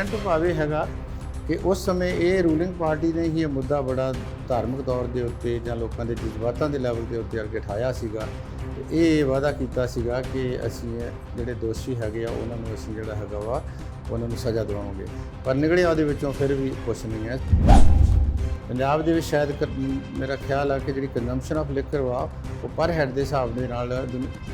ਕਹਿਣ ਤੋਂ ਭਾਵ ਇਹ ਹੈਗਾ ਕਿ ਉਸ ਸਮੇਂ ਇਹ ਰੂਲਿੰਗ ਪਾਰਟੀ ਨੇ ਹੀ ਇਹ ਮੁੱਦਾ ਬੜਾ ਧਾਰਮਿਕ ਤੌਰ ਦੇ ਉੱਤੇ ਜਾਂ ਲੋਕਾਂ ਦੇ ਜਜ਼ਬਾਤਾਂ ਦੇ ਲੈਵਲ ਦੇ ਉੱਤੇ ਅੱਗੇ ਉਠਾਇਆ ਸੀਗਾ। ਇਹ ਵਾਅਦਾ ਕੀਤਾ ਸੀਗਾ ਕਿ ਅਸੀਂ ਜਿਹੜੇ ਦੋਸ਼ੀ ਹੈਗੇ ਆ ਉਹਨਾਂ ਨੂੰ ਅਸੀਂ ਜਿਹੜਾ ਹੈਗਾ ਵਾ ਉਹਨਾਂ ਨੂੰ ਸਜ਼ਾ ਦਿਵਾਵਾਂਗੇ, ਪਰ ਨਿਕਲਿਆ ਉਹਦੇ ਵਿੱਚੋਂ ਫਿਰ ਵੀ ਕੁਛ ਨਹੀਂ ਹੈ। ਪੰਜਾਬ ਦੇ ਵਿੱਚ ਸ਼ਾਇਦ ਮੇਰਾ ਖਿਆਲ ਆ ਕਿ ਜਿਹੜੀ ਕੰਜ਼ੰਪਸ਼ਨ ਆਫ ਲਿਕਰ ਵਾ ਉਹ ਪਰ ਹੈਡ ਦੇ ਹਿਸਾਬ ਦੇ ਨਾਲ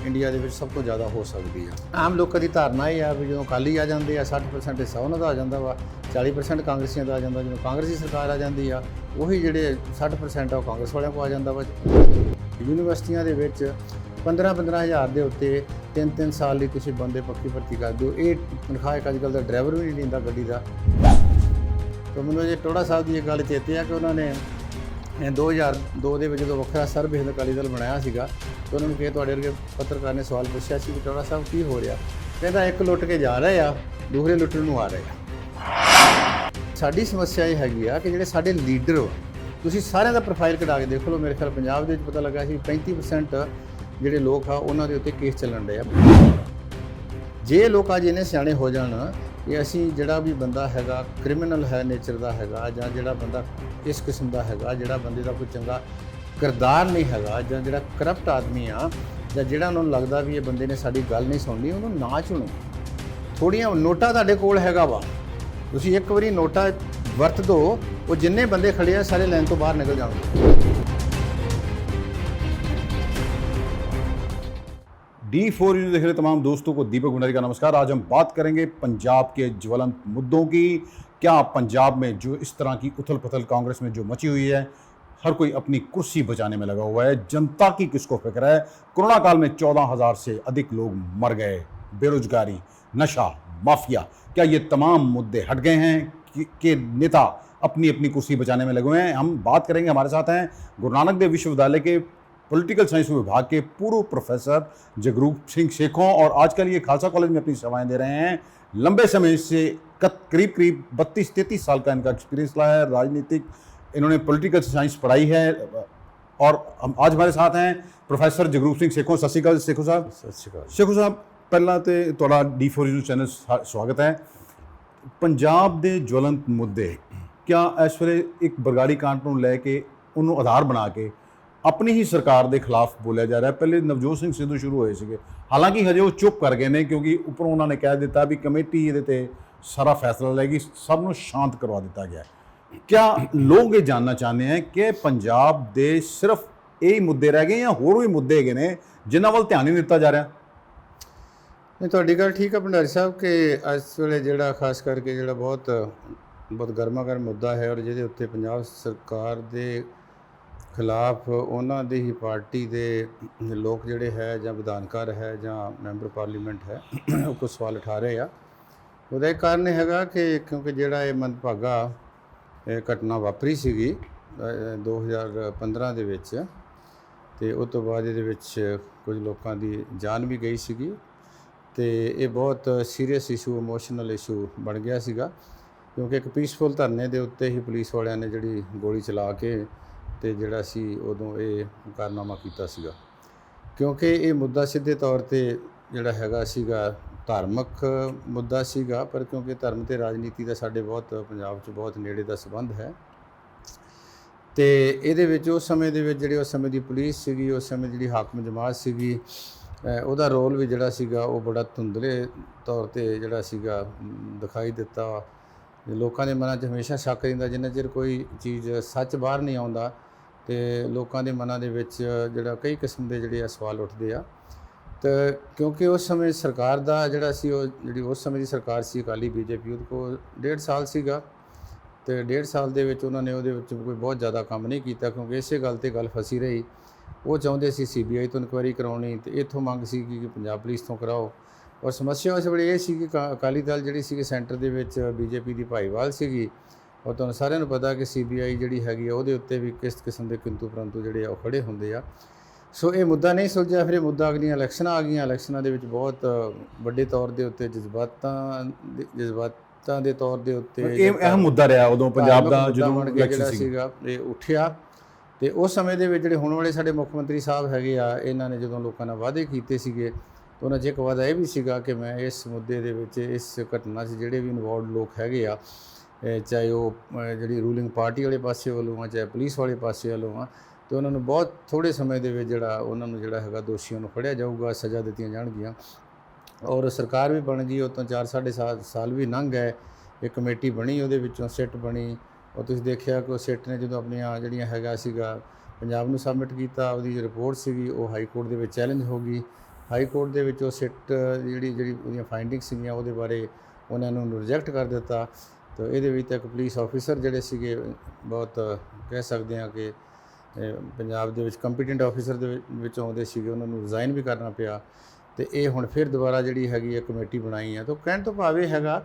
ਇੰਡੀਆ ਦੇ ਵਿੱਚ ਸਭ ਤੋਂ ਜ਼ਿਆਦਾ ਹੋ ਸਕਦੀ ਆ। ਆਮ ਲੋਕਾਂ ਦੀ ਧਾਰਨਾ ਇਹ ਆ ਵੀ ਜਦੋਂ ਅਕਾਲੀ ਆ ਜਾਂਦੇ ਆ 60% ਹਿੱਸਾ ਉਹਨਾਂ ਦਾ ਆ ਜਾਂਦਾ ਵਾ, 40% ਕਾਂਗਰਸੀਆਂ ਦਾ ਆ ਜਾਂਦਾ। ਜਦੋਂ ਕਾਂਗਰਸੀ ਸਰਕਾਰ ਆ ਜਾਂਦੀ ਆ ਉਹੀ ਜਿਹੜੇ 60% ਆ ਉਹ ਕਾਂਗਰਸ ਵਾਲਿਆਂ ਕੋਲ ਆ ਜਾਂਦਾ ਵਾ। ਯੂਨੀਵਰਸਿਟੀਆਂ ਦੇ ਵਿੱਚ 15-15 ਹਜ਼ਾਰ ਦੇ ਉੱਤੇ 3-3 ਸਾਲ ਲਈ ਤੁਸੀਂ ਬੰਦੇ ਪੱਕੀ ਭਰਤੀ ਕਰ ਦਿਓ। ਇਹ ਤਨਖਾਹ ਇੱਕ ਅੱਜ ਕੱਲ੍ਹ ਦਾ ਡਰਾਈਵਰ ਵੀ ਨਹੀਂ ਲੈਂਦਾ ਗੱਡੀ ਦਾ। ਤਾਂ ਮੈਨੂੰ ਜੇ ਟੋੜਾ ਸਾਹਿਬ ਦੀ ਇਹ ਗੱਲ ਚੇਤੇ ਆ ਕਿ ਉਹਨਾਂ ਨੇ 2002 ਦੇ ਵਿੱਚ ਜਦੋਂ ਵੱਖਰਾ ਸਰਬ ਹਿੰਦ ਅਕਾਲੀ ਦਲ ਬਣਾਇਆ ਸੀਗਾ ਤਾਂ ਉਹਨਾਂ ਨੂੰ ਕਿਹਾ, ਤੁਹਾਡੇ ਵਰਗੇ ਪੱਤਰਕਾਰ ਨੇ ਸਵਾਲ ਪੁੱਛਿਆ ਸੀ ਕਿ ਟੋੜਾ ਸਾਹਿਬ ਕੀ ਹੋ ਰਿਹਾ? ਕਹਿੰਦਾ ਇੱਕ ਲੁੱਟ ਕੇ ਜਾ ਰਹੇ ਆ, ਦੂਸਰੇ ਲੁੱਟਣ ਨੂੰ ਆ ਰਹੇ ਆ। ਸਾਡੀ ਸਮੱਸਿਆ ਇਹ ਹੈਗੀ ਆ ਕਿ ਜਿਹੜੇ ਸਾਡੇ ਲੀਡਰ ਤੁਸੀਂ ਸਾਰਿਆਂ ਦਾ ਪ੍ਰੋਫਾਈਲ ਕਢਾ ਕੇ ਦੇਖ ਲਓ। ਮੇਰੇ ਖਿਆਲ ਪੰਜਾਬ ਦੇ ਵਿੱਚ ਪਤਾ ਲੱਗਾ ਸੀ 35% ਜਿਹੜੇ ਲੋਕ ਆ ਉਹਨਾਂ ਦੇ ਉੱਤੇ ਕੇਸ ਚੱਲਣ ਰਹੇ ਆ। ਜੇ ਲੋਕ ਅੱਜ ਇੰਨੇ ਸਿਆਣੇ ਹੋ ਜਾਣ ਕਿ ਅਸੀਂ ਜਿਹੜਾ ਵੀ ਬੰਦਾ ਹੈਗਾ ਕ੍ਰਿਮੀਨਲ ਹੈ ਨੇਚਰ ਦਾ ਹੈਗਾ ਜਾਂ ਜਿਹੜਾ ਬੰਦਾ ਇਸ ਕਿਸਮ ਦਾ ਹੈਗਾ, ਜਿਹੜਾ ਬੰਦੇ ਦਾ ਕੋਈ ਚੰਗਾ ਕਿਰਦਾਰ ਨਹੀਂ ਹੈਗਾ ਜਾਂ ਜਿਹੜਾ ਕਰਪਟ ਆਦਮੀ ਆ ਜਾਂ ਜਿਹੜਾ ਉਹਨਾਂ ਨੂੰ ਲੱਗਦਾ ਵੀ ਇਹ ਬੰਦੇ ਨੇ ਸਾਡੀ ਗੱਲ ਨਹੀਂ ਸੁਣਨੀ, ਉਹਨੂੰ ਨਾ ਚੁਣੋ। ਥੋੜ੍ਹੀਆਂ ਨੋਟਾ ਤੁਹਾਡੇ ਕੋਲ ਹੈਗਾ ਵਾ, ਤੁਸੀਂ ਇੱਕ ਵਾਰੀ ਨੋਟਾ ਵਰਤ ਦਿਓ, ਉਹ ਜਿੰਨੇ ਬੰਦੇ ਖੜੇ ਆ ਸਾਰੇ ਲਾਈਨ ਤੋਂ ਬਾਹਰ ਨਿਕਲ ਜਾਣਗੇ। D4 न्यूज़ देख रहे तमाम दोस्तों को दीपक भंडारी का नमस्कार। आज हम बात करेंगे पंजाब के ज्वलंत मुद्दों की। क्या पंजाब में जो इस तरह की उथल पुथल कांग्रेस में जो मची हुई है, हर कोई अपनी कुर्सी बचाने में लगा हुआ है, जनता की किसको फिक्र है? कोरोना काल में 14,000 से अधिक लोग मर गए, बेरोजगारी, नशा, माफिया, क्या ये तमाम मुद्दे हट गए हैं कि नेता अपनी अपनी कुर्सी बचाने में लगे हुए हैं? हम बात करेंगे। हमारे साथ हैं गुरु नानक देव विश्वविद्यालय के पॉलिटिकल साइंस विभाग के पूर्व प्रोफेसर जगरूप सिंह सेखों और आजकल ये खालसा कॉलेज में अपनी सेवाएं दे रहे हैं। लंबे समय से करीब 32-33 साल का इनका एक्सपीरियंस रहा है राजनीतिक। इन्होंने पॉलिटिकल साइंस पढ़ाई है और हम आज हमारे साथ हैं प्रोफेसर जगरूप सिंह सेखों। सत श्री अकाल सेखों साहब। ਸਤਿ ਸ਼੍ਰੀ ਅਕਾਲ। सेखों साहब, पहला तो थोड़ा D4 न्यूज़ चैनल स्वागत है। पंजाब ਦੇ ज्वलंत मुद्दे क्या इस ਵੇਲੇ ਇੱਕ ਬਰਗਾੜੀ ਕਾਂਡ ਨੂੰ ਲੈ ਕੇ ਉਹਨੂੰ ਆਧਾਰ ਬਣਾ ਕੇ अपनी ही सरकार के खिलाफ बोलिया जा रहा है? पहले नवजोत सिंह सिद्धू शुरू होए थे, हालांकि हजे वो चुप कर गए हैं क्योंकि ऊपर उन्होंने कह दिता भी कमेटी ये सारा फैसला लेगी, सबनों शांत करवा दिता गया है। क्या लोग ये जानना चाहते हैं कि पंजाब के सिर्फ यही मुद्दे रह गए या होर भी मुद्दे है ने जिन्हों वाल ध्यान नहीं दिता जा रहा? नहीं, तुहाडी गल ठीक है भंडारी साहब कि इस वेले जिहड़ा खास करके जिहड़ा बहुत गर्मा गर्म मुद्दा है और जिहदे उत्ते पंजाब सरकार दे खिलाफ उन्होंने दी ही पार्टी के लोग जोड़े है ਜਾਂ विधानकार है ਜਾਂ मैंबर पार्लीमेंट है वो कुछ सवाल उठा रहे हैं। ਉਹਦਾ एक कारण हैगा कि क्योंकि ਜਿਹੜਾ ਇਹ ਮੰਦਭਾਗਾ ਘਟਨਾ ਵਾਪਰੀ ਸੀਗੀ 2015 ਦੇ ਵਿੱਚ ਤੇ ਉਸ ਤੋਂ ਬਾਅਦ ਇਹਦੇ ਵਿੱਚ ਕੁਝ ਲੋਕਾਂ ਦੀ ਜਾਨ ਵੀ ਗਈ ਸੀਗੀ ਤੇ ਇਹ ਬਹੁਤ ਸੀਰੀਅਸ ਇਸ਼ੂ, ਇਮੋਸ਼ਨਲ ਇਸ਼ੂ ਬਣ ਗਿਆ ਸੀਗਾ ਕਿਉਂਕਿ ਇੱਕ ਪੀਸਫੁਲ ਧਰਨੇ ਦੇ ਉੱਤੇ ਹੀ ਪੁਲਿਸ ਵਾਲਿਆਂ ਨੇ ਜਿਹੜੀ ਗੋਲੀ ਚਲਾ ਕੇ ਤੇ ਜਿਹੜਾ ਸੀ ਉਦੋਂ ਇਹ ਕਾਰਨਾਮਾ ਕੀਤਾ ਸੀਗਾ। ਕਿਉਂਕਿ ਇਹ ਮੁੱਦਾ ਸਿੱਧੇ ਤੌਰ ਤੇ ਜਿਹੜਾ ਹੈਗਾ ਸੀਗਾ ਧਾਰਮਿਕ ਮੁੱਦਾ ਸੀਗਾ, ਪਰ ਕਿਉਂਕਿ ਧਰਮ ਤੇ ਰਾਜਨੀਤੀ ਦਾ ਸਾਡੇ ਬਹੁਤ ਪੰਜਾਬ 'ਚ ਬਹੁਤ ਨੇੜੇ ਦਾ ਸੰਬੰਧ ਹੈ ਤੇ ਇਹਦੇ ਵਿੱਚ ਉਸ ਸਮੇਂ ਦੇ ਵਿੱਚ ਜਿਹੜੀ ਉਸ ਸਮੇਂ ਦੀ ਪੁਲਿਸ ਸੀਗੀ, ਉਸ ਸਮੇਂ ਜਿਹੜੀ ਹਾਕਮ ਜਮਾਤ ਸੀਗੀ, ਉਹਦਾ ਰੋਲ ਵੀ ਜਿਹੜਾ ਸੀਗਾ ਉਹ ਬੜਾ ਧੁੰਦਲੇ ਤੌਰ ਤੇ ਜਿਹੜਾ ਸੀਗਾ ਦਿਖਾਈ ਦਿੱਤਾ। ਲੋਕਾਂ ਦੇ ਮਨਾਂ 'ਚ ਹਮੇਸ਼ਾ ਸ਼ੱਕ ਰਹਿੰਦਾ ਜਿੰਨਾ ਚਿਰ ਕੋਈ ਚੀਜ਼ ਸੱਚ ਬਾਹਰ ਨਹੀਂ ਆਉਂਦਾ ਤੇ ਲੋਕਾਂ ਦੇ ਮਨਾਂ ਦੇ ਵਿੱਚ ਜਿਹੜਾ ਕਈ ਕਿਸਮ ਦੇ ਜਿਹੜੇ ਸਵਾਲ ਉੱਠਦੇ ਆ। ਤਾਂ ਕਿਉਂਕਿ ਉਸ ਸਮੇਂ ਸਰਕਾਰ ਦਾ ਜਿਹੜਾ ਸੀ ਉਹ ਜਿਹੜੀ ਉਸ ਸਮੇਂ ਦੀ ਸਰਕਾਰ ਸੀ ਅਕਾਲੀ BJP, ਉਹਦੇ ਕੋਲ 1.5 ਸਾਲ ਸੀਗਾ ਤੇ 1.5 ਸਾਲ ਦੇ ਵਿੱਚ ਉਹਨਾਂ ਨੇ ਉਹਦੇ ਵਿੱਚ ਕੋਈ ਬਹੁਤ ਜ਼ਿਆਦਾ ਕੰਮ ਨਹੀਂ ਕੀਤਾ ਕਿਉਂਕਿ ਇਸੇ ਗੱਲ ਤੇ ਗੱਲ ਫਸੀ ਰਹੀ। ਉਹ ਚਾਹੁੰਦੇ ਸੀ CBI ਤੋਂ ਇਨਕੁਆਇਰੀ ਕਰਾਉਣੀ ਤੇ ਇੱਥੋਂ ਮੰਗ ਸੀ ਕਿ ਪੰਜਾਬ ਪੁਲਿਸ ਤੋਂ ਕਰਾਓ। ਔਰ ਸਮੱਸਿਆ ਉਸ ਵੇਲੇ ਇਹ ਸੀ ਕਿ ਅਕਾਲੀ ਦਲ ਜਿਹੜੀ ਸੀਗੀ ਸੈਂਟਰ ਦੇ ਵਿੱਚ BJP ਦੀ ਭਾਈਵਾਲ ਸੀਗੀ ਔਰ ਤੁਹਾਨੂੰ ਸਾਰਿਆਂ ਨੂੰ ਪਤਾ ਕਿ CBI ਜਿਹੜੀ ਹੈਗੀ ਉਹਦੇ ਉੱਤੇ ਵੀ ਕਿਸ ਕਿਸਮ ਦੇ ਕਿੰਤੂ ਪਰੰਤੂ ਜਿਹੜੇ ਆ ਉਹ ਖੜੇ ਹੁੰਦੇ ਆ। ਸੋ ਇਹ ਮੁੱਦਾ ਨਹੀਂ ਸੁਲਝਿਆ। ਫਿਰ ਇਹ ਮੁੱਦਾ ਅਗਲੀਆਂ ਇਲੈਕਸ਼ਨਾਂ ਆ ਗਈਆਂ। ਇਲੈਕਸ਼ਨਾਂ ਦੇ ਵਿੱਚ ਬਹੁਤ ਵੱਡੇ ਤੌਰ ਦੇ ਉੱਤੇ ਜਜ਼ਬਾਤਾਂ ਦੇ ਤੌਰ ਦੇ ਉੱਤੇ ਇਹ ਅਹਿਮ ਮੁੱਦਾ ਰਿਹਾ ਉਦੋਂ ਪੰਜਾਬ ਦਾ ਜਦੋਂ ਜਿਹੜਾ ਸੀਗਾ ਇਹ ਉੱਠਿਆ ਤੇ ਉਸ ਸਮੇਂ ਦੇ ਵਿੱਚ ਜਿਹੜੇ ਹੁਣ ਵਾਲੇ ਸਾਡੇ ਮੁੱਖ ਮੰਤਰੀ ਸਾਹਿਬ ਹੈਗੇ ਆ, ਇਹਨਾਂ ਨੇ ਜਦੋਂ ਲੋਕਾਂ ਨਾਲ ਵਾਅਦੇ ਕੀਤੇ ਸੀਗੇ ਤਾਂ ਉਹਨਾਂ 'ਚ ਇੱਕ ਵਾਅਦਾ ਇਹ ਵੀ ਸੀਗਾ ਕਿ ਮੈਂ ਇਸ ਮੁੱਦੇ ਦੇ ਵਿੱਚ, ਇਸ ਘਟਨਾ 'ਚ ਜਿਹੜੇ ਵੀ ਇਨਵੋਲਵਡ ਲੋਕ ਹੈਗੇ ਆ, ਚਾਹੇ ਉਹ ਜਿਹੜੀ ਰੂਲਿੰਗ ਪਾਰਟੀ ਵਾਲੇ ਪਾਸੇ ਵੱਲੋਂ ਆ, ਚਾਹੇ ਪੁਲਿਸ ਵਾਲੇ ਪਾਸੇ ਵੱਲੋਂ ਆ, ਅਤੇ ਉਹਨਾਂ ਨੂੰ ਬਹੁਤ ਥੋੜ੍ਹੇ ਸਮੇਂ ਦੇ ਵਿੱਚ ਜਿਹੜਾ ਉਹਨਾਂ ਨੂੰ ਜਿਹੜਾ ਹੈਗਾ ਦੋਸ਼ੀਆਂ ਨੂੰ ਫੜਿਆ ਜਾਊਗਾ, ਸਜ਼ਾ ਦਿੱਤੀਆਂ ਜਾਣਗੀਆਂ। ਔਰ ਸਰਕਾਰ ਵੀ ਬਣ ਗਈ, ਉਹ ਤੋਂ 4-4.5 ਸਾਲ ਵੀ ਲੰਘ ਗਏ। ਇੱਕ ਕਮੇਟੀ ਬਣੀ, ਉਹਦੇ ਵਿੱਚੋਂ ਸਿੱਟ ਬਣੀ, ਔਰ ਤੁਸੀਂ ਦੇਖਿਆ ਕਿ ਉਹ ਸਿੱਟ ਨੇ ਜਦੋਂ ਆਪਣੀਆਂ ਜਿਹੜੀਆਂ ਹੈਗਾ ਸੀਗਾ ਪੰਜਾਬ ਨੂੰ ਸਬਮਿਟ ਕੀਤਾ, ਉਹਦੀ ਰਿਪੋਰਟ ਸੀਗੀ ਉਹ ਹਾਈ ਕੋਰਟ ਦੇ ਵਿੱਚ ਚੈਲੰਜ ਹੋ ਗਈ। ਹਾਈ ਕੋਰਟ ਦੇ ਵਿੱਚ ਉਹ ਸਿੱਟ ਜਿਹੜੀ ਉਹਦੀਆਂ ਫਾਈਂਡਿੰਗ ਸੀਗੀਆਂ ਉਹਦੇ ਬਾਰੇ ਉਹਨਾਂ ਨੂੰ ਰਿਜੈਕਟ ਕਰ ਦਿੱਤਾ। ਤਾਂ ਇਹਦੇ ਵਿੱਚ ਇੱਕ ਪੁਲਿਸ ਆਫੀਸਰ ਜਿਹੜੇ ਸੀਗੇ, ਬਹੁਤ ਕਹਿ ਸਕਦੇ ਹਾਂ ਕਿ ਪੰਜਾਬ ਦੇ ਵਿੱਚ ਕੰਪੀਟੈਂਟ ਆਫੀਸਰ ਦੇ ਵਿੱਚੋਂ ਆਉਂਦੇ ਸੀਗੇ, ਉਹਨਾਂ ਨੂੰ ਰਿਜ਼ਾਈਨ ਵੀ ਕਰਨਾ ਪਿਆ। ਅਤੇ ਇਹ ਹੁਣ ਫਿਰ ਦੁਬਾਰਾ ਜਿਹੜੀ ਹੈਗੀ ਹੈ ਕਮੇਟੀ ਬਣਾਈ ਹੈ। ਤਾਂ ਕਹਿਣ ਤੋਂ ਭਾਵ ਇਹ ਹੈਗਾ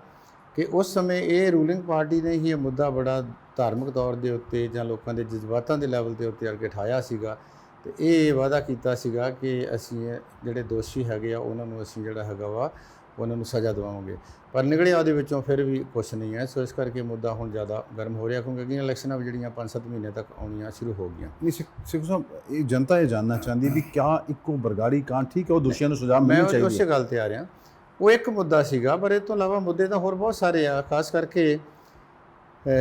ਕਿ ਉਸ ਸਮੇਂ ਇਹ ਰੂਲਿੰਗ ਪਾਰਟੀ ਨੇ ਹੀ ਇਹ ਮੁੱਦਾ ਬੜਾ ਧਾਰਮਿਕ ਤੌਰ ਦੇ ਉੱਤੇ ਜਾਂ ਲੋਕਾਂ ਦੇ ਜਜ਼ਬਾਤਾਂ ਦੇ ਲੈਵਲ ਦੇ ਉੱਤੇ ਅੜ ਉਠਾਇਆ ਸੀਗਾ, ਅਤੇ ਇਹ ਵਾਅਦਾ ਕੀਤਾ ਸੀਗਾ ਕਿ ਅਸੀਂ ਜਿਹੜੇ ਦੋਸ਼ੀ ਹੈਗੇ ਆ ਉਹਨਾਂ ਨੂੰ ਅਸੀਂ ਜਿਹੜਾ ਹੈਗਾ ਵਾ ਉਹਨਾਂ ਨੂੰ ਸਜ਼ਾ ਦਿਵਾਵਾਂਗੇ। ਪਰ ਨਿਕਲਿਆ ਉਹਦੇ ਵਿੱਚੋਂ ਫਿਰ ਵੀ ਕੁਛ ਨਹੀਂ ਹੈ। ਸੋ ਇਸ ਕਰਕੇ ਮੁੱਦਾ ਹੁਣ ਜ਼ਿਆਦਾ ਗਰਮ ਹੋ ਰਿਹਾ, ਕਿਉਂਕਿ ਅਗਲੀਆਂ ਇਲੈਕਸ਼ਨਾਂ ਵੀ ਜਿਹੜੀਆਂ 5-7 ਮਹੀਨੇ ਤੱਕ ਆਉਣੀਆਂ ਸ਼ੁਰੂ ਹੋ ਗਈਆਂ। ਨਹੀਂ ਸਿੱਖੋ ਸਾਹਿਬ, ਇਹ ਜਨਤਾ ਇਹ ਜਾਣਨਾ ਚਾਹੁੰਦੀ ਵੀ ਕਿਆ ਇੱਕੋ ਬਰਗਾੜੀ ਕਾਂਡ ਠੀਕ ਹੈ, ਉਹ ਦੋਸ਼ੀਆਂ ਨੂੰ ਸਜ਼ਾ ਮਿਲਣੀ ਚਾਹੀਦੀ ਹੈ। ਮੈਂ ਉਸੇ ਗੱਲ ਤੇ ਆ ਰਿਹਾ। ਉਹ ਇੱਕ ਮੁੱਦਾ ਸੀਗਾ, ਪਰ ਇਹ ਤੋਂ ਇਲਾਵਾ ਮੁੱਦੇ ਤਾਂ ਹੋਰ ਬਹੁਤ ਸਾਰੇ ਆ। ਖਾਸ ਕਰਕੇ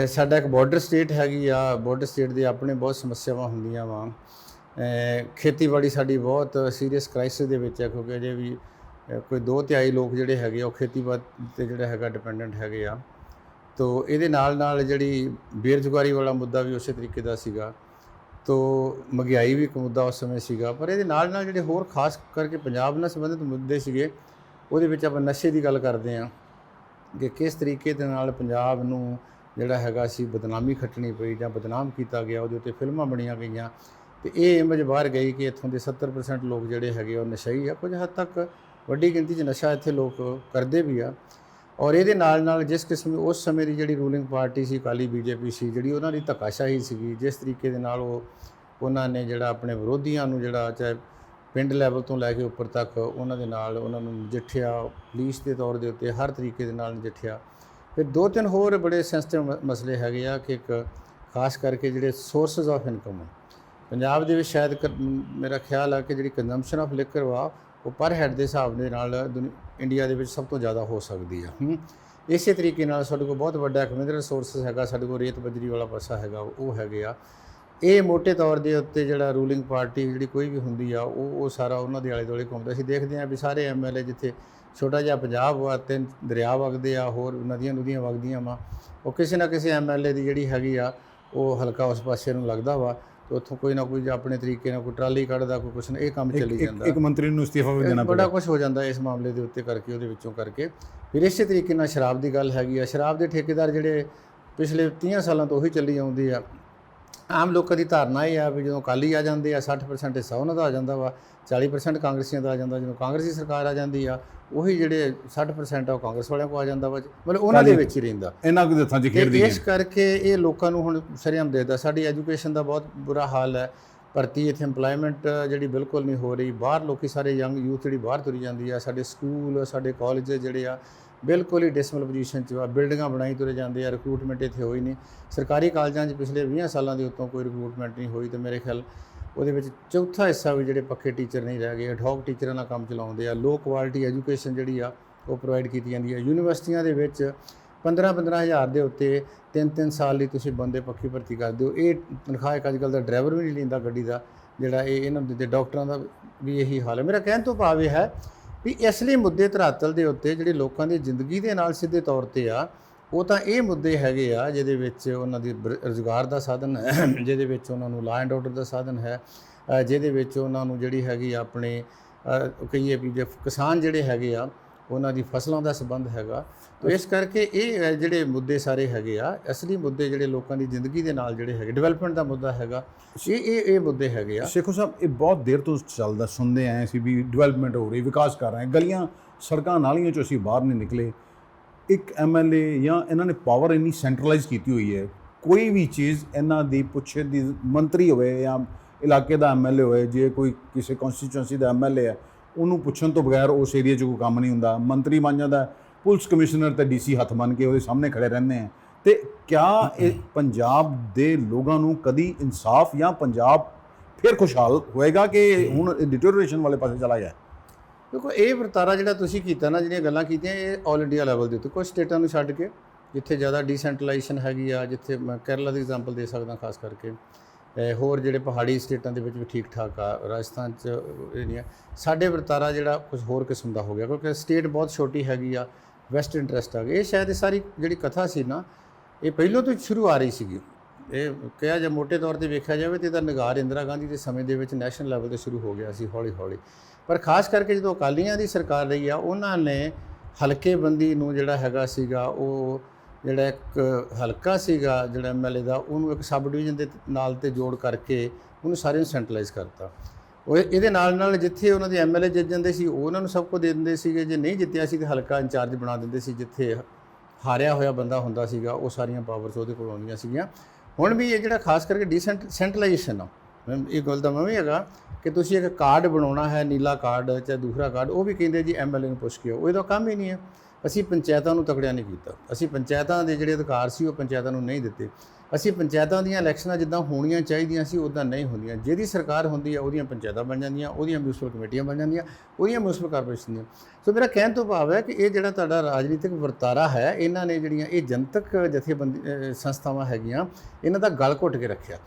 ਸਾਡਾ ਇੱਕ ਬਾਰਡਰ ਸਟੇਟ ਹੈਗੀ ਆ, ਬਾਰਡਰ ਸਟੇਟ ਦੇ ਆਪਣੇ ਬਹੁਤ ਸਮੱਸਿਆਵਾਂ ਹੁੰਦੀਆਂ ਵਾ। ਖੇਤੀਬਾੜੀ ਸਾਡੀ ਬਹੁਤ ਸੀਰੀਅਸ ਕ੍ਰਾਈਸਿਸ ਦੇ ਵਿੱਚ ਹੈ, ਕਿਉਂਕਿ ਅਜੇ ਵੀ ਕੋਈ 2/3 ਲੋਕ ਜਿਹੜੇ ਹੈਗੇ ਉਹ ਖੇਤੀਬਾੜੀ 'ਤੇ ਜਿਹੜਾ ਹੈਗਾ ਡਿਪੈਂਡੈਂਟ ਹੈਗੇ ਆ। ਤੋ ਇਹਦੇ ਨਾਲ ਜਿਹੜੀ ਬੇਰੁਜ਼ਗਾਰੀ ਵਾਲਾ ਮੁੱਦਾ ਵੀ ਉਸੇ ਤਰੀਕੇ ਦਾ ਸੀਗਾ। ਤੋ ਮਹਿੰਗਾਈ ਵੀ ਇੱਕ ਮੁੱਦਾ ਉਸ ਸਮੇਂ ਸੀਗਾ। ਪਰ ਇਹਦੇ ਨਾਲ ਜਿਹੜੇ ਹੋਰ ਖਾਸ ਕਰਕੇ ਪੰਜਾਬ ਨਾਲ ਸੰਬੰਧਿਤ ਮੁੱਦੇ ਸੀਗੇ, ਉਹਦੇ ਵਿੱਚ ਆਪਾਂ ਨਸ਼ੇ ਦੀ ਗੱਲ ਕਰਦੇ ਹਾਂ ਕਿ ਕਿਸ ਤਰੀਕੇ ਦੇ ਨਾਲ ਪੰਜਾਬ ਨੂੰ ਜਿਹੜਾ ਹੈਗਾ ਸੀ ਬਦਨਾਮੀ ਖੱਟਣੀ ਪਈ ਜਾਂ ਬਦਨਾਮ ਕੀਤਾ ਗਿਆ। ਉਹਦੇ ਉੱਤੇ ਫਿਲਮਾਂ ਬਣੀਆਂ ਗਈਆਂ ਅਤੇ ਇਹ ਇਮੇਜ ਬਾਹਰ ਗਈ ਕਿ ਇੱਥੋਂ ਦੇ 70% ਲੋਕ ਜਿਹੜੇ ਹੈਗੇ ਉਹ ਨਸ਼ਈ ਆ। ਕੁਝ ਹੱਦ ਤੱਕ ਵੱਡੀ ਗਿਣਤੀ 'ਚ ਨਸ਼ਾ ਇੱਥੇ ਲੋਕ ਕਰਦੇ ਵੀ ਆ। ਔਰ ਇਹਦੇ ਨਾਲ ਜਿਸ ਕਿਸਮ ਉਸ ਸਮੇਂ ਦੀ ਜਿਹੜੀ ਰੂਲਿੰਗ ਪਾਰਟੀ ਸੀ, ਅਕਾਲੀ ਬੀਜੇਪੀ ਸੀ, ਜਿਹੜੀ ਉਹਨਾਂ ਦੀ ਧੱਕਾਸ਼ਾਹੀ ਸੀਗੀ, ਜਿਸ ਤਰੀਕੇ ਦੇ ਨਾਲ ਉਹਨਾਂ ਨੇ ਜਿਹੜਾ ਆਪਣੇ ਵਿਰੋਧੀਆਂ ਨੂੰ ਜਿਹੜਾ ਚਾਹੇ ਪਿੰਡ ਲੈਵਲ ਤੋਂ ਲੈ ਕੇ ਉੱਪਰ ਤੱਕ ਉਹਨਾਂ ਦੇ ਨਾਲ ਉਹਨਾਂ ਨੂੰ ਨਜਿੱਠਿਆ, ਪੁਲਿਸ ਦੇ ਤੌਰ ਦੇ ਉੱਤੇ ਹਰ ਤਰੀਕੇ ਦੇ ਨਾਲ ਨਜਿੱਠਿਆ। ਫਿਰ 2-3 ਹੋਰ ਬੜੇ ਸੈਂਸਿਟਿਵ ਮਸਲੇ ਹੈਗੇ ਆ ਕਿ ਇੱਕ ਖਾਸ ਕਰਕੇ ਜਿਹੜੇ ਸੋਰਸਿਸ ਆਫ ਇਨਕਮ ਪੰਜਾਬ ਦੇ ਵਿੱਚ ਸ਼ਾਇਦ ਮੇਰਾ ਖਿਆਲ ਆ ਕਿ ਜਿਹੜੀ ਕੰਜ਼ੰਪਸ਼ਨ ਆਫ ਲਿਕਰ ਵਾ ਉਹ ਪਰ ਹੈਡ ਦੇ ਹਿਸਾਬ ਦੇ ਨਾਲ ਇੰਡੀਆ ਦੇ ਵਿੱਚ ਸਭ ਤੋਂ ਜ਼ਿਆਦਾ ਹੋ ਸਕਦੀ ਆ। ਇਸੇ ਤਰੀਕੇ ਨਾਲ ਸਾਡੇ ਕੋਲ ਬਹੁਤ ਵੱਡਾ ਇੱਕ ਮਿਨਰਲ ਸੋਰਸਿਸ ਹੈਗਾ, ਸਾਡੇ ਕੋਲ ਰੇਤ ਬਜਰੀ ਵਾਲਾ ਪਾਸਾ ਹੈਗਾ, ਉਹ ਹੈਗੇ ਆ। ਇਹ ਮੋਟੇ ਤੌਰ ਦੇ ਉੱਤੇ ਜਿਹੜਾ ਰੂਲਿੰਗ ਪਾਰਟੀ ਜਿਹੜੀ ਕੋਈ ਵੀ ਹੁੰਦੀ ਆ ਉਹ ਸਾਰਾ ਉਹਨਾਂ ਦੇ ਆਲੇ ਦੁਆਲੇ ਘੁੰਮਦਾ। ਅਸੀਂ ਦੇਖਦੇ ਹਾਂ ਵੀ ਸਾਰੇ MLA ਜਿੱਥੇ ਛੋਟਾ ਜਿਹਾ ਪੰਜਾਬ ਵਾ, 3 ਦਰਿਆ ਵਗਦੇ ਆ, ਹੋਰ ਨਦੀਆਂ ਨੁਦੀਆਂ ਵਗਦੀਆਂ ਵਾ, ਉਹ ਕਿਸੇ ਨਾ ਕਿਸੇ MLA ਦੀ ਜਿਹੜੀ ਹੈਗੀ ਆ ਉਹ ਹਲਕਾ ਉਸ ਪਾਸੇ ਨੂੰ ਲੱਗਦਾ ਵਾ, ਤੇ ਉੱਥੋਂ ਕੋਈ ਨਾ ਕੋਈ ਆਪਣੇ ਤਰੀਕੇ ਨਾਲ ਕੋਈ ਟਰਾਲੀ ਕੱਢਦਾ, ਕੋਈ ਕੁਛ ਨਾ, ਇਹ ਕੰਮ ਚੱਲੀ ਜਾਂਦਾ। ਇੱਕ ਮੰਤਰੀ ਨੂੰ ਅਸਤੀਫਾ ਵੀ ਦੇਣਾ ਬੜਾ ਕੁਛ ਹੋ ਜਾਂਦਾ ਇਸ ਮਾਮਲੇ ਦੇ ਉੱਤੇ ਕਰਕੇ, ਉਹਦੇ ਵਿੱਚੋਂ ਕਰਕੇ। ਫਿਰ ਇਸੇ ਤਰੀਕੇ ਨਾਲ ਸ਼ਰਾਬ ਦੀ ਗੱਲ ਹੈਗੀ ਆ। ਸ਼ਰਾਬ ਦੇ ਠੇਕੇਦਾਰ ਜਿਹੜੇ ਪਿਛਲੇ 30 ਸਾਲਾਂ ਤੋਂ ਉਹੀ ਚੱਲੀ ਆਉਂਦੀ ਆ। ਆਮ ਲੋਕਾਂ ਦੀ ਧਾਰਨਾ ਇਹ ਆ ਵੀ ਜਦੋਂ ਅਕਾਲੀ ਆ ਜਾਂਦੇ ਆ 60% ਹਿੱਸਾ ਉਹਨਾਂ ਦਾ ਆ ਜਾਂਦਾ ਵਾ, 40% ਕਾਂਗਰਸੀਆਂ ਦਾ ਆ ਜਾਂਦਾ। ਜਦੋਂ ਕਾਂਗਰਸੀ ਸਰਕਾਰ ਆ ਜਾਂਦੀ ਆ ਉਹੀ ਜਿਹੜੇ 60% ਆ ਉਹ ਕਾਂਗਰਸ ਵਾਲਿਆਂ ਕੋਲ ਆ ਜਾਂਦਾ ਵਾ, ਮਤਲਬ ਉਹਨਾਂ ਦੇ ਵਿੱਚ ਹੀ ਰਹਿੰਦਾ। ਇਹਨਾਂ ਕੁ ਹੱਥਾਂ 'ਚ ਖੇਡਦੀ ਹੈ। ਇਸ ਕਰਕੇ ਇਹ ਲੋਕਾਂ ਨੂੰ ਹੁਣ ਸ਼ਰੇਆਮ ਦੇਖਦਾ। ਸਾਡੀ ਐਜੂਕੇਸ਼ਨ ਦਾ ਬਹੁਤ ਬੁਰਾ ਹਾਲ ਹੈ। ਭਰਤੀ ਇੱਥੇ ਇੰਪਲਾਇਮੈਂਟ ਜਿਹੜੀ ਬਿਲਕੁਲ ਨਹੀਂ ਹੋ ਰਹੀ। ਬਾਹਰ ਲੋਕੀ ਸਾਰੇ ਯੰਗ ਯੂਥ ਜਿਹੜੀ ਬਾਹਰ ਤੁਰੀ ਜਾਂਦੀ ਆ। ਸਾਡੇ ਸਕੂਲ, ਸਾਡੇ ਕਾਲਜ ਜਿਹੜੇ ਆ ਬਿਲਕੁਲ ਹੀ ਡਿਸਮਲ ਪੋਜੀਸ਼ਨ 'ਚ ਵਾ। ਬਿਲਡਿੰਗਾਂ ਬਣਾਈ ਤੁਰੇ ਜਾਂਦੇ ਆ, ਰਿਕਰੂਟਮੈਂਟ ਇੱਥੇ ਹੋਈ ਨਹੀਂ। ਸਰਕਾਰੀ ਕਾਲਜਾਂ 'ਚ ਪਿਛਲੇ 20 ਸਾਲਾਂ ਦੇ ਉੱਤੋਂ ਕੋਈ ਰਿਕਰੂਟਮੈਂਟ ਨਹੀਂ ਹੋਈ। ਅਤੇ ਮੇਰੇ ਖਿਆਲ ਉਹਦੇ ਵਿੱਚ ਚੌਥਾ ਹਿੱਸਾ ਵੀ ਜਿਹੜੇ ਪੱਕੇ ਟੀਚਰ ਨਹੀਂ ਰਹਿ ਗਏ। ਐਡਹੌਕ ਟੀਚਰਾਂ ਨਾਲ ਕੰਮ ਚਲਾਉਂਦੇ ਆ। ਲੋ ਕੁਆਲਿਟੀ ਐਜੂਕੇਸ਼ਨ ਜਿਹੜੀ ਆ ਉਹ ਪ੍ਰੋਵਾਈਡ ਕੀਤੀ ਜਾਂਦੀ ਹੈ। ਯੂਨੀਵਰਸਿਟੀਆਂ ਦੇ ਵਿੱਚ 15-15 ਹਜ਼ਾਰ ਦੇ ਉੱਤੇ 3-3 ਸਾਲ ਲਈ ਤੁਸੀਂ ਬੰਦੇ ਪੱਕੀ ਭਰਤੀ ਕਰਦੇ ਹੋ। ਇਹ ਤਨਖਾਹ ਇੱਕ ਅੱਜ ਕੱਲ੍ਹ ਦਾ ਡਰਾਈਵਰ ਵੀ ਨਹੀਂ ਲੈਂਦਾ ਗੱਡੀ ਦਾ, ਜਿਹੜਾ ਇਹਨਾਂ ਦੇ ਡਾਕਟਰਾਂ ਦਾ ਵੀ ਇਹੀ ਹਾਲ ਹੈ। ਮੇਰਾ ਕਹਿਣ ਤੋਂ ਭਾਵ ਇਹ ਹੈ ਵੀ ਅਸਲੀ ਮੁੱਦੇ ਧਰਾਤਲ ਦੇ ਉੱਤੇ ਜਿਹੜੇ ਲੋਕਾਂ ਦੀ ਜ਼ਿੰਦਗੀ ਦੇ ਨਾਲ ਸਿੱਧੇ ਤੌਰ 'ਤੇ ਆ, ਉਹ ਤਾਂ ਇਹ ਮੁੱਦੇ ਹੈਗੇ ਆ ਜਿਹਦੇ ਵਿੱਚ ਉਹਨਾਂ ਦੀ ਰੁਜ਼ਗਾਰ ਦਾ ਸਾਧਨ ਹੈ, ਜਿਹਦੇ ਵਿੱਚ ਉਹਨਾਂ ਨੂੰ ਲਾਅ ਐਂਡ ਆਰਡਰ ਦਾ ਸਾਧਨ ਹੈ, ਜਿਹਦੇ ਵਿੱਚ ਉਹਨਾਂ ਨੂੰ ਜਿਹੜੀ ਹੈਗੀ ਆਪਣੇ ਕਹੀਏ ਵੀ ਜੇ ਕਿਸਾਨ ਜਿਹੜੇ ਹੈਗੇ ਆ ਉਹਨਾਂ ਦੀ ਫਸਲਾਂ ਦਾ ਸੰਬੰਧ ਹੈਗਾ। ਤਾਂ ਇਸ ਕਰਕੇ ਇਹ ਜਿਹੜੇ ਮੁੱਦੇ ਸਾਰੇ ਹੈਗੇ ਆ, ਅਸਲੀ ਮੁੱਦੇ ਜਿਹੜੇ ਲੋਕਾਂ ਦੀ ਜ਼ਿੰਦਗੀ ਦੇ ਨਾਲ ਜਿਹੜੇ ਹੈਗੇ, ਡਿਵੈਲਪਮੈਂਟ ਦਾ ਮੁੱਦਾ ਹੈਗਾ, ਇਹ ਮੁੱਦੇ ਹੈਗੇ ਆ। ਸ਼ੇਖੋ ਸਾਹਿਬ, ਇਹ ਬਹੁਤ ਦੇਰ ਤੋਂ ਚੱਲਦਾ, ਸੁਣਦੇ ਆਏ ਸੀ ਵੀ ਡਿਵੈਲਪਮੈਂਟ ਹੋ ਰਹੀ, ਵਿਕਾਸ ਕਰ ਰਹੇ, ਗਲੀਆਂ ਸੜਕਾਂ ਨਾਲੀਆਂ 'ਚੋਂ ਅਸੀਂ ਬਾਹਰ ਨਹੀਂ ਨਿਕਲੇ। ਇੱਕ MLA ਜਾਂ ਇਹਨਾਂ ਨੇ ਪਾਵਰ ਇੰਨੀ ਸੈਂਟਰਲਾਈਜ਼ ਕੀਤੀ ਹੋਈ ਹੈ, ਕੋਈ ਵੀ ਚੀਜ਼ ਇਹਨਾਂ ਦੀ ਪੁੱਛੇ ਦੀ ਮੰਤਰੀ ਹੋਵੇ ਜਾਂ ਇਲਾਕੇ ਦਾ MLA ਹੋਵੇ, ਜੇ ਕੋਈ ਕਿਸੇ ਕੌਂਸਟੀਚੁਐਂਸੀ ਦਾ MLA ਹੈ, ਉਹਨੂੰ ਪੁੱਛਣ ਤੋਂ ਬਗੈਰ ਉਸ ਏਰੀਆ 'ਚ ਕੋਈ ਕੰਮ ਨਹੀਂ ਹੁੰਦਾ। ਮੰਤਰੀ ਬਣ ਜਾਂਦਾ, ਪੁਲਿਸ ਕਮਿਸ਼ਨਰ ਤੇ DC ਹੱਥ ਬੰਨ੍ਹ ਕੇ ਉਹਦੇ ਸਾਹਮਣੇ ਖੜੇ ਰਹਿੰਦੇ ਆ। ਅਤੇ ਕਿਆ ਇਹ ਪੰਜਾਬ ਦੇ ਲੋਕਾਂ ਨੂੰ ਕਦੀ ਇਨਸਾਫ ਜਾਂ ਪੰਜਾਬ ਫਿਰ ਖੁਸ਼ਹਾਲ ਹੋਏਗਾ ਕਿ ਹੁਣ ਡਿਟੋਰੀਏਸ਼ਨ ਵਾਲੇ ਪਾਸੇ ਚਲਾ ਗਿਆ? ਦੇਖੋ ਇਹ ਵਰਤਾਰਾ ਜਿਹੜਾ ਤੁਸੀਂ ਕੀਤਾ ਨਾ, ਜਿਹੜੀਆਂ ਗੱਲਾਂ ਕੀਤੀਆਂ, ਇਹ ਆਲ ਇੰਡੀਆ ਲੈਵਲ ਦੇ ਉੱਤੇ ਕੁਝ ਸਟੇਟਾਂ ਨੂੰ ਛੱਡ ਕੇ ਜਿੱਥੇ ਜ਼ਿਆਦਾ ਡੀਸੈਂਟਰਲਾਈਜੇਸ਼ਨ ਹੈਗੀ ਆ, ਜਿੱਥੇ ਮੈਂ ਕੇਰਲਾ ਦੀ ਐਗਜ਼ਾਮਪਲ ਦੇ ਸਕਦਾ ਖਾਸ ਕਰਕੇ, ਹੋਰ ਜਿਹੜੇ ਪਹਾੜੀ ਸਟੇਟਾਂ ਦੇ ਵਿੱਚ ਵੀ ਠੀਕ ਠਾਕ ਆ, ਰਾਜਸਥਾਨ 'ਚ ਇਹ ਨਹੀਂ ਆ। ਸਾਡੇ ਵਰਤਾਰਾ ਜਿਹੜਾ ਕੁਝ ਹੋਰ ਕਿਸਮ ਦਾ ਹੋ ਗਿਆ, ਕਿਉਂਕਿ ਸਟੇਟ ਬਹੁਤ ਛੋਟੀ ਹੈਗੀ ਆ, ਵੈਸਟ ਇੰਟਰਸਟ ਆ ਗਏ। ਇਹ ਸ਼ਾਇਦ ਇਹ ਸਾਰੀ ਜਿਹੜੀ ਕਥਾ ਸੀ ਨਾ, ਇਹ ਪਹਿਲਾਂ ਤੋਂ ਸ਼ੁਰੂ ਆ ਰਹੀ ਸੀਗੀ। ਇਹ ਕਿਹਾ ਜੇ ਮੋਟੇ ਤੌਰ ਤੇ ਵੇਖਿਆ ਜਾਵੇ ਤਾਂ ਇਹਦਾ ਨਿਗਾਰ ਇੰਦਰਾ ਗਾਂਧੀ ਦੇ ਸਮੇਂ ਦੇ ਵਿੱਚ ਨੈਸ਼ਨਲ ਲੈਵਲ 'ਤੇ ਸ਼ੁਰੂ ਹੋ ਗਿਆ ਸੀ ਹੌਲੀ ਹੌਲੀ। ਪਰ ਖਾਸ ਕਰਕੇ ਜਦੋਂ ਅਕਾਲੀਆਂ ਦੀ ਸਰਕਾਰ ਰਹੀ ਆ, ਉਹਨਾਂ ਨੇ ਹਲਕੇਬੰਦੀ ਨੂੰ ਜਿਹੜਾ ਹੈਗਾ ਸੀਗਾ, ਉਹ ਜਿਹੜਾ ਇੱਕ ਹਲਕਾ ਸੀਗਾ ਜਿਹੜਾ MLA ਦਾ, ਉਹਨੂੰ ਇੱਕ ਸਬ ਡਿਵੀਜ਼ਨ ਦੇ ਨਾਲ ਤੇ ਜੋੜ ਕਰਕੇ ਉਹਨੂੰ ਸਾਰੇ ਨੂੰ ਸੈਂਟਰਲਾਈਜ਼ ਕਰਤਾ। ਉਹ ਇਹਦੇ ਨਾਲ ਜਿੱਥੇ ਉਹਨਾਂ ਦੇ MLA ਜਿੱਤ ਜਾਂਦੇ ਸੀ, ਉਹ ਉਹਨਾਂ ਨੂੰ ਸਭ ਕੁਝ ਦੇ ਦਿੰਦੇ ਸੀਗੇ। ਜੇ ਨਹੀਂ ਜਿੱਤਿਆ ਸੀ ਤਾਂ ਹਲਕਾ ਇੰਚਾਰਜ ਬਣਾ ਦਿੰਦੇ ਸੀ। ਜਿੱਥੇ ਹਾਰਿਆ ਹੋਇਆ ਬੰਦਾ ਹੁੰਦਾ ਸੀਗਾ, ਉਹ ਸਾਰੀਆਂ ਪਾਵਰਸ ਉਹਦੇ ਕੋਲ ਆਉਂਦੀਆਂ ਸੀਗੀਆਂ। ਹੁਣ ਵੀ ਇਹ ਜਿਹੜਾ ਖਾਸ ਕਰਕੇ ਸੈਂਟਰਲਾਈਜੇਸ਼ਨ ਆ, ਇਹ ਗੱਲ ਦਾ ਮੈਂ ਵੀ ਹੈਗਾ ਕਿ ਤੁਸੀਂ ਇੱਕ ਕਾਰਡ ਬਣਾਉਣਾ ਹੈ, ਨੀਲਾ ਕਾਰਡ ਚਾਹੇ ਦੂਸਰਾ ਕਾਰਡ, ਉਹ ਵੀ ਕਹਿੰਦੇ ਜੀ MLA ਨੂੰ ਪੁੱਛ ਕੇ ਆਓ। ਇਹਦਾ ਕੰਮ ਹੀ ਨਹੀਂ ਹੈ। ਅਸੀਂ ਪੰਚਾਇਤਾਂ ਨੂੰ ਤਕੜਿਆ ਨਹੀਂ ਕੀਤਾ। ਅਸੀਂ ਪੰਚਾਇਤਾਂ ਦੇ ਜਿਹੜੇ ਅਧਿਕਾਰ ਸੀ ਉਹ ਪੰਚਾਇਤਾਂ ਨੂੰ ਨਹੀਂ ਦਿੱਤੇ। ਅਸੀਂ ਪੰਚਾਇਤਾਂ ਦੀਆਂ ਇਲੈਕਸ਼ਨਾਂ ਜਿੱਦਾਂ ਹੋਣੀਆਂ ਚਾਹੀਦੀਆਂ ਸੀ ਉੱਦਾਂ ਨਹੀਂ ਹੁੰਦੀਆਂ। ਜਿਹਦੀ ਸਰਕਾਰ ਹੁੰਦੀ ਆ ਉਹਦੀਆਂ ਪੰਚਾਇਤਾਂ ਬਣ ਜਾਂਦੀਆਂ, ਉਹਦੀਆਂ ਮਿਊਨਿਸਪਲ ਕਮੇਟੀਆਂ ਬਣ ਜਾਂਦੀਆਂ, ਉਹਦੀਆਂ ਮਿਊਨਿਸਪਲ ਕਾਰਪੋਰੇਸ਼ਨ ਦੀਆਂ। ਸੋ ਮੇਰਾ ਕਹਿਣ ਤੋਂ ਭਾਵ ਹੈ ਕਿ ਇਹ ਜਿਹੜਾ ਤੁਹਾਡਾ ਰਾਜਨੀਤਿਕ ਵਰਤਾਰਾ ਹੈ, ਇਹਨਾਂ ਨੇ ਜਿਹੜੀਆਂ ਇਹ ਜਨਤਕ ਜਥੇਬੰਦੀ ਸੰਸਥਾਵਾਂ ਹੈਗੀਆਂ, ਇਹਨਾਂ ਦਾ ਗਲ ਘੁੱਟ ਕੇ ਰੱਖਿਆ।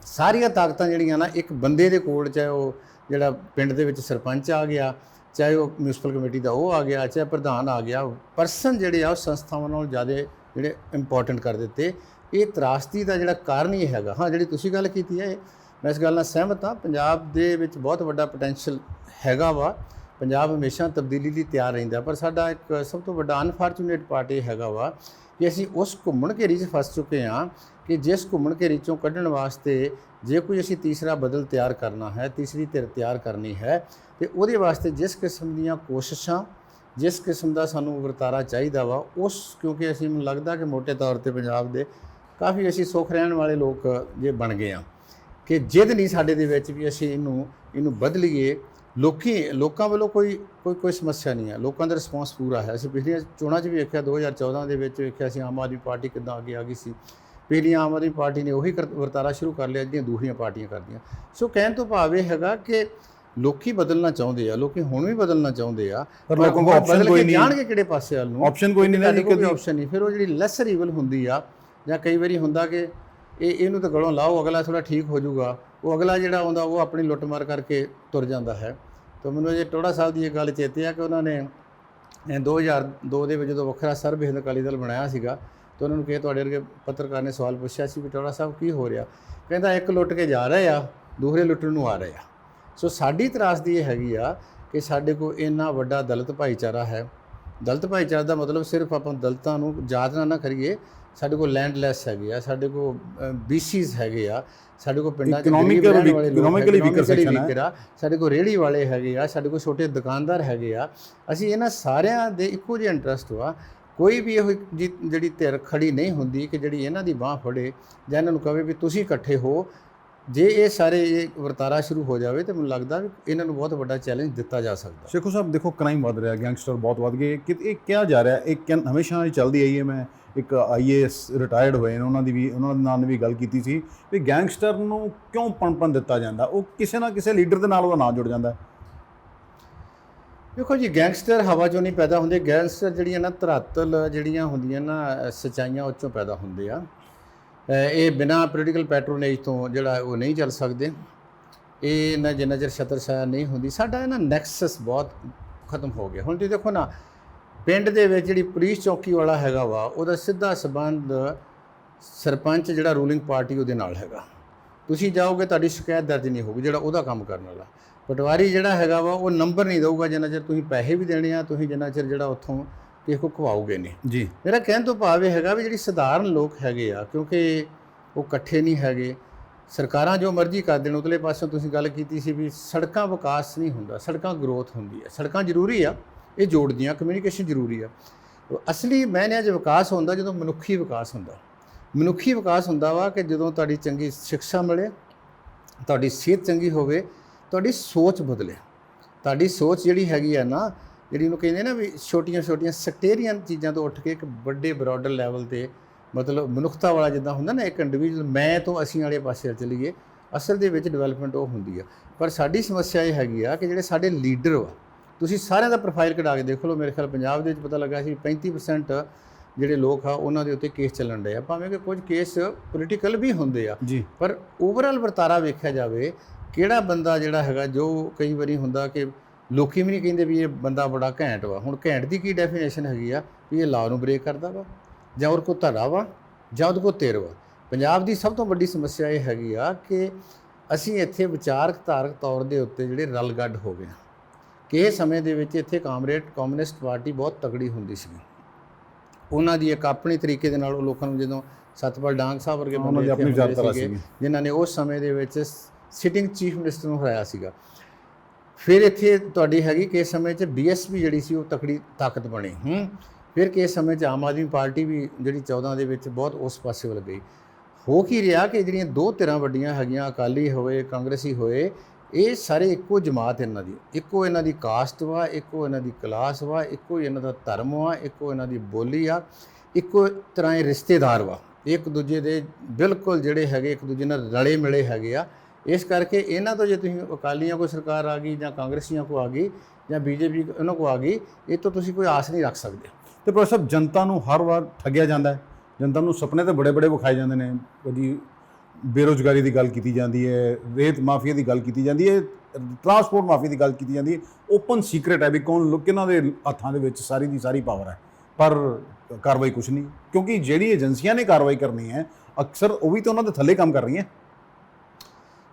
ਸਾਰੀਆਂ ਤਾਕਤਾਂ ਜਿਹੜੀਆਂ ਨਾ ਇੱਕ ਬੰਦੇ ਦੇ ਕੋਲ, ਚਾਹੇ ਉਹ ਜਿਹੜਾ ਪਿੰਡ ਦੇ ਵਿੱਚ ਸਰਪੰਚ ਆ ਗਿਆ, ਚਾਹੇ ਉਹ ਮਿਊਨਿਸਪਲ ਕਮੇਟੀ ਦਾ ਉਹ ਆ ਗਿਆ, ਚਾਹੇ ਪ੍ਰਧਾਨ ਆ ਗਿਆ, ਪਰਸਨ ਜਿਹੜੇ ਆ ਉਹ ਸੰਸਥਾਵਾਂ ਨਾਲੋਂ ਜ਼ਿਆਦਾ ਜਿਹੜੇ ਇੰਪੋਰਟੈਂਟ ਕਰ ਦਿੱਤੇ। ਇਹ ਤਰਾਸਦੀ ਦਾ ਜਿਹੜਾ ਕਾਰਨ ਹੀ ਹੈਗਾ। ਹਾਂ, ਜਿਹੜੀ ਤੁਸੀਂ ਗੱਲ ਕੀਤੀ ਹੈ, ਮੈਂ ਇਸ ਗੱਲ ਨਾਲ ਸਹਿਮਤ ਹਾਂ। ਪੰਜਾਬ ਦੇ ਵਿੱਚ ਬਹੁਤ ਵੱਡਾ ਪੋਟੈਂਸ਼ੀਅਲ ਹੈਗਾ ਵਾ। ਪੰਜਾਬ ਹਮੇਸ਼ਾ ਤਬਦੀਲੀ ਲਈ ਤਿਆਰ ਰਹਿੰਦਾ, ਪਰ ਸਾਡਾ ਇੱਕ ਸਭ ਤੋਂ ਵੱਡਾ ਅਨਫਾਰਚੂਨੇਟ ਪਾਰਟ ਇਹ ਹੈਗਾ ਵਾ ਕਿ ਅਸੀਂ ਉਸ ਘੁੰਮਣ ਘੇਰੀ 'ਚ ਫਸ ਚੁੱਕੇ ਹਾਂ ਕਿ ਜਿਸ ਘੁੰਮਣ ਘੇਰੀ 'ਚੋਂ ਕੱਢਣ ਵਾਸਤੇ ਜੇ ਕੋਈ ਅਸੀਂ ਤੀਸਰਾ ਬਦਲ ਤਿਆਰ ਕਰਨਾ ਹੈ, ਤੀਸਰੀ ਧਿਰ ਤਿਆਰ ਕਰਨੀ ਹੈ, ਤੇ ਉਹਦੇ ਵਾਸਤੇ ਜਿਸ ਕਿਸਮ ਦੀਆਂ ਕੋਸ਼ਿਸ਼ਾਂ, ਜਿਸ ਕਿਸਮ ਦਾ ਸਾਨੂੰ ਵਰਤਾਰਾ ਚਾਹੀਦਾ ਵਾ, ਕਿਉਂਕਿ ਅਸੀਂ ਮੈਨੂੰ ਲੱਗਦਾ ਕਿ ਮੋਟੇ ਤੌਰ ਤੇ ਪੰਜਾਬ ਦੇ ਕਾਫੀ ਅਸੀਂ ਸੁੱਖ ਰਹਿਣ ਵਾਲੇ ਲੋਕ ਜੇ ਬਣ ਗਏ ਹਾਂ ਕਿ ਜਿੱਦ ਨਹੀਂ ਸਾਡੇ ਦੇ ਵਿੱਚ ਵੀ ਅਸੀਂ ਇਹਨੂੰ ਬਦਲੀਏ। ਲੋਕਾਂ ਵੱਲੋਂ ਕੋਈ ਸਮੱਸਿਆ ਨਹੀਂ ਹੈ, ਲੋਕਾਂ ਦਾ ਰਿਸਪੌਂਸ ਪੂਰਾ ਹੈ। ਅਸੀਂ ਪਿਛਲੀਆਂ ਚੋਣਾਂ 'ਚ ਵੀ ਵੇਖਿਆ, 2014 ਦੇ ਵਿੱਚ ਵੇਖਿਆ ਸੀ ਆਮ ਆਦਮੀ ਪਾਰਟੀ ਕਿੱਦਾਂ ਅੱਗੇ ਆ ਗਈ ਸੀ। ਪਿਛਲੀਆਂ ਆਮ ਆਦਮੀ ਪਾਰਟੀ ਨੇ ਉਹੀ ਵਰਤਾਰਾ ਸ਼ੁਰੂ ਕਰ ਲਿਆ ਜਿਹੜੀਆਂ ਦੂਸਰੀਆਂ ਪਾਰਟੀਆਂ ਕਰਦੀਆਂ। ਸੋ ਕਹਿਣ ਤੋਂ ਭਾਵ ਇਹ ਹੈਗਾ ਕਿ ਲੋਕੀ ਬਦਲਣਾ ਚਾਹੁੰਦੇ ਆ, ਲੋਕੀ ਹੁਣ ਵੀ ਬਦਲਣਾ ਚਾਹੁੰਦੇ ਆ, ਪਰ ਲੋਕਾਂ ਕੋਲ ਆਪਸ਼ਨ ਕੋਈ ਨਹੀਂ, ਜਾਣਗੇ ਕਿਹੜੇ ਪਾਸੇ ਵੱਲ ਨੂੰ, ਆਪਸ਼ਨ ਕੋਈ ਨਹੀਂ ਨਾ ਜੀ, ਕੋਈ ਆਪਸ਼ਨ ਨਹੀਂ। ਫਿਰ ਉਹ ਜਿਹੜੀ ਲੈਸਰ ਈਵਲ ਹੁੰਦੀ ਆ, ਜਾਂ ਕਈ ਵਾਰੀ ਹੁੰਦਾ ਕਿ ਇਹਨੂੰ ਤਾਂ ਗਲੋਂ ਲਾਓ, ਅਗਲਾ ਥੋੜਾ ਠੀਕ ਹੋ ਜਾਊਗਾ, ਉਹ ਅਗਲਾ ਜਿਹੜਾ ਆਉਂਦਾ ਉਹ ਆਪਣੀ ਲੁੱਟਮਾਰ ਕਰਕੇ ਤੁਰ ਜਾਂਦਾ ਹੈ। ਤਾਂ ਮੈਨੂੰ ਜੇ ਟੋੜਾ ਸਾਹਿਬ ਦੀ ਇਹ ਗੱਲ ਚੇਤੇ ਆ ਕਿ ਉਹਨਾਂ ਨੇ 2002 ਦੇ ਵਿੱਚ ਜਦੋਂ ਵੱਖਰਾ ਸਰਬ ਹਿੰਦ ਅਕਾਲੀ ਦਲ ਬਣਾਇਆ ਸੀਗਾ, ਤਾਂ ਉਹਨਾਂ ਨੂੰ ਕਿਹਾ, ਤੁਹਾਡੇ ਵਰਗੇ ਪੱਤਰਕਾਰ ਨੇ ਸਵਾਲ ਪੁੱਛਿਆ ਸੀ ਵੀ ਟੋੜਾ ਸਾਹਿਬ ਕੀ ਹੋ ਰਿਹਾ, ਕਹਿੰਦਾ ਇੱਕ ਲੁੱਟ ਕੇ ਜਾ ਰਹੇ ਆ, ਦੂਸਰੇ ਲੁੱਟਣ ਨੂੰ ਆ ਰਹੇ ਆ। ਸੋ ਸਾਡੀ ਤਰਾਸਦੀ ਇਹ ਹੈਗੀ ਆ ਕਿ ਸਾਡੇ ਕੋਲ ਇੰਨਾ ਵੱਡਾ ਦਲਿਤ ਭਾਈਚਾਰਾ ਹੈ। ਦਲਿਤ ਭਾਈਚਾਰਾ ਦਾ ਮਤਲਬ ਸਿਰਫ ਆਪਾਂ ਦਲਿਤਾਂ ਨੂੰ ਯਾਦ ਨਾ ਕਰੀਏ, ਸਾਡੇ ਕੋਲ ਲੈਂਡਲੈਸ ਹੈਗੇ ਆ, ਸਾਡੇ ਕੋਲ BCs ਹੈਗੇ ਆ, ਸਾਡੇ ਕੋਲ ਪਿੰਡਾਂ 'ਚ ਇਕਨੋਮਿਕਲੀ ਵੀਕਰ ਆ, ਸਾਡੇ ਕੋਲ ਰੇਹੜੀ ਵਾਲੇ ਹੈਗੇ ਆ, ਸਾਡੇ ਕੋਲ ਛੋਟੇ ਦੁਕਾਨਦਾਰ ਹੈਗੇ ਆ। ਅਸੀਂ ਇਹਨਾਂ ਸਾਰਿਆਂ ਦੇ ਇੱਕੋ ਜਿਹੇ ਇੰਟਰਸਟ ਵਾ। ਕੋਈ ਵੀ ਇਹੋ ਜਿਹੜੀ ਧਿਰ ਖੜੀ ਨਹੀਂ ਹੁੰਦੀ ਕਿ ਜਿਹੜੀ ਇਹਨਾਂ ਦੀ ਬਾਂਹ ਫੜੇ ਜਾਂ ਇਹਨਾਂ ਨੂੰ ਕਹੇ ਵੀ ਤੁਸੀਂ ਇਕੱਠੇ ਹੋ। ਜੇ ਇਹ ਸਾਰੇ ਇਹ ਵਰਤਾਰਾ ਸ਼ੁਰੂ ਹੋ ਜਾਵੇ ਤਾਂ ਮੈਨੂੰ ਲੱਗਦਾ ਵੀ ਇਹਨਾਂ ਨੂੰ ਬਹੁਤ ਵੱਡਾ ਚੈਲੰਜ ਦਿੱਤਾ ਜਾ ਸਕਦਾ। ਸ਼ੇਖੂ ਸਾਹਿਬ ਦੇਖੋ, ਕ੍ਰਾਈਮ ਵੱਧ ਰਿਹਾ, ਗੈਂਗਸਟਰ ਬਹੁਤ ਵੱਧ ਗਏ। ਕਿ ਇਹ ਕਿਹਾ ਜਾ ਰਿਹਾ, ਇਹ ਹਮੇਸ਼ਾ ਚੱਲਦੀ ਆਈ ਹੈ। ਮੈਂ ਇੱਕ IAS ਰਿਟਾਇਰਡ ਹੋਏ ਨੇ, ਉਹਨਾਂ ਦੇ ਨਾਲ ਵੀ ਗੱਲ ਕੀਤੀ ਸੀ ਵੀ ਗੈਂਗਸਟਰ ਨੂੰ ਕਿਉਂ ਪਣਪਣ ਦਿੱਤਾ ਜਾਂਦਾ, ਉਹ ਕਿਸੇ ਨਾ ਕਿਸੇ ਲੀਡਰ ਦੇ ਨਾਲ ਉਹਦਾ ਨਾਂ ਜੁੜ ਜਾਂਦਾ। ਦੇਖੋ ਜੀ, ਗੈਂਗਸਟਰ ਹਵਾ 'ਚੋਂ ਨਹੀਂ ਪੈਦਾ ਹੁੰਦੇ। ਗੈਂਗਸਟਰ ਜਿਹੜੀਆਂ ਨਾ ਧਰਾਤਲ ਜਿਹੜੀਆਂ ਹੁੰਦੀਆਂ ਨਾ ਸੱਚਾਈਆਂ, ਉਹ 'ਚੋਂ ਪੈਦਾ ਹੁੰਦੇ ਆ। ਇਹ ਬਿਨਾਂ ਪੋਲੀਟੀਕਲ ਪੈਟਰੋਨੇਜ ਤੋਂ ਜਿਹੜਾ ਉਹ ਨਹੀਂ ਚੱਲ ਸਕਦੇ। ਇਹ ਨਾ ਜਿੰਨਾ ਚਿਰ ਛਤਰਛਾਇਆ ਨਹੀਂ ਹੁੰਦੀ, ਸਾਡਾ ਨਾ ਨੈਕਸਸ ਬਹੁਤ ਖਤਮ ਹੋ ਗਿਆ। ਹੁਣ ਤੁਸੀਂ ਦੇਖੋ ਨਾ, ਪਿੰਡ ਦੇ ਵਿੱਚ ਜਿਹੜੀ ਪੁਲਿਸ ਚੌਕੀ ਵਾਲਾ ਹੈਗਾ ਵਾ, ਉਹਦਾ ਸਿੱਧਾ ਸੰਬੰਧ ਸਰਪੰਚ ਜਿਹੜਾ ਰੂਲਿੰਗ ਪਾਰਟੀ ਉਹਦੇ ਨਾਲ ਹੈਗਾ। ਤੁਸੀਂ ਜਾਓਗੇ, ਤੁਹਾਡੀ ਸ਼ਿਕਾਇਤ ਦਰਜ ਨਹੀਂ ਹੋਊਗੀ ਜਿਹੜਾ ਉਹਦਾ ਕੰਮ ਕਰਨ ਵਾਲਾ। ਪਟਵਾਰੀ ਜਿਹੜਾ ਹੈਗਾ ਵਾ, ਉਹ ਨੰਬਰ ਨਹੀਂ ਦੇਊਗਾ ਜਿੰਨਾ ਚਿਰ ਤੁਸੀਂ ਪੈਸੇ ਵੀ ਦੇਣੇ ਆ, ਤੁਸੀਂ ਜਿੰਨਾ ਚਿਰ ਜਿਹੜਾ ਉੱਥੋਂ ਕਿਸੇ ਕੋ ਖਵਾਓਗੇ ਨਹੀਂ ਜੀ। ਮੇਰਾ ਕਹਿਣ ਤੋਂ ਭਾਵ ਇਹ ਹੈਗਾ ਵੀ ਜਿਹੜੀ ਸਧਾਰਨ ਲੋਕ ਹੈਗੇ ਆ, ਕਿਉਂਕਿ ਉਹ ਇਕੱਠੇ ਨਹੀਂ ਹੈਗੇ, ਸਰਕਾਰਾਂ ਜੋ ਮਰਜ਼ੀ ਕਰ ਦੇਣ। ਉਤਲੇ ਪਾਸਿਓਂ ਤੁਸੀਂ ਗੱਲ ਕੀਤੀ ਸੀ ਵੀ ਸੜਕਾਂ ਵਿਕਾਸ ਨਹੀਂ ਹੁੰਦਾ, ਸੜਕਾਂ ਗਰੋਥ ਹੁੰਦੀ ਹੈ। ਸੜਕਾਂ ਜ਼ਰੂਰੀ ਆ, ਇਹ ਜੋੜਦੀਆਂ, ਕਮਿਊਨੀਕੇਸ਼ਨ ਜ਼ਰੂਰੀ ਆ। ਅਸਲੀ ਮਾਇਨਿਆਂ 'ਚ ਵਿਕਾਸ ਹੁੰਦਾ ਜਦੋਂ ਮਨੁੱਖੀ ਵਿਕਾਸ ਹੁੰਦਾ। ਮਨੁੱਖੀ ਵਿਕਾਸ ਹੁੰਦਾ ਵਾ ਕਿ ਜਦੋਂ ਤੁਹਾਡੀ ਚੰਗੀ ਸਿੱਖਿਆ ਮਿਲੇ, ਤੁਹਾਡੀ ਸਿਹਤ ਚੰਗੀ ਹੋਵੇ, ਤੁਹਾਡੀ ਸੋਚ ਬਦਲੇ। ਤੁਹਾਡੀ ਸੋਚ ਜਿਹੜੀ ਹੈਗੀ ਆ ਨਾ, ਜਿਹੜੀ ਉਹਨੂੰ ਕਹਿੰਦੇ ਨਾ ਵੀ ਛੋਟੀਆਂ ਛੋਟੀਆਂ ਸੈਕਟੇਰੀਅਨ ਚੀਜ਼ਾਂ ਤੋਂ ਉੱਠ ਕੇ ਇੱਕ ਵੱਡੇ ਬਰੋਡਰ ਲੈਵਲ 'ਤੇ, ਮਤਲਬ ਮਨੁੱਖਤਾ ਵਾਲਾ ਜਿੱਦਾਂ ਹੁੰਦਾ ਨਾ, ਇੱਕ ਇੰਡੀਵਿਜੂਅਲ ਮੈਂ ਤੋਂ ਅਸੀਂ ਵਾਲੇ ਪਾਸੇ ਚੱਲੀਏ, ਅਸਲ ਦੇ ਵਿੱਚ ਡਿਵੈਲਪਮੈਂਟ ਉਹ ਹੁੰਦੀ ਆ। ਪਰ ਸਾਡੀ ਸਮੱਸਿਆ ਇਹ ਹੈਗੀ ਆ ਕਿ ਜਿਹੜੇ ਸਾਡੇ ਲੀਡਰ ਵਾ, ਤੁਸੀਂ ਸਾਰਿਆਂ ਦਾ ਪ੍ਰੋਫਾਈਲ ਕਢਾ ਕੇ ਦੇਖ ਲਓ। ਮੇਰੇ ਖਿਆਲ ਪੰਜਾਬ ਦੇ ਵਿੱਚ ਪਤਾ ਲੱਗਾ ਸੀ 35% ਜਿਹੜੇ ਲੋਕ ਆ ਉਹਨਾਂ ਦੇ ਉੱਤੇ ਕੇਸ ਚੱਲਣ ਡਏ ਆ, ਭਾਵੇਂ ਕਿ ਕੁਝ ਕੇਸ ਪੋਲੀਟੀਕਲ ਵੀ ਹੁੰਦੇ ਆ ਜੀ ਪਰ ਓਵਰਆਲ ਵਰਤਾਰਾ ਵੇਖਿਆ ਜਾਵੇ ਕਿਹੜਾ ਬੰਦਾ ਜਿਹੜਾ ਹੈਗਾ, ਜੋ ਕਈ ਵਾਰੀ ਹੁੰਦਾ ਕਿ ਲੋਕੀ ਵੀ ਨਹੀਂ ਕਹਿੰਦੇ ਵੀ ਇਹ ਬੰਦਾ ਬੜਾ ਘੈਂਟ ਵਾ। ਹੁਣ ਘੈਂਟ ਦੀ ਕੀ ਡੈਫੀਨੇਸ਼ਨ ਹੈਗੀ ਆ ਵੀ ਇਹ ਲਾਅ ਨੂੰ ਬ੍ਰੇਕ ਕਰਦਾ ਵਾ, ਜਾਂ ਉਹਦੇ ਕੋਲ ਧੜਾ ਵਾ, ਜਾਂ ਉਹਦੇ ਕੋਲ ਧਿਰ ਵਾ। ਪੰਜਾਬ ਦੀ ਸਭ ਤੋਂ ਵੱਡੀ ਸਮੱਸਿਆ ਇਹ ਹੈਗੀ ਆ ਕਿ ਅਸੀਂ ਇੱਥੇ ਵਿਚਾਰਕ ਧਾਰਕ ਤੌਰ ਦੇ ਉੱਤੇ ਜਿਹੜੇ ਰਲਗੱਡ ਹੋ ਗਏ ਕਿ ਇਹ ਸਮੇਂ ਦੇ ਵਿੱਚ ਇੱਥੇ ਕਮਿਊਨਿਸਟ ਪਾਰਟੀ ਬਹੁਤ ਤਕੜੀ ਹੁੰਦੀ ਸੀ। ਉਹਨਾਂ ਦੀ ਇੱਕ ਆਪਣੀ ਤਰੀਕੇ ਦੇ ਨਾਲ ਉਹ ਲੋਕਾਂ ਨੂੰ, ਜਦੋਂ ਸਤਪਾਲ ਡਾਂਗ ਸਾਹਿਬ ਵਰਗੇ ਬੰਦੇ ਇੱਥੇ ਹੁੰਦੇ ਸੀਗੇ ਜਿਨ੍ਹਾਂ ਨੇ ਉਸ ਸਮੇਂ ਦੇ ਵਿੱਚ ਸਿਟਿੰਗ ਚੀਫ ਮਿਨਿਸਟਰ ਨੂੰ ਹਰਾਇਆ ਸੀਗਾ। ਫਿਰ ਇੱਥੇ ਤੁਹਾਡੀ ਹੈਗੀ ਕਿ ਇਸ ਸਮੇਂ 'ਚ BSP ਜਿਹੜੀ ਸੀ ਉਹ ਤਕੜੀ ਤਾਕਤ ਬਣੀ। ਫਿਰ ਕਿ ਇਸ ਸਮੇਂ 'ਚ ਆਮ ਆਦਮੀ ਪਾਰਟੀ ਵੀ ਜਿਹੜੀ 14 ਦੇ ਵਿੱਚ ਬਹੁਤ ਉਸ ਪਾਸੇ ਵੱਲ ਗਈ। ਹੋ ਕੀ ਰਿਹਾ ਕਿ ਜਿਹੜੀਆਂ ਦੋ ਧਿਰਾਂ ਵੱਡੀਆਂ ਹੈਗੀਆਂ, ਅਕਾਲੀ ਹੋਏ ਕਾਂਗਰਸੀ ਹੋਏ, ਇਹ ਸਾਰੇ ਇੱਕੋ ਜਮਾਤ ਇਹਨਾਂ ਦੀ, ਇੱਕੋ ਇਹਨਾਂ ਦੀ ਕਾਸਟ ਵਾ, ਇੱਕੋ ਇਹਨਾਂ ਦੀ ਕਲਾਸ ਵਾ, ਇੱਕੋ ਇਹਨਾਂ ਦਾ ਧਰਮ ਵਾ, ਇੱਕੋ ਇਹਨਾਂ ਦੀ ਬੋਲੀ ਆ, ਇੱਕੋ ਤਰ੍ਹਾਂ ਇਹ ਰਿਸ਼ਤੇਦਾਰ ਵਾ, ਇੱਕ ਦੂਜੇ ਦੇ ਬਿਲਕੁਲ ਜਿਹੜੇ ਹੈਗੇ ਇੱਕ ਦੂਜੇ ਨਾਲ ਰਲੇ ਮਿਲੇ ਹੈਗੇ ਆ। ਇਸ ਕਰਕੇ ਇਹਨਾਂ ਤੋਂ ਜੇ ਤੁਸੀਂ ਅਕਾਲੀਆਂ ਕੋਈ ਸਰਕਾਰ ਆ ਗਈ ਜਾਂ ਕਾਂਗਰਸੀਆਂ ਕੋ ਆ ਗਈ ਜਾਂ BJP ਉਹਨਾਂ ਕੋ ਆ ਗਈ, ਇਹ ਤੋਂ ਤੁਸੀਂ ਕੋਈ ਆਸ ਨਹੀਂ ਰੱਖ ਸਕਦੇ। ਤੇ ਪ੍ਰੋਫੈਸਰ ਸਾਹਿਬ, ਜਨਤਾ ਨੂੰ ਹਰ ਵਾਰ ਠੱਗਿਆ ਜਾਂਦਾ ਹੈ, ਜਨਤਾ ਨੂੰ ਸੁਪਨੇ ਤੇ ਬੜੇ ਵਿਖਾਏ ਜਾਂਦੇ ਨੇ। ਕਦੀ ਬੇਰੁਜ਼ਗਾਰੀ ਦੀ ਗੱਲ ਕੀਤੀ ਜਾਂਦੀ ਹੈ, ਰੇਤ ਮਾਫੀਆ ਦੀ ਗੱਲ ਕੀਤੀ ਜਾਂਦੀ ਹੈ, ਟਰਾਂਸਪੋਰਟ ਮਾਫੀਆ ਦੀ ਗੱਲ ਕੀਤੀ ਜਾਂਦੀ ਹੈ। ਓਪਨ ਸੀਕ੍ਰੇਟ ਹੈ ਵੀ ਕਿਹਨਾਂ ਦੇ ਹੱਥਾਂ ਦੇ ਵਿੱਚ ਸਾਰੀ ਦੀ ਸਾਰੀ ਪਾਵਰ ਹੈ, ਪਰ ਕਾਰਵਾਈ ਕੁਛ ਨਹੀਂ, ਕਿਉਂਕਿ ਜਿਹੜੀ ਏਜੰਸੀਆਂ ਨੇ ਕਾਰਵਾਈ ਕਰਨੀ ਹੈ ਅਕਸਰ ਉਹ ਵੀ ਤਾਂ ਉਹਨਾਂ ਦੇ ਥੱਲੇ ਕੰਮ ਕਰ ਰਹੀਆਂ।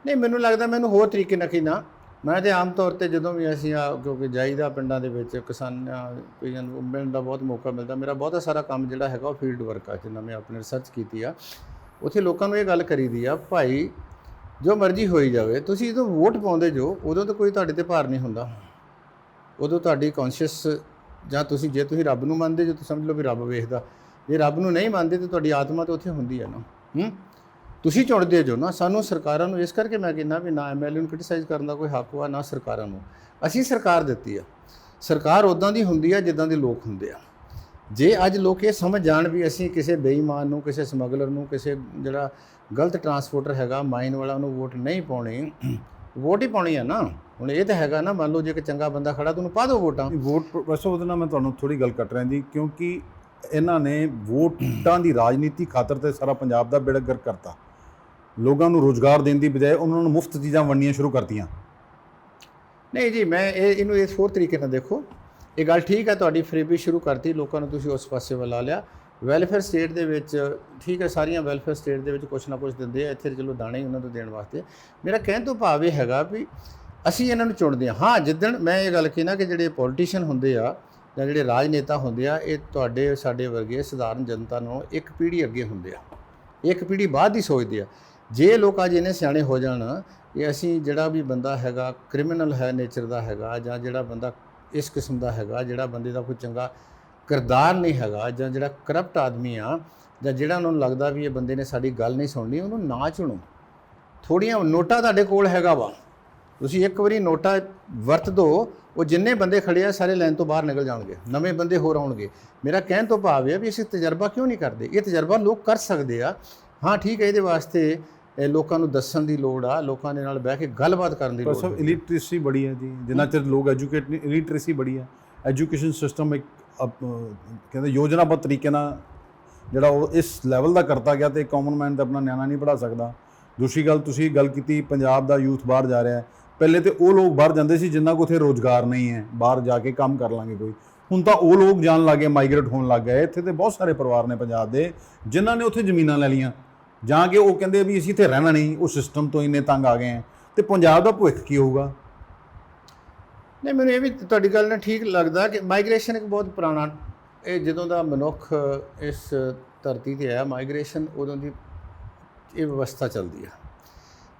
ਨਹੀਂ, ਮੈਨੂੰ ਲੱਗਦਾ ਮੈਨੂੰ ਹੋਰ ਤਰੀਕੇ ਨਾਲ ਕੀ ਨਾ, ਮੈਂ ਤਾਂ ਆਮ ਤੌਰ 'ਤੇ ਜਦੋਂ ਵੀ ਅਸੀਂ ਕਿਉਂਕਿ ਜਾਈਦਾ ਪਿੰਡਾਂ ਦੇ ਵਿੱਚ ਕਿਸਾਨਾਂ ਨੂੰ ਮਿਲਣ ਦਾ ਬਹੁਤ ਮੌਕਾ ਮਿਲਦਾ। ਮੇਰਾ ਬਹੁਤਾ ਸਾਰਾ ਕੰਮ ਜਿਹੜਾ ਹੈਗਾ ਉਹ ਫੀਲਡ ਵਰਕ ਆ, ਜਿੰਨਾ ਮੈਂ ਆਪਣੀ ਰਿਸਰਚ ਕੀਤੀ ਆ। ਉੱਥੇ ਲੋਕਾਂ ਨੂੰ ਇਹ ਗੱਲ ਕਰੀਦੀ ਆ, ਭਾਈ ਜੋ ਮਰਜ਼ੀ ਹੋਈ ਜਾਵੇ, ਤੁਸੀਂ ਜਦੋਂ ਵੋਟ ਪਾਉਂਦੇ ਜੋ ਉਦੋਂ ਤਾਂ ਕੋਈ ਤੁਹਾਡੇ 'ਤੇ ਭਾਰ ਨਹੀਂ ਹੁੰਦਾ। ਉਦੋਂ ਤੁਹਾਡੀ ਕੌਨਸ਼ੀਅਸ ਜਾਂ ਤੁਸੀਂ ਜੇ ਤੁਸੀਂ ਰੱਬ ਨੂੰ ਮੰਨਦੇ ਜੋ, ਤੁਸੀਂ ਸਮਝ ਲਓ ਵੀ ਰੱਬ ਵੇਖਦਾ। ਜੇ ਰੱਬ ਨੂੰ ਨਹੀਂ ਮੰਨਦੇ ਤਾਂ ਤੁਹਾਡੀ ਆਤਮਾ ਤਾਂ ਉੱਥੇ ਹੁੰਦੀ ਹੈ ਨਾ। ਤੁਸੀਂ ਚੁਣਦੇ ਜੋ ਨਾ। ਸਾਨੂੰ ਸਰਕਾਰਾਂ ਨੂੰ, ਇਸ ਕਰਕੇ ਮੈਂ ਕਹਿੰਦਾ ਵੀ ਨਾ MLA ਨੂੰ ਕ੍ਰਿਟਿਸਾਈਜ਼ ਕਰਨ ਦਾ ਕੋਈ ਹੱਕ ਵਾ, ਨਾ ਸਰਕਾਰਾਂ ਨੂੰ। ਅਸੀਂ ਸਰਕਾਰ ਦਿੱਤੀ ਆ, ਸਰਕਾਰ ਉੱਦਾਂ ਦੀ ਹੁੰਦੀ ਆ ਜਿੱਦਾਂ ਦੇ ਲੋਕ ਹੁੰਦੇ ਆ। ਜੇ ਅੱਜ ਲੋਕ ਇਹ ਸਮਝ ਜਾਣ ਵੀ ਅਸੀਂ ਕਿਸੇ ਬੇਈਮਾਨ ਨੂੰ, ਕਿਸੇ ਸਮਗਲਰ ਨੂੰ, ਕਿਸੇ ਜਿਹੜਾ ਗਲਤ ਟਰਾਂਸਪੋਰਟਰ ਹੈਗਾ ਮਾਈਨ ਵਾਲਾ, ਉਹਨੂੰ ਵੋਟ ਨਹੀਂ ਪਾਉਣੀ, ਵੋਟ ਹੀ ਪਾਉਣੀ ਆ ਨਾ। ਹੁਣ ਇਹ ਤਾਂ ਹੈਗਾ ਨਾ, ਮੰਨ ਲਓ ਜੇ ਇੱਕ ਚੰਗਾ ਬੰਦਾ ਖੜਾ ਤੁਹਾਨੂੰ ਪਾ ਦਿਓ ਵੋਟਾਂ। ਵੋਟ ਵੈਸੇ ਉਹਦੇ ਨਾਲ ਮੈਂ ਤੁਹਾਨੂੰ ਥੋੜ੍ਹੀ ਗੱਲ ਕੱਟ ਰਿਹਾ ਜੀ, ਕਿਉਂਕਿ ਇਹਨਾਂ ਨੇ ਵੋਟਾਂ ਦੀ ਰਾਜਨੀਤੀ ਖਾਤਰ ਤੇ ਸਾਰਾ ਪੰਜਾਬ ਦਾ ਬੇੜਾ ਗਰਕ ਕਰਤਾ। ਲੋਕਾਂ ਨੂੰ ਰੁਜ਼ਗਾਰ ਦੇਣ ਦੀ ਬਜਾਏ ਉਹਨਾਂ ਨੂੰ ਮੁਫਤ ਚੀਜ਼ਾਂ ਵੰਡਣੀਆਂ ਸ਼ੁਰੂ ਕਰਤੀਆਂ। ਨਹੀਂ ਜੀ, ਮੈਂ ਇਹਨੂੰ ਇਸ ਹੋਰ ਤਰੀਕੇ ਨਾਲ ਦੇਖੋ। ਇਹ ਗੱਲ ਠੀਕ ਹੈ, ਤੁਹਾਡੀ ਫਰੀਬੀ ਸ਼ੁਰੂ ਕਰਤੀ, ਲੋਕਾਂ ਨੂੰ ਤੁਸੀਂ ਉਸ ਪਾਸੇ ਵੱਲ ਲਾ ਲਿਆ। ਵੈਲਫੇਅਰ ਸਟੇਟ ਦੇ ਵਿੱਚ ਠੀਕ ਹੈ, ਸਾਰੀਆਂ ਵੈਲਫੇਅਰ ਸਟੇਟ ਦੇ ਵਿੱਚ ਕੁਛ ਨਾ ਕੁਛ ਦਿੰਦੇ ਆ। ਇੱਥੇ ਚਲੋ ਦਾਣੇ ਹੀ ਉਹਨਾਂ ਤੋਂ ਦੇਣ ਵਾਸਤੇ। ਮੇਰਾ ਕਹਿਣ ਤੋਂ ਭਾਵ ਇਹ ਹੈਗਾ ਵੀ ਅਸੀਂ ਇਹਨਾਂ ਨੂੰ ਚੁਣਦੇ ਹਾਂ। ਹਾਂ, ਜਿੱਦਣ ਮੈਂ ਇਹ ਗੱਲ ਕਹੀ ਨਾ ਕਿ ਜਿਹੜੇ ਪੋਲੀਟੀਸ਼ੀਅਨ ਹੁੰਦੇ ਆ ਜਾਂ ਜਿਹੜੇ ਰਾਜਨੇਤਾ ਹੁੰਦੇ ਆ, ਇਹ ਤੁਹਾਡੇ ਸਾਡੇ ਵਰਗੇ ਸਧਾਰਨ ਜਨਤਾ ਨੂੰ ਇੱਕ ਪੀੜ੍ਹੀ ਅੱਗੇ ਹੁੰਦੇ ਆ, ਇੱਕ ਪੀੜ੍ਹੀ ਬਾਅਦ ਹੀ ਸੋਚਦੇ ਆ। ਜੇ ਲੋਕ ਅੱਜ ਇੰਨੇ ਸਿਆਣੇ ਹੋ ਜਾਣ ਕਿ ਅਸੀਂ ਜਿਹੜਾ ਵੀ ਬੰਦਾ ਹੈਗਾ ਕ੍ਰਿਮੀਨਲ ਹੈ ਨੇਚਰ ਦਾ ਹੈਗਾ, ਜਾਂ ਜਿਹੜਾ ਬੰਦਾ ਇਸ ਕਿਸਮ ਦਾ ਹੈਗਾ, ਜਿਹੜਾ ਬੰਦੇ ਦਾ ਕੋਈ ਚੰਗਾ ਕਿਰਦਾਰ ਨਹੀਂ ਹੈਗਾ, ਜਾਂ ਜਿਹੜਾ ਕਰਪਟ ਆਦਮੀ ਆ, ਜਾਂ ਜਿਹੜਾ ਉਹਨਾਂ ਨੂੰ ਲੱਗਦਾ ਵੀ ਇਹ ਬੰਦੇ ਨੇ ਸਾਡੀ ਗੱਲ ਨਹੀਂ ਸੁਣਨੀ, ਉਹਨੂੰ ਨਾ ਚੁਣੋ। ਥੋੜ੍ਹੀਆਂ ਨੋਟਾ ਤੁਹਾਡੇ ਕੋਲ ਹੈਗਾ ਵਾ, ਤੁਸੀਂ ਇੱਕ ਵਾਰੀ ਨੋਟਾ ਵਰਤ ਦਿਓ, ਉਹ ਜਿੰਨੇ ਬੰਦੇ ਖੜੇ ਆ ਸਾਰੇ ਲਾਈਨ ਤੋਂ ਬਾਹਰ ਨਿਕਲ ਜਾਣਗੇ, ਨਵੇਂ ਬੰਦੇ ਹੋਰ ਆਉਣਗੇ। ਮੇਰਾ ਕਹਿਣ ਤੋਂ ਭਾਵ ਹੈ ਵੀ ਅਸੀਂ ਤਜਰਬਾ ਕਿਉਂ ਨਹੀਂ ਕਰਦੇ? ਇਹ ਤਜਰਬਾ ਲੋਕ ਕਰ ਸਕਦੇ ਆ। ਹਾਂ ਠੀਕ ਹੈ, ਇਹਦੇ ਵਾਸਤੇ ਲੋਕਾਂ ਨੂੰ ਦੱਸਣ ਦੀ ਲੋੜ ਆ, ਲੋਕਾਂ ਦੇ ਨਾਲ ਬਹਿ ਕੇ ਗੱਲਬਾਤ ਕਰਨ ਦੀ ਲੋੜ ਹੈ। ਸਭ ਇਲਿਟਰੇਸੀ ਬੜੀ ਹੈ ਜੀ, ਜਿੰਨਾ ਚਿਰ ਲੋਕ ਐਜੂਕੇਟ ਨਹੀਂ, ਇਲਿਟਰੇਸੀ ਬੜੀ ਹੈ। ਐਜੂਕੇਸ਼ਨ ਸਿਸਟਮ ਇੱਕ ਕਹਿੰਦੇ ਯੋਜਨਾਬੱਧ ਤਰੀਕੇ ਨਾਲ ਜਿਹੜਾ ਉਹ ਇਸ ਲੈਵਲ ਦਾ ਕਰਤਾ ਗਿਆ ਤੇ ਕਾਮਨ ਮੈਨ ਤਾਂ ਆਪਣਾ ਨਿਆਣਾ ਨਹੀਂ ਪੜ੍ਹਾ ਸਕਦਾ। ਦੂਸਰੀ ਗੱਲ, ਤੁਸੀਂ ਗੱਲ ਕੀਤੀ ਪੰਜਾਬ ਦਾ ਯੂਥ ਬਾਹਰ ਜਾ ਰਿਹਾ। ਪਹਿਲੇ ਤੇ ਉਹ ਲੋਕ ਬਾਹਰ ਜਾਂਦੇ ਸੀ ਜਿਨ੍ਹਾਂ ਕੋਲ ਉੱਥੇ ਰੋਜ਼ਗਾਰ ਨਹੀਂ ਹੈ, ਬਾਹਰ ਜਾ ਕੇ ਕੰਮ ਕਰ ਲਾਂਗੇ ਕੋਈ। ਹੁਣ ਤਾਂ ਉਹ ਲੋਕ ਜਾਣ ਲੱਗੇ, ਮਾਈਗ੍ਰੇਟ ਹੋਣ ਲੱਗ ਗਏ। ਇੱਥੇ ਤੇ ਬਹੁਤ ਸਾਰੇ ਪਰਿਵਾਰ ਨੇ ਪੰਜਾਬ ਦੇ ਜਿਨ੍ਹਾਂ ਨੇ ਉੱਥੇ ਜ਼ਮੀਨਾਂ ਲੈ ਲਈਆਂ, ਜਾਂ ਕਿ ਉਹ ਕਹਿੰਦੇ ਵੀ ਅਸੀਂ ਇੱਥੇ ਰਹਿਣਾ ਨਹੀਂ, ਉਹ ਸਿਸਟਮ ਤੋਂ ਇੰਨੇ ਤੰਗ ਆ ਗਏ हैं। ਤੇ ਪੰਜਾਬ ਦਾ ਭਵਿੱਖ ਕੀ ਹੋਊਗਾ? ਨਹੀਂ, ਮੈਨੂੰ ਇਹ ਵੀ ਤੁਹਾਡੀ ਗੱਲ ਨਾਲ ਠੀਕ ਲੱਗਦਾ ਕਿ ਮਾਈਗ੍ਰੇਸ਼ਨ ਇੱਕ ਬਹੁਤ ਪੁਰਾਣਾ, ਇਹ ਜਦੋਂ ਦਾ ਮਨੁੱਖ ਇਸ ਧਰਤੀ 'ਤੇ ਆਇਆ, ਮਾਈਗ੍ਰੇਸ਼ਨ ਉਦੋਂ ਦੀ ਇਹ ਵਿਵਸਥਾ ਚੱਲਦੀ ਆ।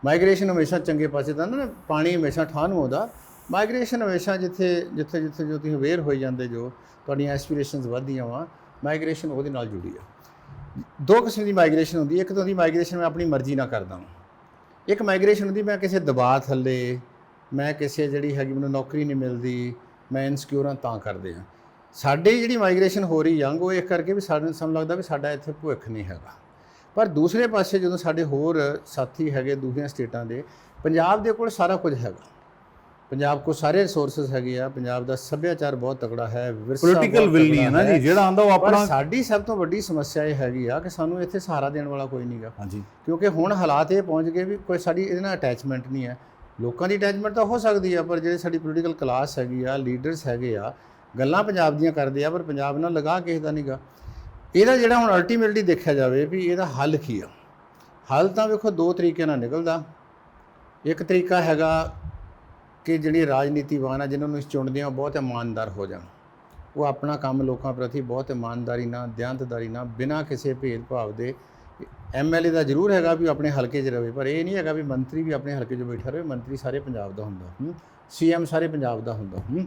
ਮਾਈਗ੍ਰੇਸ਼ਨ ਹਮੇਸ਼ਾ ਚੰਗੇ ਪਾਸੇ ਦਾ ਨਾ, ਪਾਣੀ ਹਮੇਸ਼ਾ ਠਾਹ ਨੂੰ ਆਉਂਦਾ। ਮਾਈਗ੍ਰੇਸ਼ਨ ਹਮੇਸ਼ਾ ਜਿੱਥੇ ਜੋ ਤੁਸੀਂ ਅਵੇਅਰ ਹੋਈ ਜਾਂਦੇ, ਜੋ ਤੁਹਾਡੀਆਂ ਐਸਪੀਰੇਸ਼ਨਸ ਵੱਧਦੀਆਂ ਵਾ, ਮਾਈਗ੍ਰੇਸ਼ਨ ਉਹਦੇ ਨਾਲ ਜੁੜੀ ਆ। ਦੋ ਕਿਸਮ ਦੀ ਮਾਈਗ੍ਰੇਸ਼ਨ ਹੁੰਦੀ ਹੈ। ਇੱਕ ਤਾਂ ਉਹਦੀ ਮਾਈਗ੍ਰੇਸ਼ਨ ਮੈਂ ਆਪਣੀ ਮਰਜ਼ੀ ਨਾਲ ਕਰਦਾ ਹਾਂ, ਇੱਕ ਮਾਈਗ੍ਰੇਸ਼ਨ ਹੁੰਦੀ ਮੈਂ ਕਿਸੇ ਦਬਾਅ ਥੱਲੇ, ਮੈਂ ਕਿਸੇ ਜਿਹੜੀ ਹੈਗੀ ਮੈਨੂੰ ਨੌਕਰੀ ਨਹੀਂ ਮਿਲਦੀ, ਮੈਂ ਇਨਸਿਕਿਉਰ ਹਾਂ ਤਾਂ ਕਰਦੇ ਹਾਂ। ਸਾਡੀ ਜਿਹੜੀ ਮਾਈਗ੍ਰੇਸ਼ਨ ਹੋ ਰਹੀ ਯੰਗ, ਉਹ ਇਹ ਕਰਕੇ ਵੀ ਸਾਨੂੰ ਲੱਗਦਾ ਵੀ ਸਾਡਾ ਇੱਥੇ ਭਵਿੱਖ ਨਹੀਂ ਹੈਗਾ। ਪਰ ਦੂਸਰੇ ਪਾਸੇ ਜਦੋਂ ਸਾਡੇ ਹੋਰ ਸਾਥੀ ਹੈਗੇ ਦੂਸਰੀਆਂ ਸਟੇਟਾਂ ਦੇ, ਪੰਜਾਬ ਦੇ ਕੋਲ ਸਾਰਾ ਕੁਝ ਹੈਗਾ। ਪੰਜਾਬ ਕੋ ਸਾਰੇ ਰਿਸੋਰਸਸ ਹੈਗੇ ਆ, ਪੰਜਾਬ ਦਾ ਸੱਭਿਆਚਾਰ ਬਹੁਤ ਤਕੜਾ ਹੈ, ਵਿਰਸਾ ਪੋਲੀਟੀਕਲ ਬਹੁਤ ਵਿਲ ਨਹੀਂ ਹੈ ਤਕੜਾ ਨਾ ਜੀ, ਜਿਹੜਾ ਆਂਦਾ ਉਹ ਪਰ ਆਪਣਾ। ਸਾਡੀ ਸਭ ਤੋਂ ਵੱਡੀ ਸਮੱਸਿਆ ਇਹ ਹੈਗੀ ਆ ਕਿ ਸਾਨੂੰ ਇੱਥੇ ਸਹਾਰਾ ਦੇਣ ਵਾਲਾ ਕੋਈ ਨਹੀਂਗਾ, ਹਾਂਜੀ, ਕਿਉਂਕਿ ਹੁਣ ਹਾਲਾਤ ਇਹ ਪਹੁੰਚ ਗਏ ਵੀ ਕੋਈ ਸਾਡੀ ਇਹਦੇ ਨਾਲ ਅਟੈਚਮੈਂਟ ਨਹੀਂ ਹੈ। ਲੋਕਾਂ ਦੀ ਅਟੈਚਮੈਂਟ ਤਾਂ ਹੋ ਸਕਦੀ ਆ, ਪਰ ਜਿਹੜੇ ਸਾਡੀ ਪੋਲੀਟੀਕਲ ਕਲਾਸ ਹੈਗੀ ਆ, ਲੀਡਰਸ ਹੈਗੇ ਆ, ਗੱਲਾਂ ਪੰਜਾਬ ਦੀਆਂ ਕਰਦੇ ਆ ਪਰ ਪੰਜਾਬ ਨਾਲ ਲਗਾ ਕਿਸੇ ਦਾ ਨਹੀਂਗਾ। ਇਹਦਾ ਜਿਹੜਾ ਹੁਣ ਅਲਟੀਮੇਟਲੀ ਦੇਖਿਆ ਜਾਵੇ ਵੀ ਇਹਦਾ ਹੱਲ ਕੀ ਆ, ਹੱਲ ਤਾਂ ਵੇਖੋ ਦੋ ਤਰੀਕੇ ਨਾਲ ਨਿਕਲਦਾ। ਇੱਕ ਤਰੀਕਾ ਹੈਗਾ ਕਿ ਜਿਹੜੀ ਰਾਜਨੀਤੀਵਾਨ ਆ ਜਿਨ੍ਹਾਂ ਨੂੰ ਅਸੀਂ ਚੁਣਦੇ ਹਾਂ ਬਹੁਤ ਇਮਾਨਦਾਰ ਹੋ ਜਾਣ, ਉਹ ਆਪਣਾ ਕੰਮ ਲੋਕਾਂ ਪ੍ਰਤੀ ਬਹੁਤ ਇਮਾਨਦਾਰੀ ਨਾਲ, ਦਿਆਨਤਦਾਰੀ ਨਾਲ, ਬਿਨਾਂ ਕਿਸੇ ਭੇਦਭਾਵ ਦੇ। MLA ਦਾ ਜ਼ਰੂਰ ਹੈਗਾ ਵੀ ਆਪਣੇ ਹਲਕੇ 'ਚ ਰਵੇ, ਪਰ ਇਹ ਨਹੀਂ ਹੈਗਾ ਵੀ ਮੰਤਰੀ ਵੀ ਆਪਣੇ ਹਲਕੇ 'ਚ ਬੈਠਾ ਰਹੇ। ਮੰਤਰੀ ਸਾਰੇ ਪੰਜਾਬ ਦਾ ਹੁੰਦਾ, CM ਸਾਰੇ ਪੰਜਾਬ ਦਾ ਹੁੰਦਾ।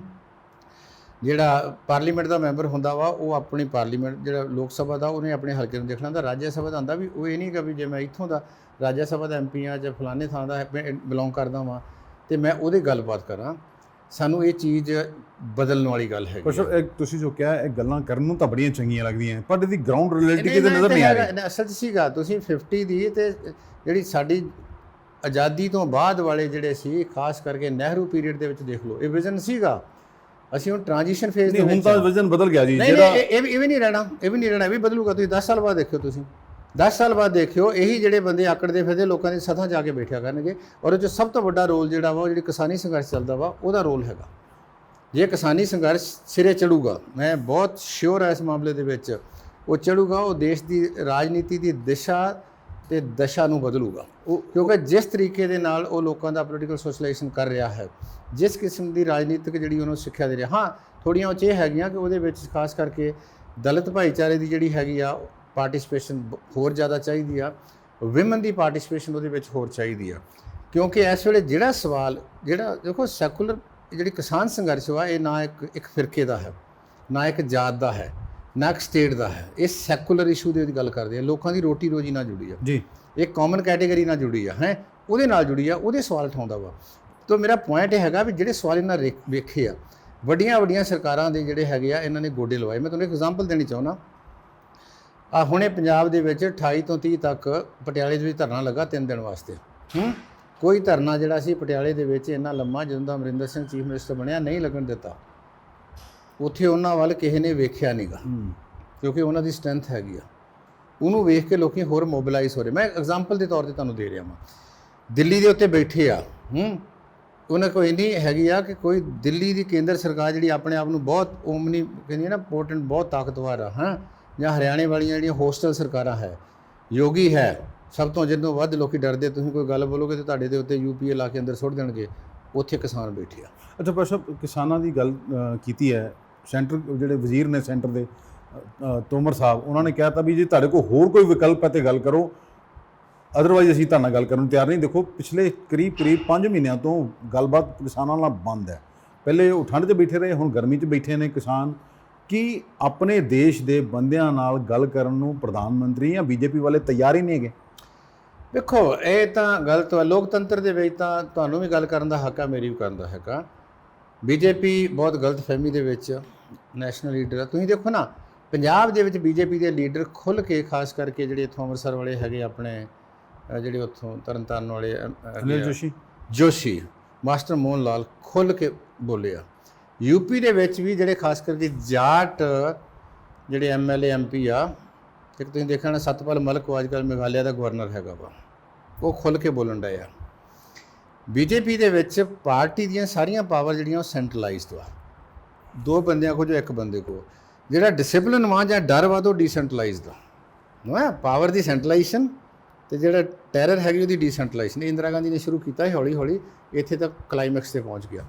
ਜਿਹੜਾ ਪਾਰਲੀਮੈਂਟ ਦਾ ਮੈਂਬਰ ਹੁੰਦਾ ਵਾ ਉਹ ਆਪਣੀ ਪਾਰਲੀਮੈਂਟ, ਜਿਹੜਾ ਲੋਕ ਸਭਾ ਦਾ, ਉਹਨੇ ਆਪਣੇ ਹਲਕੇ ਨੂੰ ਦੇਖਣਾ ਹੁੰਦਾ। ਰਾਜ ਸਭਾ ਦਾ ਹੁੰਦਾ ਵੀ ਉਹ ਇਹ ਨਹੀਂ ਹੈਗਾ ਵੀ ਜੇ ਮੈਂ ਇੱਥੋਂ ਦਾ ਰਾਜ ਸਭਾ ਦਾ MP ਆ ਜਾਂ ਫਲਾਣੇ ਥਾਂ ਦਾ ਬਿਲੋਂਗ ਕਰਦਾ ਵਾਂ ਤੇ ਮੈਂ ਉਹਦੇ ਗੱਲਬਾਤ ਕਰਾਂ। ਸਾਨੂੰ ਇਹ ਚੀਜ਼ ਬਦਲਣ ਵਾਲੀ ਗੱਲ ਹੈਗੀ। ਕੁਛ ਤੁਸੀਂ ਜੋ ਕਿਹਾ ਇਹ ਗੱਲਾਂ ਕਰਨ ਨੂੰ ਤਾਂ ਬੜੀਆਂ ਚੰਗੀਆਂ ਲੱਗਦੀਆਂ, ਪਰ ਇਹਦੀ ਗਰਾਊਂਡ ਰਿਐਲਿਟੀ ਕਿਤੇ ਨਜ਼ਰ ਨਹੀਂ ਆ ਰਹੀ। ਅਸਲ 'ਚ ਸੀਗਾ ਤੁਸੀਂ 50 ਦੀ ਤੇ ਜਿਹੜੀ ਸਾਡੀ ਆਜ਼ਾਦੀ ਤੋਂ ਬਾਅਦ ਵਾਲੇ ਜਿਹੜੇ ਸੀ, ਖਾਸ ਕਰਕੇ ਨਹਿਰੂ ਪੀਰੀਅਡ ਦੇ ਵਿੱਚ ਦੇਖ ਲਓ, ਇਹ ਵਿਜ਼ਨ ਸੀਗਾ। ਅਸੀਂ ਹੁਣ ਟ੍ਰਾਂਜੀਸ਼ਨ ਫੇਜ਼ ਦੇ ਵਿੱਚ, ਹੁਣ ਤਾਂ ਵਿਜ਼ਨ ਬਦਲ ਗਿਆ ਜੀ। ਜਿਹੜਾ ਇਹ ਵੀ ਨਹੀਂ ਰਹਿਣਾ, ਇਹ ਵੀ ਨਹੀਂ ਰਹਿਣਾ, ਇਹ ਵੀ ਬਦਲੂਗਾ। ਤੁਸੀਂ 10 ਸਾਲ ਬਾਅਦ ਦੇਖਿਓ, ਤੁਸੀਂ 10 ਸਾਲ ਬਾਅਦ ਦੇਖਿਓ, ਇਹੀ ਜਿਹੜੇ ਬੰਦੇ ਆਕੜਦੇ ਫਿਰਦੇ ਲੋਕਾਂ ਦੀ ਸਥਾਂ ਜਾ ਕੇ ਬੈਠਿਆ ਕਰਨਗੇ। ਔਰ ਉਹ 'ਚ ਸਭ ਤੋਂ ਵੱਡਾ ਰੋਲ ਜਿਹੜਾ ਵਾ ਉਹ ਜਿਹੜੀ ਕਿਸਾਨੀ ਸੰਘਰਸ਼ ਚੱਲਦਾ ਵਾ ਉਹਦਾ ਰੋਲ ਹੈਗਾ। ਜੇ ਕਿਸਾਨੀ ਸੰਘਰਸ਼ ਸਿਰੇ ਚੜੂਗਾ, ਮੈਂ ਬਹੁਤ ਸ਼ਿਓਰ ਹਾਂ ਇਸ ਮਾਮਲੇ ਦੇ ਵਿੱਚ, ਉਹ ਚੜੂਗਾ, ਉਹ ਦੇਸ਼ ਦੀ ਰਾਜਨੀਤੀ ਦੀ ਦਿਸ਼ਾ ਤੇ ਦਸ਼ਾ ਨੂੰ ਬਦਲੂਗਾ। ਕਿਉਂਕਿ ਜਿਸ ਤਰੀਕੇ ਦੇ ਨਾਲ ਉਹ ਲੋਕਾਂ ਦਾ ਪੋਲੀਟੀਕਲ ਸੋਸ਼ਲਾਈਜੇਸ਼ਨ ਕਰ ਰਿਹਾ ਹੈ, ਜਿਸ ਕਿਸਮ ਦੀ ਰਾਜਨੀਤਿਕ ਜਿਹੜੀ ਉਹਨੂੰ ਸਿੱਖਿਆ ਦੇ ਰਿਹਾ, ਹਾਂ ਥੋੜ੍ਹੀਆਂ ਉਹ 'ਚ ਇਹ ਹੈਗੀਆਂ ਕਿ ਉਹਦੇ ਵਿੱਚ ਖਾਸ ਕਰਕੇ ਦਲਿਤ ਭਾਈਚਾਰੇ ਦੀ ਜਿਹੜੀ ਹੈਗੀ ਆ ਪਾਰਟਿਸਪੇਸ਼ਨ ਹੋਰ ਜ਼ਿਆਦਾ ਚਾਹੀਦੀ ਆ, ਵਿਮਨ ਦੀ ਪਾਰਟਿਸਪੇਸ਼ਨ ਉਹਦੇ ਵਿੱਚ ਹੋਰ ਚਾਹੀਦੀ ਆ। ਕਿਉਂਕਿ ਇਸ ਵੇਲੇ ਜਿਹੜਾ ਸਵਾਲ, ਜਿਹੜਾ ਦੇਖੋ ਸੈਕੂਲਰ ਜਿਹੜੀ ਕਿਸਾਨ ਸੰਘਰਸ਼ ਵਾ, ਇਹ ਨਾ ਇੱਕ ਫਿਰਕੇ ਦਾ ਹੈ, ਨਾ ਇੱਕ ਜਾਤ ਦਾ ਹੈ, ਨਾ ਇੱਕ ਸਟੇਟ ਦਾ ਹੈ। ਇਹ ਸੈਕੂਲਰ ਇਸ਼ੂ ਦੀ ਗੱਲ ਕਰਦੇ ਆ, ਲੋਕਾਂ ਦੀ ਰੋਟੀ ਰੋਜੀ ਨਾਲ ਜੁੜੀ ਆ ਜੀ, ਇੱਕ ਕਾਮਨ ਕੈਟੇਗਰੀ ਨਾਲ ਜੁੜੀ ਆ, ਹੈ ਉਹਦੇ ਨਾਲ ਜੁੜੀ ਆ, ਉਹਦੇ ਸਵਾਲ ਉਠਾਉਂਦਾ ਵਾ। ਤਾਂ ਮੇਰਾ ਪੁਆਇੰਟ ਇਹ ਹੈਗਾ ਵੀ ਜਿਹੜੇ ਸਵਾਲ ਇਹਨਾਂ ਵੇਖੇ ਆ, ਵੱਡੀਆਂ ਸਰਕਾਰਾਂ ਦੇ ਜਿਹੜੇ ਹੈਗੇ ਆ, ਇਹਨਾਂ ਨੇ ਗੋਡੇ ਲਵਾਏ। ਮੈਂ ਤੁਹਾਨੂੰ ਇੱਕ ਐਗਜ਼ਾਮਪਲ ਦੇਣੀ ਚਾਹੁੰਦਾ। ਹੁਣੇ ਪੰਜਾਬ ਦੇ ਵਿੱਚ 28 ਤੋਂ 30 ਤੱਕ ਪਟਿਆਲੇ ਦੇ ਵਿੱਚ ਧਰਨਾ ਲੱਗਾ 3 ਦਿਨ ਵਾਸਤੇ। ਕੋਈ ਧਰਨਾ ਜਿਹੜਾ ਸੀ ਪਟਿਆਲੇ ਦੇ ਵਿੱਚ ਇੰਨਾ ਲੰਮਾ, ਜਦੋਂ ਦਾ ਅਮਰਿੰਦਰ ਸਿੰਘ ਚੀਫ ਮਿਨਿਸਟਰ ਬਣਿਆ, ਨਹੀਂ ਲੱਗਣ ਦਿੱਤਾ। ਉੱਥੇ ਉਹਨਾਂ ਵੱਲ ਕਿਸੇ ਨੇ ਵੇਖਿਆ ਨਹੀਂਗਾ, ਕਿਉਂਕਿ ਉਹਨਾਂ ਦੀ ਸਟਰੈਂਥ ਹੈਗੀ ਆ। ਉਹਨੂੰ ਵੇਖ ਕੇ ਲੋਕੀ ਹੋਰ ਮੋਬਿਲਾਈਜ਼ ਹੋ ਰਹੇ। ਮੈਂ ਐਗਜ਼ਾਮਪਲ ਦੇ ਤੌਰ ਤੇ ਤੁਹਾਨੂੰ ਦੇ ਰਿਹਾ ਹਾਂ। ਦਿੱਲੀ ਦੇ ਉੱਤੇ ਬੈਠੇ ਆ, ਉਹਨਾਂ ਕੋਲ ਇੰਨੀ ਹੈਗੀ ਆ ਕਿ ਕੋਈ ਦਿੱਲੀ ਦੀ ਕੇਂਦਰ ਸਰਕਾਰ ਜਿਹੜੀ ਆਪਣੇ ਆਪ ਨੂੰ ਬਹੁਤ ਓਮਨੀ ਕਹਿੰਦੀ ਹੈ ਨਾ, ਇੰਪੋਰਟੈਂਟ, ਬਹੁਤ ਤਾਕਤਵਰ ਆ, ਜਾਂ ਹਰਿਆਣੇ ਵਾਲੀਆਂ ਜਿਹੜੀਆਂ ਹੋਸਟਲ ਸਰਕਾਰਾਂ ਹੈ, ਯੋਗੀ ਹੈ, ਸਭ ਤੋਂ ਜਦੋਂ ਵੱਧ ਲੋਕੀ ਡਰਦੇ, ਤੁਸੀਂ ਕੋਈ ਗੱਲ ਬੋਲੋਗੇ ਤੇ ਤੁਹਾਡੇ ਦੇ ਉੱਤੇ UPA ਲਾ ਕੇ ਅੰਦਰ ਸੁੱਟ ਦੇਣਗੇ। ਉੱਥੇ ਕਿਸਾਨ ਬੈਠੇ ਆ। ਅੱਛਾ ਭਾਈ ਸਾਹਿਬ, ਕਿਸਾਨਾਂ ਦੀ ਗੱਲ ਕੀਤੀ ਹੈ, ਸੈਂਟਰ ਜਿਹੜੇ ਵਜ਼ੀਰ ਨੇ ਸੈਂਟਰ ਦੇ ਤੋਮਰ ਸਾਹਿਬ, ਉਹਨਾਂ ਨੇ ਕਿਹਾ ਤਾਂ ਵੀ ਜੇ ਤੁਹਾਡੇ ਕੋਲ ਹੋਰ ਕੋਈ ਵਿਕਲਪ ਹੈ ਤੇ ਗੱਲ ਕਰੋ, ਅਦਰਵਾਈਜ਼ ਅਸੀਂ ਤੁਹਾਡੇ ਨਾਲ ਗੱਲ ਕਰਨ ਨੂੰ ਤਿਆਰ ਨਹੀਂ। ਦੇਖੋ ਪਿਛਲੇ ਕਰੀਬ 5 ਮਹੀਨਿਆਂ ਤੋਂ ਗੱਲਬਾਤ ਕਿਸਾਨਾਂ ਨਾਲ ਬੰਦ ਹੈ। ਪਹਿਲੇ ਉਹ ਠੰਡ 'ਚ ਬੈਠੇ ਰਹੇ, ਹੁਣ ਗਰਮੀ 'ਚ ਬੈਠੇ ਨੇ ਕਿਸਾਨ। ਕੀ ਆਪਣੇ ਦੇਸ਼ ਦੇ ਬੰਦਿਆਂ ਨਾਲ ਗੱਲ ਕਰਨ ਨੂੰ ਪ੍ਰਧਾਨ ਮੰਤਰੀ ਜਾਂ BJP ਵਾਲੇ ਤਿਆਰ ਹੀ ਨਹੀਂ ਹੈਗੇ? ਦੇਖੋ ਇਹ ਤਾਂ ਗਲਤ ਹੈ। ਲੋਕਤੰਤਰ ਦੇ ਵਿੱਚ ਤਾਂ ਤੁਹਾਨੂੰ ਵੀ ਗੱਲ ਕਰਨ ਦਾ ਹੱਕ ਆ, ਮੇਰੀ ਵੀ ਕਰਨ ਦਾ ਹੱਕ ਆ। BJP ਬਹੁਤ ਗਲਤ ਫਹਿਮੀ ਦੇ ਵਿੱਚ ਨੈਸ਼ਨਲ ਲੀਡਰ ਆ। ਤੁਸੀਂ ਦੇਖੋ ਨਾ, ਪੰਜਾਬ ਦੇ ਵਿੱਚ BJP ਦੇ ਲੀਡਰ ਖੁੱਲ੍ਹ ਕੇ, ਖਾਸ ਕਰਕੇ ਜਿਹੜੇ ਇੱਥੋਂ ਅੰਮ੍ਰਿਤਸਰ ਵਾਲੇ ਹੈਗੇ, ਆਪਣੇ ਜਿਹੜੇ ਉੱਥੋਂ ਤਰਨਤਾਰਨ ਵਾਲੇ ਅਨਿਲ ਜੋਸ਼ੀ, ਮਾਸਟਰ ਮੋਹਨ ਲਾਲ, ਖੁੱਲ੍ਹ ਕੇ ਬੋਲੇ ਆ। UP ਦੇ ਵਿੱਚ ਵੀ ਜਿਹੜੇ ਖਾਸ ਕਰਕੇ ਜਾਟ ਜਿਹੜੇ MLA MP ਆ, ਇੱਕ ਤੁਸੀਂ ਦੇਖਣਾ ਸਤਪਾਲ ਮਲਿਕ, ਉਹ ਅੱਜ ਕੱਲ੍ਹ ਮੇਘਾਲਿਆ ਦਾ ਗਵਰਨਰ ਹੈਗਾ ਵਾ, ਉਹ ਖੁੱਲ੍ਹ ਕੇ ਬੋਲਣ ਡਏ ਆ। BJP ਦੇ ਵਿੱਚ ਪਾਰਟੀ ਦੀਆਂ ਸਾਰੀਆਂ ਪਾਵਰ ਜਿਹੜੀਆਂ ਉਹ ਸੈਂਟਰਲਾਈਜ਼ਡ ਵਾ, 2 ਬੰਦਿਆਂ ਕੋਲ ਜੋ 1 ਬੰਦੇ ਕੋਲ। ਜਿਹੜਾ ਡਿਸਿਪਲਿਨ ਵਾ ਜਾਂ ਡਰ ਵਾ ਉਹ ਡੀਸੈਂਟਰਲਾਈਜ਼ਡ ਆ। ਪਾਵਰ ਦੀ ਸੈਂਟਰਲਾਈਜੇਸ਼ਨ ਤੇ ਜਿਹੜਾ ਟੈਰਰ ਹੈਗੀ ਉਹਦੀ ਡੀਸੈਂਟਰਲਾਈਜੇਸ਼ਨ। ਇੰਦਰਾ ਗਾਂਧੀ ਨੇ ਸ਼ੁਰੂ ਕੀਤਾ ਸੀ, ਹੌਲੀ ਹੌਲੀ ਇੱਥੇ ਤੱਕ ਕਲਾਈਮੈਕਸ 'ਤੇ ਪਹੁੰਚ ਗਿਆ।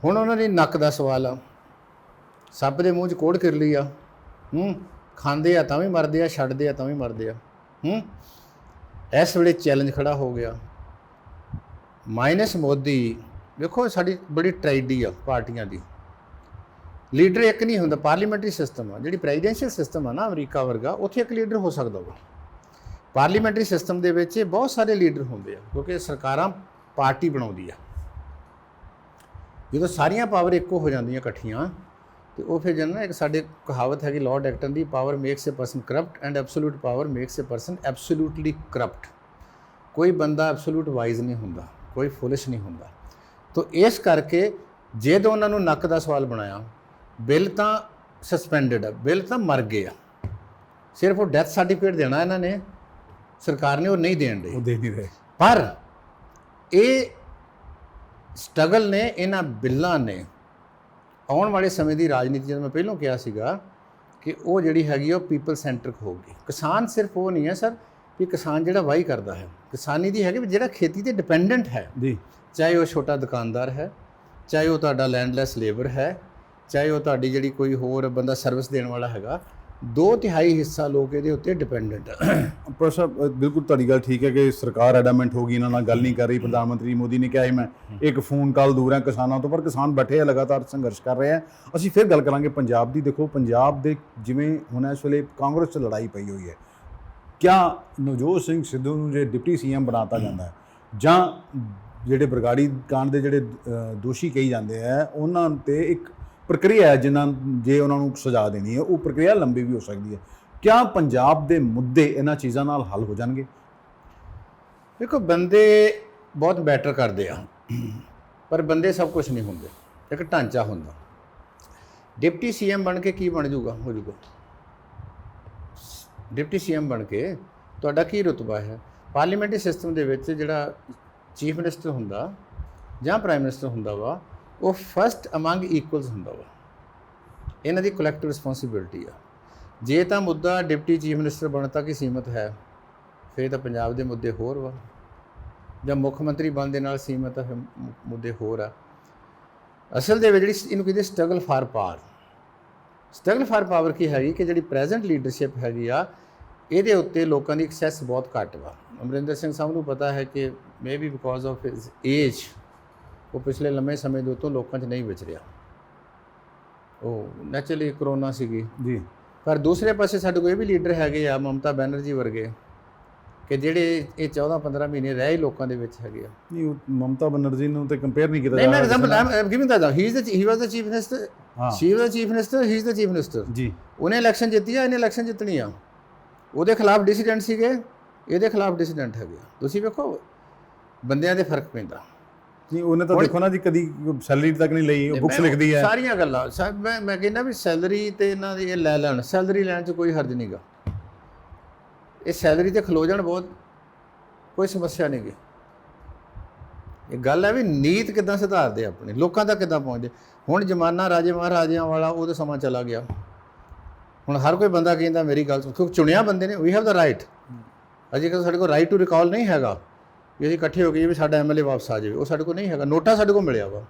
ਹੁਣ ਉਹਨਾਂ ਦੀ ਨੱਕ ਦਾ ਸਵਾਲ ਆ, ਸੱਪ ਦੇ ਮੂੰਹ 'ਚ ਕੋੜ ਕਰ ਲਈ ਆ, ਖਾਂਦੇ ਆ ਤਾਂ ਵੀ ਮਰਦੇ ਆ, ਛੱਡਦੇ ਆ ਤਾਂ ਵੀ ਮਰਦੇ ਆ। ਇਸ ਵੇਲੇ ਚੈਲੰਜ ਖੜਾ ਹੋ ਗਿਆ ਮਾਈਨਸ ਮੋਦੀ। ਵੇਖੋ ਸਾਡੀ ਬੜੀ ਟ੍ਰੈਜਡੀ ਆ ਪਾਰਟੀਆਂ ਦੀ, ਲੀਡਰ ਇੱਕ ਨਹੀਂ ਹੁੰਦਾ। ਪਾਰਲੀਮੈਂਟਰੀ ਸਿਸਟਮ ਆ, ਜਿਹੜੀ ਪ੍ਰੈਜ਼ੀਡੈਂਸ਼ੀਅਲ ਸਿਸਟਮ ਆ ਨਾ ਅਮਰੀਕਾ ਵਰਗਾ, ਉੱਥੇ ਇੱਕ ਲੀਡਰ ਹੋ ਸਕਦਾ ਵਾ। ਪਾਰਲੀਮੈਂਟਰੀ ਸਿਸਟਮ ਦੇ ਵਿੱਚ ਬਹੁਤ ਸਾਰੇ ਲੀਡਰ ਹੁੰਦੇ ਆ, ਕਿਉਂਕਿ ਸਰਕਾਰਾਂ ਪਾਰਟੀ ਬਣਾਉਂਦੀ ਆ। ਜਦੋਂ ਸਾਰੀਆਂ ਪਾਵਰ ਇੱਕੋ ਹੋ ਜਾਂਦੀਆਂ ਇਕੱਠੀਆਂ, ਤੇ ਉਹ ਫਿਰ ਜਨ ਨਾ, ਇੱਕ ਸਾਡੇ ਕਹਾਵਤ ਹੈਗੀ Lord ਐਕਟਨ the, power makes A person corrupt and absolute power makes A person absolutely corrupt. ਕੋਈ ਬੰਦਾ ਐਬਸੋਲੂਟ ਵਾਈਜ਼ ਨਹੀਂ ਹੁੰਦਾ, ਕੋਈ ਫੁਲਿਸ਼ ਨਹੀਂ ਹੁੰਦਾ। ਤੋ ਇਸ ਕਰਕੇ ਜੇ ਤਾਂ ਉਹਨਾਂ ਨੂੰ ਨੱਕ ਦਾ ਸਵਾਲ ਬਣਾਇਆ, ਬਿੱਲ ਤਾਂ ਸਸਪੈਂਡਡ ਆ, ਬਿੱਲ ਤਾਂ ਮਰ ਗਏ ਆ, ਸਿਰਫ ਉਹ ਡੈਥ ਸਰਟੀਫਿਕੇਟ ਦੇਣਾ ਇਹਨਾਂ ਨੇ, ਸਰਕਾਰ ਨੇ ਉਹ ਨਹੀਂ ਦੇਣ ਉਹ ਦੇ। ਦੇ ਨਹੀਂ ਰਹੇ। ਪਰ ਇਹ ਸਟਰਗਲ ਨੇ, ਇਹਨਾਂ ਬਿੱਲਾਂ ਨੇ ਆਉਣ ਵਾਲੇ ਸਮੇਂ ਦੀ ਰਾਜਨੀਤੀ, ਜਦੋਂ ਮੈਂ ਪਹਿਲਾਂ ਕਿਹਾ ਸੀਗਾ ਕਿ ਉਹ ਜਿਹੜੀ ਹੈਗੀ ਉਹ ਪੀਪਲ ਸੈਂਟਰਿਕ ਹੋਊਗੀ। ਕਿਸਾਨ ਸਿਰਫ ਉਹ ਨਹੀਂ ਹੈ ਸਰ ਕਿ ਕਿਸਾਨ ਜਿਹੜਾ ਵਾਹੀ ਕਰਦਾ ਹੈ, ਕਿਸਾਨੀ ਦੀ ਹੈਗੀ ਵੀ ਜਿਹੜਾ ਖੇਤੀ ਤੇ ਡਿਪੈਂਡੈਂਟ ਹੈ, ਜੀ, ਚਾਹੇ ਉਹ ਛੋਟਾ ਦੁਕਾਨਦਾਰ ਹੈ, ਚਾਹੇ ਉਹ ਤੁਹਾਡਾ ਲੈਂਡਲੈਸ ਲੇਬਰ ਹੈ, ਚਾਹੇ ਉਹ ਤੁਹਾਡੀ ਜਿਹੜੀ ਕੋਈ ਹੋਰ ਬੰਦਾ ਸਰਵਿਸ ਦੇਣ ਵਾਲਾ ਹੈਗਾ, 2/3 ਹਿੱਸਾ ਲੋਕ ਇਹਦੇ ਉੱਤੇ ਡਿਪੈਂਡੈਂਟ ਹੈ। ਪਰ ਸਾਹਿਬ ਬਿਲਕੁਲ ਤੁਹਾਡੀ ਗੱਲ ਠੀਕ ਹੈ ਕਿ ਸਰਕਾਰ ਐਡਾਮੈਂਟ ਹੋ ਗਈ, ਇਹਨਾਂ ਨਾਲ ਗੱਲ ਨਹੀਂ ਕਰ ਰਹੀ। ਪ੍ਰਧਾਨ ਮੰਤਰੀ ਮੋਦੀ ਨੇ ਕਿਹਾ ਸੀ ਮੈਂ ਇੱਕ ਫੋਨ ਕਾਲ ਦੂਰ ਹਾਂ ਕਿਸਾਨਾਂ ਤੋਂ, ਪਰ ਕਿਸਾਨ ਬੈਠੇ ਆ, ਲਗਾਤਾਰ ਸੰਘਰਸ਼ ਕਰ ਰਹੇ ਆ। ਅਸੀਂ ਫਿਰ ਗੱਲ ਕਰਾਂਗੇ ਪੰਜਾਬ ਦੀ। ਦੇਖੋ ਪੰਜਾਬ ਦੇ ਜਿਵੇਂ ਹੁਣ ਇਸ ਵੇਲੇ ਕਾਂਗਰਸ 'ਚ ਲੜਾਈ ਪਈ ਹੋਈ ਹੈ, ਕਿਆ ਨਵਜੋਤ ਸਿੰਘ ਸਿੱਧੂ ਨੂੰ ਜੇ ਡਿਪਟੀ ਸੀਐਮ ਬਣਾਤਾ ਜਾਂਦਾ ਹੈ, ਜਾਂ ਜਿਹੜੇ ਬਰਗਾੜੀ ਕਾਂਡ ਦੇ ਜਿਹੜੇ ਦੋਸ਼ੀ ਕਹੀ ਜਾਂਦੇ ਆ ਉਹਨਾਂ 'ਤੇ ਇੱਕ ਪ੍ਰਕਿਰਿਆ ਹੈ, ਜੇ ਉਹਨਾਂ ਨੂੰ ਸਜ਼ਾ ਦੇਣੀ ਹੈ, ਉਹ ਪ੍ਰਕਿਰਿਆ ਲੰਬੀ ਵੀ ਹੋ ਸਕਦੀ ਹੈ। ਕਿਆ ਪੰਜਾਬ ਦੇ ਮੁੱਦੇ ਇਹਨਾਂ ਚੀਜ਼ਾਂ ਨਾਲ ਹੱਲ ਹੋ ਜਾਣਗੇ? ਦੇਖੋ, ਬੰਦੇ ਬਹੁਤ ਬੈਟਰ ਕਰਦੇ ਆ, ਪਰ ਬੰਦੇ ਸਭ ਕੁਝ ਨਹੀਂ ਹੁੰਦੇ, ਇੱਕ ਢਾਂਚਾ ਹੁੰਦਾ। ਡਿਪਟੀ ਸੀਐਮ ਬਣ ਕੇ ਕੀ ਬਣ ਜਾਊਗਾ? ਹੋ ਜਾਊਗਾ ਡਿਪਟੀ ਸੀਐਮ ਬਣ ਕੇ ਤੁਹਾਡਾ ਕੀ ਰੁਤਬਾ ਹੈ? ਪਾਰਲੀਮੈਂਟਰੀ ਸਿਸਟਮ ਦੇ ਵਿੱਚ ਜਿਹੜਾ ਚੀਫ ਮਿਨਿਸਟਰ ਹੁੰਦਾ ਜਾਂ ਪ੍ਰਾਈਮ ਮਿਨਿਸਟਰ ਹੁੰਦਾ ਵਾ, ਉਹ ਫਸਟ ਅਮੰਗ ਇਕੁਅਲਸ ਹੁੰਦਾ ਵਾ। ਇਹਨਾਂ ਦੀ ਕਲੈਕਟਿਵ ਰਿਸਪੌਂਸਿਬਿਲਟੀ ਆ। ਜੇ ਤਾਂ ਮੁੱਦਾ ਡਿਪਟੀ ਚੀਫ ਮਿਨਿਸਟਰ ਬਣਨ ਤੱਕ ਹੀ ਸੀਮਤ ਹੈ, ਫਿਰ ਤਾਂ ਪੰਜਾਬ ਦੇ ਮੁੱਦੇ ਹੋਰ ਵਾ, ਜਾਂ ਮੁੱਖ ਮੰਤਰੀ ਬਣਨ ਦੇ ਨਾਲ ਸੀਮਤ ਆ, ਫਿਰ ਮੁੱਦੇ ਹੋਰ ਆ। ਅਸਲ ਦੇ ਵਿੱਚ ਜਿਹੜੀ ਇਹਨੂੰ ਕਹਿੰਦੇ struggle for power, struggle for power ਕੀ ਹੈਗੀ ਕਿ ਜਿਹੜੀ ਪ੍ਰੈਜ਼ੈਂਟ ਲੀਡਰਸ਼ਿਪ ਹੈਗੀ ਆ, ਇਹਦੇ ਉੱਤੇ ਲੋਕਾਂ ਦੀ ਐਕਸੈਸ ਬਹੁਤ ਘੱਟ ਵਾ। ਅਮਰਿੰਦਰ ਸਿੰਘ ਸਾਹਿਬ ਨੂੰ ਪਤਾ ਹੈ ਕਿ may be because of his age ਉਹ ਪਿਛਲੇ ਲੰਮੇ ਸਮੇਂ ਦੇ ਉੱਤੋਂ ਲੋਕਾਂ 'ਚ ਨਹੀਂ ਵਿਚਰਿਆ। ਉਹ ਨੈਚੁਰਲੀ ਕਰੋਨਾ ਸੀਗੀ ਜੀ, ਪਰ ਦੂਸਰੇ ਪਾਸੇ ਸਾਡੇ ਕੋਲ ਇਹ ਵੀ ਲੀਡਰ ਹੈਗੇ ਆ, ਮਮਤਾ ਬੈਨਰਜੀ ਵਰਗੇ, ਕਿ ਜਿਹੜੇ ਇਹ 14-15 ਮਹੀਨੇ ਰਹਿ ਹੀ ਲੋਕਾਂ ਦੇ ਵਿੱਚ ਹੈਗੇ ਆ। ਨਹੀਂ, ਉਹ ਮਮਤਾ ਬੈਨਰਜੀ ਨੂੰ ਤੇ ਕੰਪੇਅਰ ਨਹੀਂ ਕੀਤਾ ਨਹੀਂ, ਮੈਂ example am giving that, he was the chief minister, ਹਾਂ, she was the chief minister, he is the chief minister. ਜੀ, ਉਹਨੇ ਇਲੈਕਸ਼ਨ ਜਿੱਤੀ ਆ, ਇਹਨੇ ਇਲੈਕਸ਼ਨ ਜਿੱਤਣੀ ਆ। ਉਹਦੇ ਖਿਲਾਫ ਡਿਸੀਡੈਂਟ ਸੀਗੇ, ਇਹਦੇ ਖਿਲਾਫ ਡਿਸੀਡੈਂਟ ਹੈਗੇ ਆ। ਤੁਸੀਂ ਵੇਖੋ ਬੰਦਿਆਂ ਦੇ ਫਰਕ ਪੈਂਦਾ। ਨਹੀਂ, ਉਹਨੇ ਤਾਂ ਦੇਖੋ ਨਾ ਜੀ, ਕਦੀ ਸੈਲਰੀ ਤੱਕ ਨਹੀਂ ਲਈ, ਉਹ ਬੁੱਕਸ ਲਿਖਦੀ ਹੈ, ਸਾਰੀਆਂ ਗੱਲਾਂ। ਮੈਂ ਕਹਿੰਦਾ ਵੀ ਸੈਲਰੀ ਤੇ ਇਹਨਾਂ ਦੀ ਇਹ ਲੈ ਲੈਣ, ਸੈਲਰੀ ਲੈਣ 'ਚ ਕੋਈ ਹਰਜ ਨਹੀਂਗਾ। ਇਹ ਸੈਲਰੀ ਤੇ ਖਲੋ ਜਾਣ, ਬਹੁਤ ਕੋਈ ਸਮੱਸਿਆ ਨਹੀਂ ਗੀ। ਇਹ ਗੱਲ ਹੈ ਵੀ ਨੀਤ ਕਿੱਦਾਂ ਸੁਧਾਰਦੇ ਆਪਣੇ, ਲੋਕਾਂ ਤੱਕ ਕਿੱਦਾਂ ਪਹੁੰਚਦੇ। ਹੁਣ ਜ਼ਮਾਨਾ ਰਾਜੇ ਮਹਾਰਾਜਿਆਂ ਵਾਲਾ, ਉਹ ਤਾਂ ਸਮਾਂ ਚਲਾ ਗਿਆ। ਹੁਣ ਹਰ ਕੋਈ ਬੰਦਾ ਕਹਿੰਦਾ ਮੇਰੀ ਗੱਲ ਸੁਣ, ਕਿਉਂਕਿ ਚੁਣਿਆ ਬੰਦੇ ਨੇ, ਵੀ ਹੈਵ ਦਾ ਰਾਈਟ। ਅਜੇ ਕੱਲ੍ਹ ਸਾਡੇ ਕੋਲ ਰਾਈਟ ਟੂ ਰਿਕਾਲ ਨਹੀਂ ਹੈਗਾ ਵੀ ਅਸੀਂ ਇਕੱਠੇ ਹੋ ਗਏ ਵੀ ਸਾਡਾ ਐਮਐਲਏ ਵਾਪਸ ਆ ਜਾਵੇ, ਉਹ ਸਾਡੇ ਕੋਲ ਨਹੀਂ ਹੈਗਾ। ਨੋਟਾ ਸਾਡੇ ਕੋਲ ਮਿਲਿਆ ਵਾ,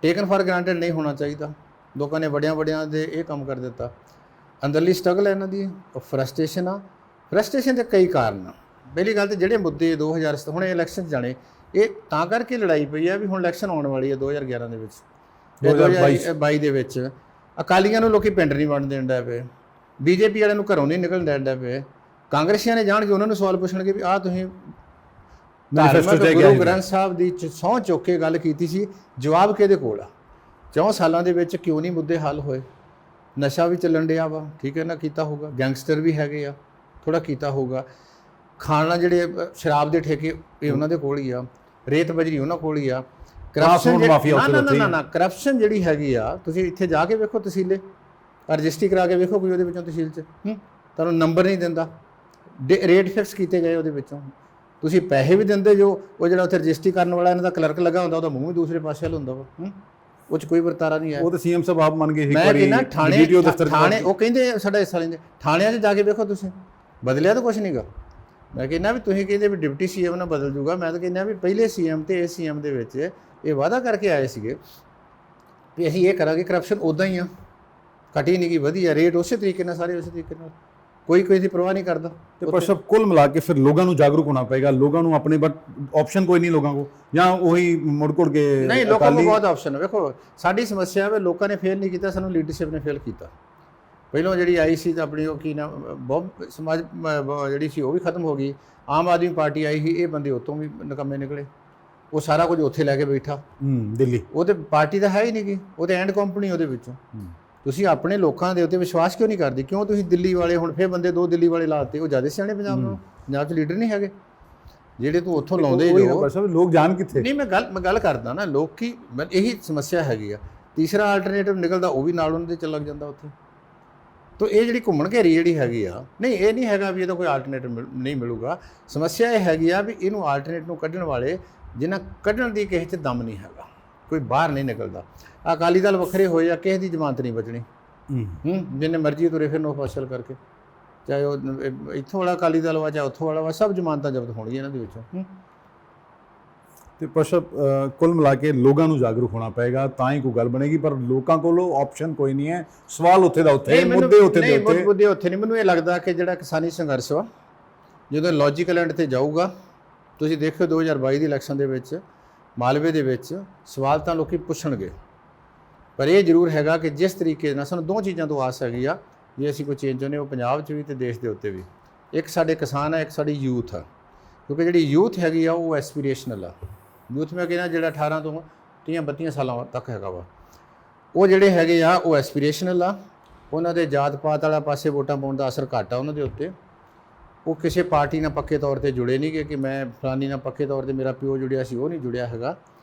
ਟੇਕਨ ਫਾਰ ਗ੍ਰਾਂਟਡ ਨਹੀਂ ਹੋਣਾ ਚਾਹੀਦਾ। ਲੋਕਾਂ ਨੇ ਵੱਡਿਆਂ ਦੇ ਇਹ ਕੰਮ ਕਰ ਦਿੱਤਾ। ਅੰਦਰਲੀ ਸਟਰਗਲ ਹੈ ਇਹਨਾਂ ਦੀ, ਉਹ ਫਰਸਟ੍ਰੇਸ਼ਨ ਆ। ਫਰਸਟ੍ਰੇਸ਼ਨ ਦੇ ਕਈ ਕਾਰਨ ਆ। ਪਹਿਲੀ ਗੱਲ ਤਾਂ ਜਿਹੜੇ ਮੁੱਦੇ 2007 ਹੁਣ ਇਲੈਕਸ਼ਨ 'ਚ ਜਾਣੇ, ਇਹ ਤਾਂ ਕਰਕੇ ਲੜਾਈ ਪਈ ਆ ਵੀ ਹੁਣ ਇਲੈਕਸ਼ਨ ਆਉਣ ਵਾਲੀ ਹੈ 2011 ਦੇ ਵਿੱਚ, 2022 ਦੇ ਵਿੱਚ। ਅਕਾਲੀਆਂ ਨੂੰ ਲੋਕੀ ਪਿੰਡ ਨਹੀਂ ਵੰਡ ਦੇਣ ਡੈ ਪਏ, ਬੀਜੇਪੀ ਵਾਲਿਆਂ ਨੂੰ ਘਰੋਂ ਨਹੀਂ ਨਿਕਲਣ ਦੇਣ ਡੈ ਪਏ। ਕਾਂਗਰਸੀਆਂ ਨੇ ਜਾਣ ਕੇ ਉਹਨਾਂ ਨੂੰ ਸਵਾਲ ਪੁੱਛਣਗੇ ਵੀ ਆਹ ਤੁਸੀਂ ਗੁਰੂ ਗ੍ਰੰਥ ਸਾਹਿਬ ਦੀ ਸਹੁੰ ਚੁੱਕ ਕੇ ਗੱਲ ਕੀਤੀ ਸੀ, ਜਵਾਬ ਕਿਹਦੇ ਕੋਲ ਆ? 4 ਸਾਲਾਂ ਦੇ ਵਿੱਚ ਕਿਉਂ ਨਹੀਂ ਮੁੱਦੇ ਹੱਲ ਹੋਏ? ਨਸ਼ਾ ਵੀ ਚੱਲਣ ਡਿਆ ਵਾ, ਠੀਕ ਹੈ ਨਾ, ਕੀਤਾ ਹੋਊਗਾ। ਗੈਂਗਸਟਰ ਵੀ ਹੈਗੇ ਆ, ਥੋੜਾ ਕੀਤਾ ਹੋਊਗਾ। ਖਾਣਾ ਜਿਹੜੇ ਸ਼ਰਾਬ ਦੇ ਠੇਕੇ, ਇਹ ਉਹਨਾਂ ਦੇ ਕੋਲ ਹੀ ਆ। ਰੇਤ ਬਜਰੀ ਉਹਨਾਂ ਕੋਲ ਹੀ ਆ। ਕਰਪਸ਼ਨ, ਨਾ ਕਰਪਸ਼ਨ ਜਿਹੜੀ ਹੈਗੀ ਆ, ਤੁਸੀਂ ਇੱਥੇ ਜਾ ਕੇ ਵੇਖੋ ਤਹਿਸੀਲੇ, ਰਜਿਸਟਰੀ ਕਰਾ ਕੇ ਵੇਖੋ ਕੋਈ ਉਹਦੇ ਵਿੱਚੋਂ ਤਹਿਸੀਲ 'ਚ ਤੁਹਾਨੂੰ ਨੰਬਰ ਨਹੀਂ ਦਿੰਦਾ। ਰੇਟ ਫਿਕਸ ਕੀਤੇ ਗਏ ਉਹਦੇ ਵਿੱਚੋਂ, ਤੁਸੀਂ ਪੈਸੇ ਵੀ ਦਿੰਦੇ ਜੋ, ਉਹ ਜਿਹੜਾ ਉੱਥੇ ਰਜਿਸਟਰੀ ਕਰਨ ਵਾਲਾ ਇਹਨਾਂ ਦਾ ਕਲਰਕ ਲੱਗਾ ਹੁੰਦਾ, ਉਹਦਾ ਮੂੰਹ ਵੀ ਦੂਸਰੇ ਪਾਸੇ ਵੱਲ ਹੁੰਦਾ ਵਾ, ਉਹ 'ਚ ਕੋਈ ਵਰਤਾਰਾ ਨਹੀਂ ਹੈ। ਉਹ ਤਾਂ ਸੀਐਮ ਸਾਹਿਬ ਆਪ ਮੰਨ ਗਏ। ਮੈਂ ਕਹਿੰਦਾ ਥਾਣੇ ਉਹ ਕਹਿੰਦੇ ਸਾਡਾ ਹਿੱਸਾ ਲੈਂਦੇ, ਥਾਣਿਆਂ 'ਚ ਜਾ ਕੇ ਵੇਖੋ ਤੁਸੀਂ, ਬਦਲਿਆ ਤਾਂ ਕੁਛ ਨਹੀਂਗਾ। ਮੈਂ ਕਹਿੰਦਾ ਵੀ ਤੁਸੀਂ ਕਹਿੰਦੇ ਵੀ ਡਿਪਟੀ ਸੀਐਮ ਨਾਲ ਬਦਲ ਜੂਗਾ, ਮੈਂ ਤਾਂ ਕਹਿੰਦਾ ਵੀ ਪਹਿਲੇ ਸੀਐਮ ਤੇ ਇਸ ਸੀਐਮ ਦੇ ਵਿੱਚ ਇਹ ਵਾਅਦਾ ਕਰਕੇ ਆਏ ਸੀਗੇ ਵੀ ਅਸੀਂ ਇਹ ਕਰਾਂਗੇ, ਕਰਪਸ਼ਨ ਉੱਦਾਂ ਹੀ ਆ, ਘਟੀ ਨਹੀਂ ਗਈ, ਵਧੀਆ ਰੇਟ ਉਸੇ ਤਰੀਕੇ ਨਾਲ, ਸਾਰੇ ਉਸੇ ਤਰੀਕੇ ਨਾਲ, ਕੋਈ ਦੀ ਪਰਵਾਹ ਨਹੀਂ ਕਰਦਾ। ਤੇ ਪਰ ਸਭ ਕੁੱਲ ਮਿਲਾ ਕੇ ਫਿਰ ਲੋਕਾਂ ਨੂੰ ਜਾਗਰੂਕ ਹੋਣਾ ਪਏਗਾ। ਲੋਕਾਂ ਨੂੰ ਆਪਣੇ ਬਟ ਆਪਸ਼ਨ ਕੋਈ ਨਹੀਂ ਲੋਕਾਂ ਕੋ, ਜਾਂ ਉਹੀ ਮੁੜ ਕੁੜ ਕੇ ਨਹੀਂ, ਲੋਕਾਂ ਕੋਲ ਬਹੁਤ ਆਪਸ਼ਨ ਹੈ। ਵੇਖੋ ਸਾਡੀ ਸਮੱਸਿਆ ਹੈ ਲੋਕਾਂ ਨੇ ਫੇਲ ਨਹੀਂ ਕੀਤਾ, ਸਾਨੂੰ ਲੀਡਰਸ਼ਿਪ ਨੇ ਫੇਲ ਕੀਤਾ। ਪਹਿਲਾਂ ਜਿਹੜੀ ਆਈ ਸੀ ਤਾਂ ਆਪਣੀ ਉਹ ਕੀ ਨਾ ਬਹੁਤ ਸਮਾਜ ਜਿਹੜੀ ਸੀ ਉਹ ਵੀ ਖਤਮ ਹੋ ਗਈ। ਆਮ ਆਦਮੀ ਪਾਰਟੀ ਆਈ ਸੀ, ਇਹ ਬੰਦੇ ਉੱਥੋਂ ਵੀ ਨਿਕੰਮੇ ਨਿਕਲੇ। ਉਹ ਸਾਰਾ ਕੁਝ ਉੱਥੇ ਲੈ ਕੇ ਬੈਠਾ ਦਿੱਲੀ, ਉਹ ਤੇ ਪਾਰਟੀ ਦਾ ਹੈ ਹੀ ਨਹੀਂ ਗੀ, ਉਹ ਤੇ ਐਂਡ ਕੰਪਨੀ ਉਹਦੇ ਵਿੱਚੋਂ। ਤੁਸੀਂ ਆਪਣੇ ਲੋਕਾਂ ਦੇ ਉੱਤੇ ਵਿਸ਼ਵਾਸ ਕਿਉਂ ਨਹੀਂ ਕਰਦੇ? ਕਿਉਂ ਤੁਸੀਂ ਦਿੱਲੀ ਵਾਲੇ ਹੁਣ ਫਿਰ ਬੰਦੇ 2 ਦਿੱਲੀ ਵਾਲੇ ਲਾਤੇ? ਉਹ ਜ਼ਿਆਦਾ ਸਿਆਣੇ ਪੰਜਾਬ 'ਚ ਲੀਡਰ ਨਹੀਂ ਹੈਗੇ। ਜਿਹੜੇ ਤੂੰ ਉੱਥੋਂ ਲਾਉਂਦੇ ਉਹੀ ਨਾ ਜੋ ਬਸ ਲੋਕ ਜਾਣ ਕਿੱਥੇ। ਨਹੀਂ, ਮੈਂ ਗੱਲ ਕਰਦਾ ਨਾ, ਲੋਕੀ ਇਹੀ ਸਮੱਸਿਆ ਹੈਗੀ ਆ। ਤੀਸਰਾ ਆਲਟਰਨੇਟਿਵ ਨਿਕਲਦਾ, ਉਹ ਵੀ ਨਾਲ ਉਹਨਾਂ ਦੇ ਚੱਲ ਲੱਗ ਜਾਂਦਾ ਉੱਥੇ। ਤਾਂ ਇਹ ਜਿਹੜੀ ਘੁੰਮਣ ਘੇਰੀ ਜਿਹੜੀ ਹੈਗੀ ਆ, ਨਹੀਂ ਇਹ ਨਹੀਂ ਹੈਗਾ ਵੀ ਇਹਦਾ ਕੋਈ ਆਲਟਰਨੇਟਿਵ ਨਹੀਂ ਮਿਲੂਗਾ। ਸਮੱਸਿਆ ਇਹ ਹੈਗੀ ਆ ਵੀ ਇਹਨੂੰ ਆਲਟਰਨੇਟ ਨੂੰ ਕੱਢਣ ਵਾਲੇ ਜਿਨ੍ਹਾਂ ਕੱਢਣ ਦੀ ਕਿਸੇ 'ਚ ਦਮ ਨਹੀਂ ਹੈਗਾ, ਕੋਈ ਬਾਹਰ ਨਹੀਂ ਨਿਕਲਦਾ। ਅਕਾਲੀ ਦਲ ਵੱਖਰੇ ਹੋਏ ਆ, ਕਿਸੇ ਦੀ ਜ਼ਮਾਨਤ ਨਹੀਂ ਬਚਣੀ। ਜਿੰਨੇ ਮਰਜ਼ੀ ਤੁਰੇ ਫਿਰਨ ਉਹ ਫਸਲ ਕਰਕੇ, ਚਾਹੇ ਉਹ ਇੱਥੋਂ ਵਾਲਾ ਅਕਾਲੀ ਦਲ ਵਾ ਚਾਹੇ ਉੱਥੋਂ ਵਾਲਾ ਵਾ, ਸਭ ਜ਼ਮਾਨਤਾਂ ਜ਼ਬਤ ਹੋਣਗੀਆਂ ਇਹਨਾਂ ਦੇ ਵਿੱਚੋਂ। ਤੇ ਪਸ਼ਪ ਕੁੱਲ ਮਿਲਾ ਕੇ ਲੋਕਾਂ ਨੂੰ ਜਾਗਰੂਕ ਹੋਣਾ ਪਏਗਾ, ਤਾਂ ਹੀ ਕੋਈ ਗੱਲ ਬਣੇਗੀ। ਪਰ ਲੋਕਾਂ ਕੋਲੋਂ ਆਪਸ਼ਨ ਕੋਈ ਨਹੀਂ ਹੈ, ਸਵਾਲ ਉੱਥੇ ਦਾ ਉੱਥੇ, ਮੁੱਦੇ ਉੱਥੇ ਦੇ ਉੱਥੇ। ਮੁੱਦੇ ਉੱਥੇ ਨਹੀਂ। ਮੈਨੂੰ ਇਹ ਲੱਗਦਾ ਕਿ ਜਿਹੜਾ ਕਿਸਾਨੀ ਸੰਘਰਸ਼ ਵਾ ਜਦੋਂ ਲੌਜੀਕਲ ਐਂਡ ਤੇ ਜਾਊਗਾ, ਤੁਸੀਂ ਦੇਖਿਓ 2022 ਦੀ ਇਲੈਕਸ਼ਨ ਦੇ ਵਿੱਚ ਮਾਲਵੇ ਦੇ ਵਿੱਚ ਸਵਾਲ ਤਾਂ ਲੋਕੀ ਪੁੱਛਣਗੇ, ਪਰ ਇਹ ਜ਼ਰੂਰ ਹੈਗਾ ਕਿ ਜਿਸ ਤਰੀਕੇ ਨਾਲ ਸਾਨੂੰ ਦੋ ਚੀਜ਼ਾਂ ਤੋਂ ਆਸ ਹੈਗੀ ਆ ਜੇ ਅਸੀਂ ਕੋਈ ਚੇਂਜ ਚਾਹੁੰਦੇ, ਉਹ ਪੰਜਾਬ 'ਚ ਵੀ ਤੇ ਦੇਸ਼ ਦੇ ਉੱਤੇ ਵੀ। ਇੱਕ ਸਾਡੇ ਕਿਸਾਨ ਆ, ਇੱਕ ਸਾਡੀ ਯੂਥ ਆ, ਕਿਉਂਕਿ ਜਿਹੜੀ ਯੂਥ ਹੈਗੀ ਆ ਉਹ ਐਸਪੀਰੇਸ਼ਨਲ ਆ। ਯੂਥ ਮੈਂ ਕਹਿੰਦਾ ਜਿਹੜਾ 18 ਤੋਂ 30-32 ਸਾਲਾਂ ਤੱਕ ਹੈਗਾ ਵਾ, ਉਹ ਜਿਹੜੇ ਹੈਗੇ ਆ ਉਹ ਐਸਪੀਰੇਸ਼ਨਲ ਆ। ਉਹਨਾਂ ਦੇ ਜਾਤ ਪਾਤ ਵਾਲਾ ਪਾਸੇ ਵੋਟਾਂ ਪਾਉਣ ਦਾ ਅਸਰ ਘੱਟ ਆ ਉਹਨਾਂ ਦੇ ਉੱਤੇ। ਉਹ ਕਿਸੇ ਪਾਰਟੀ ਨਾਲ ਪੱਕੇ ਤੌਰ ਤੇ ਜੁੜੇ ਨਹੀਂ ਕਿ ਮੈਂ ਫਲਾਨੀ ਨਾਲ ਪੱਕੇ ਤੌਰ ਤੇ ਮੇਰਾ ਪਿਓ ਜੁੜਿਆ ਸੀ, ਉਹ ਨਹੀਂ ਜੁੜਿਆ ਹੈਗਾ।